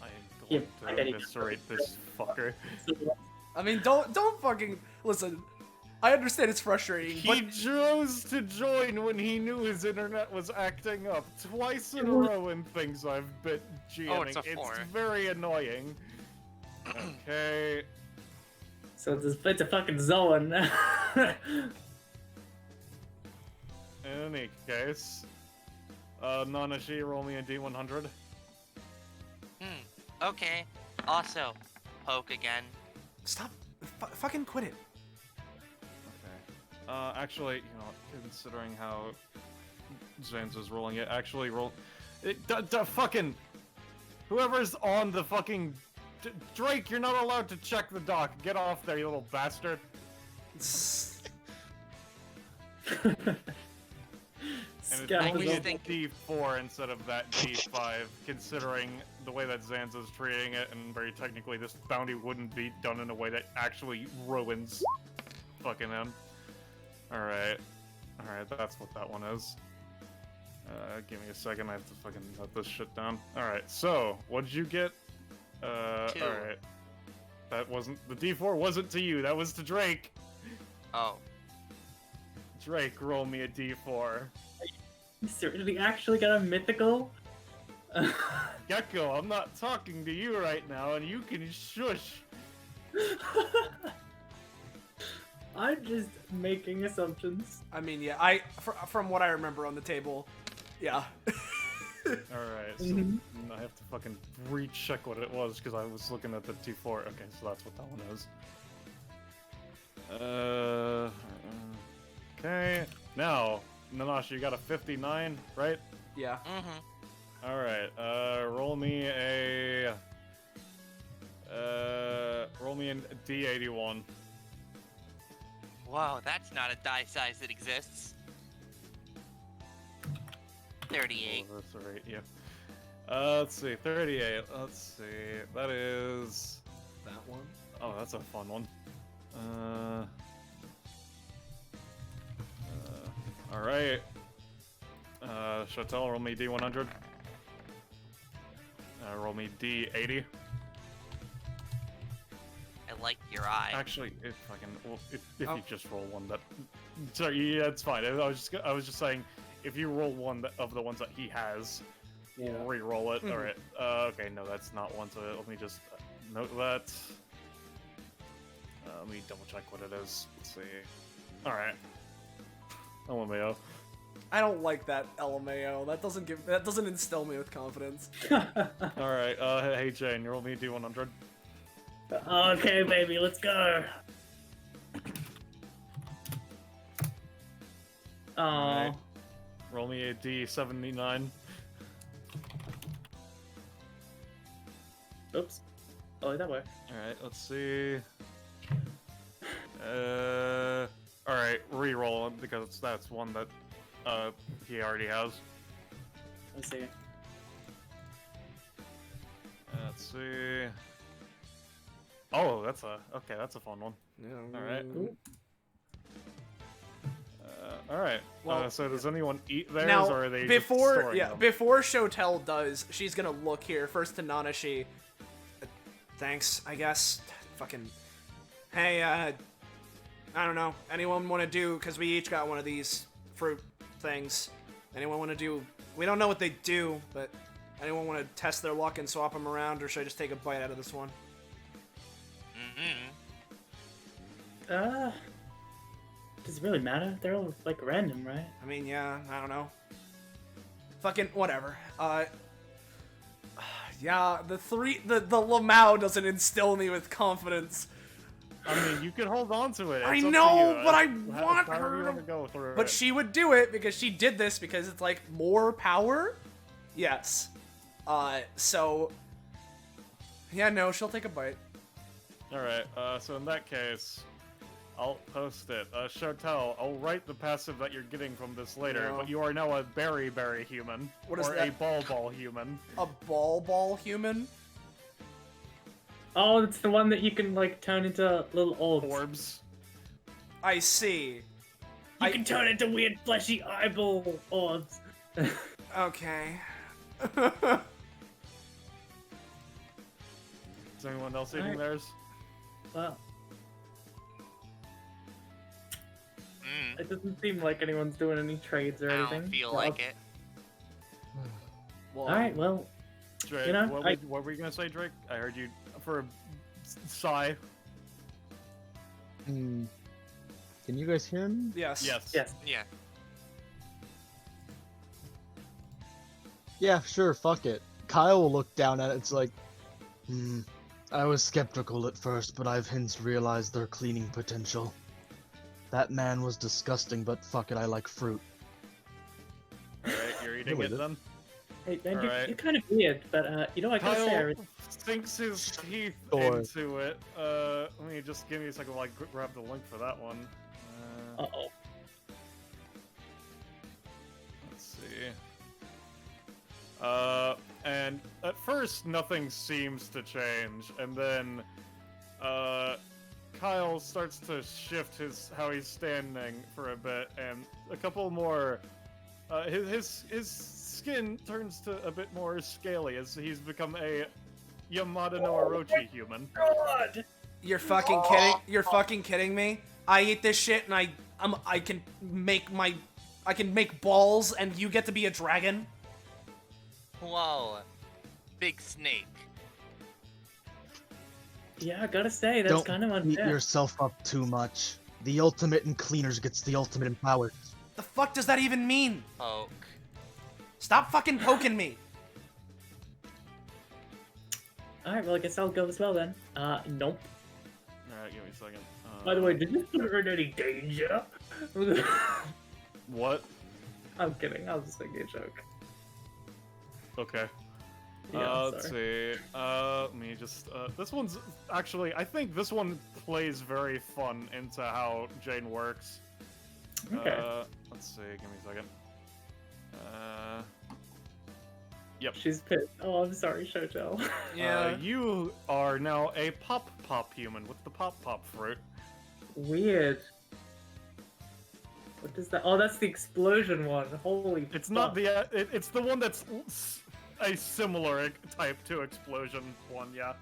I am Yeah, going I to gotta- eviscerate this fucker. I mean, don't fucking listen. I understand it's frustrating, He but chose to join when he knew his internet was acting up twice in a row in things I've been GMing. Oh, it's a 4. It's very annoying. Okay. So it's a fucking Zoan. In any case, Nanashi, roll me a D100. Okay. Also, poke again. stop. Fucking quit it. Okay. Actually, you know, considering how Zanza's rolling it, actually roll. Fucking. Whoever's on the fucking. Drake, you're not allowed to check the dock. Get off there, you little bastard. And it's Scout only is a think- D4 instead of that D5, considering the way that Zanza's treating it, and very technically this bounty wouldn't be done in a way that actually ruins fucking him. Alright. Alright, that's what that one is. Give me a second, I have to fucking note this shit down. Alright, so, what did you get? 2. Alright. That wasn't- the D4 wasn't to you, that was to Drake! Oh. Drake, roll me a D4. You certainly actually got a mythical? Gecko, I'm not talking to you right now, and you can shush. I'm just making assumptions. I mean, yeah. From what I remember on the table, yeah. Alright, so Mhm. I have to fucking recheck what it was, because I was looking at the D4. Okay, so that's what that one is. Okay. Now, Nanashi, you got a 59, right? Yeah. Alright, roll me a... roll me a D81. Whoa, that's not a die size that exists. 38. Oh, that's alright, yeah. Let's see, 38. Let's see, that is... That one. Oh, that's a fun one. Alright. Chatel, roll me D100. Roll me D80. I like your eye. Actually, if fucking, well, if Oh. you just roll one that, sorry, yeah, it's fine. I was just saying, if you roll one of the ones that he has, we'll Yeah. re-roll it. Mhm. All right. Okay, no, that's not one. So let me just note that. Let me double check what it is. Let's see. All right. LMAO. I don't like that LMAO. That doesn't instill me with confidence. All right. Hey Jane, you roll me D100. Okay, baby, let's go. Oh, Alright. Roll me a D79. oops. Oh, that way. Alright, let's see. Alright, re-roll it because that's one that he already has. Let's see. Let's see. Oh, that's a fun one. Yeah. Alright. Cool. Alright. Well, So does anyone eat theirs, Now, or are they before just storing them? before Shotel does, she's gonna look here first to Nanashi. Thanks, I guess. Fucking. Hey, I don't know. Anyone want to do? Because we each got one of these fruit things. Anyone want to do? We don't know what they do, but anyone want to test their luck and swap them around, or should I just take a bite out of this one? Does it really matter? They're all like random, right? I mean, yeah, I don't know. Fucking whatever. Yeah, the Lamau doesn't instill me with confidence. I mean, you could hold on to it. I It's up to know, you. but I However want you her wanna to. go through But it. she would do it because she did this because it's like more power. Yes. So. Yeah, no, she'll take a bite. Alright, so in that case, I'll post it. Shotel, I'll write the passive that you're getting from this later, No. but you are now a berry human. What is or that? a ball human. A ball human. Oh, it's the one that you can like turn into little orbs. Orbs. I see. You can turn into weird fleshy eyeball orbs. Okay. Is anyone else eating Alright. theirs? Wow. Mm, It doesn't seem like anyone's doing any trades or I anything. don't feel so like it. Well, Alright, well, Drake, You know, what were you gonna say, Drake? I heard you for a sigh. Can you guys hear me? yes. Yes. yes. Yeah. Yeah, sure, fuck it. Kyle will look down at it, it's like, I was skeptical at first, but I've since realized their cleaning potential. That man was disgusting, but fuck it, I like fruit. Alright, you're eating Really it then? Hey, man, Alright. you're kind of weird, but you know, I gotta say, Kyle sinks his teeth Sure. into it. Let me just give me a second while I grab the link for that one. uh-oh. Let's see. And at first nothing seems to change, and then Kyle starts to shift how he's standing for a bit, and a couple more. His skin turns to a bit more scaly as he's become a Yamada no Orochi human. God! You're fucking kidding. You're fucking kidding me. I eat this shit and I can make balls and you get to be a dragon. Whoa. Big snake. Yeah, I gotta say, that's Don't kind of beat unfair. yourself up too much. The ultimate in cleaners gets the ultimate in powers. The fuck does that even mean? Poke. Stop fucking poking me. Alright, well, I guess I'll go as well then. Nope. Alright, give me a second. By the way, did you put her in any danger? What? I'm kidding, I was just making a joke. Okay. Yeah, I'm Let's sorry. see. Let me just. This one's actually. I think this one plays very fun into how Jane works. Okay. Let's see. Give me a second. Yep. She's pissed. Oh, I'm sorry, Shoto. Yeah. You are now a pop human with the pop fruit. Weird. What is that? Oh, that's the explosion one. Holy It's not fuck. the. It's the one that's a similar type to explosion one. Yeah.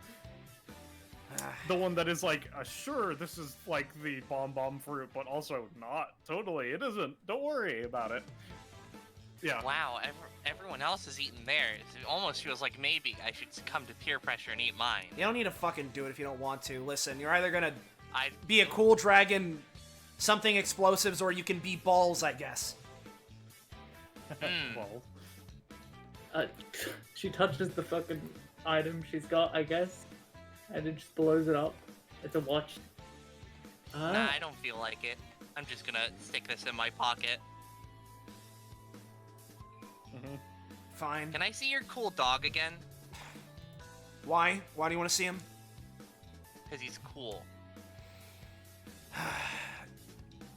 The one that is like, sure, this is like the bomb fruit, but also not. Totally, it isn't. Don't worry about it. Yeah. Wow, everyone else is eating theirs. It almost feels like maybe I should succumb to peer pressure and eat mine. You don't need to fucking do it if you don't want to. Listen, you're either gonna I be a cool dragon, something explosives, or you can be balls, I guess. Well, She touches the fucking item she's got, I guess, and it just blows it up. It's a watch. Nah, I don't feel like it. I'm just gonna stick this in my pocket. Fine. Can I see your cool dog again? Why? Why do you want to see him? Because he's cool.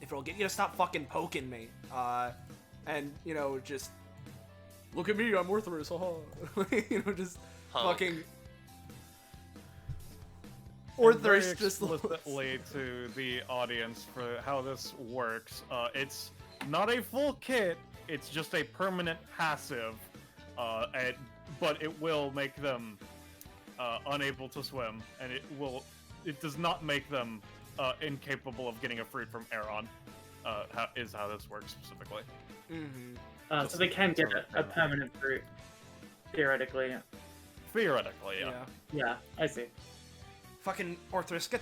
If it'll get you to stop fucking poking me, and you know, just look at me, I'm worthless, haha. You know, just Poke. fucking. and Or very thirst just explicitly to the audience for how this works. It's not a full kit. It's just a permanent passive, but it will make them unable to swim, and it does not make them incapable of getting a fruit from Aeron. Is how this works specifically. Mm-hmm. So they can get a permanent fruit, theoretically. Theoretically, yeah. Yeah, I see. Fucking Orthrus, get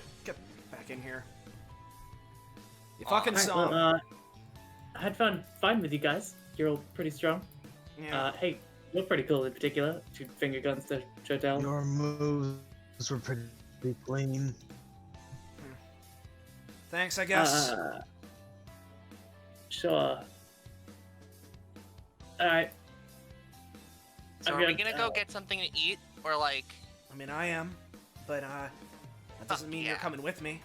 back in here. You Aw. fucking Alright, saw. well, I had fun with you guys. You're all pretty strong. Yeah. Hey, you're pretty cool in particular. Shoot finger guns to Chotel. Your moves were pretty clean. Thanks, I guess. Sure. Alright. So I'm are we gonna- gonna go get something to eat, or like? I mean, I am, but that doesn't mean you're yeah. coming with me.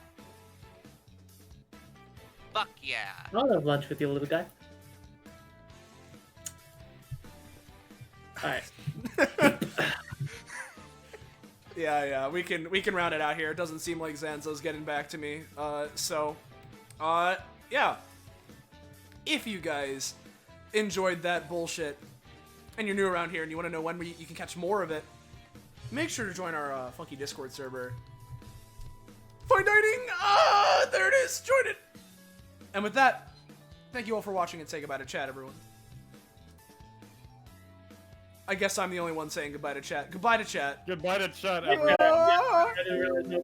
Fuck yeah. I'll have lunch with you, little guy. Alright. Yeah, we can round it out here. It doesn't seem like Zanzo's getting back to me. So Yeah. If you guys enjoyed that bullshit and you're new around here and you want to know when you can catch more of it, make sure to join our funky Discord server. Fine dining! There it is! Join it! And with that, thank you all for watching and say goodbye to chat, everyone. I guess I'm the only one saying goodbye to chat. Goodbye to chat. Goodbye to chat, I everyone. didn't realize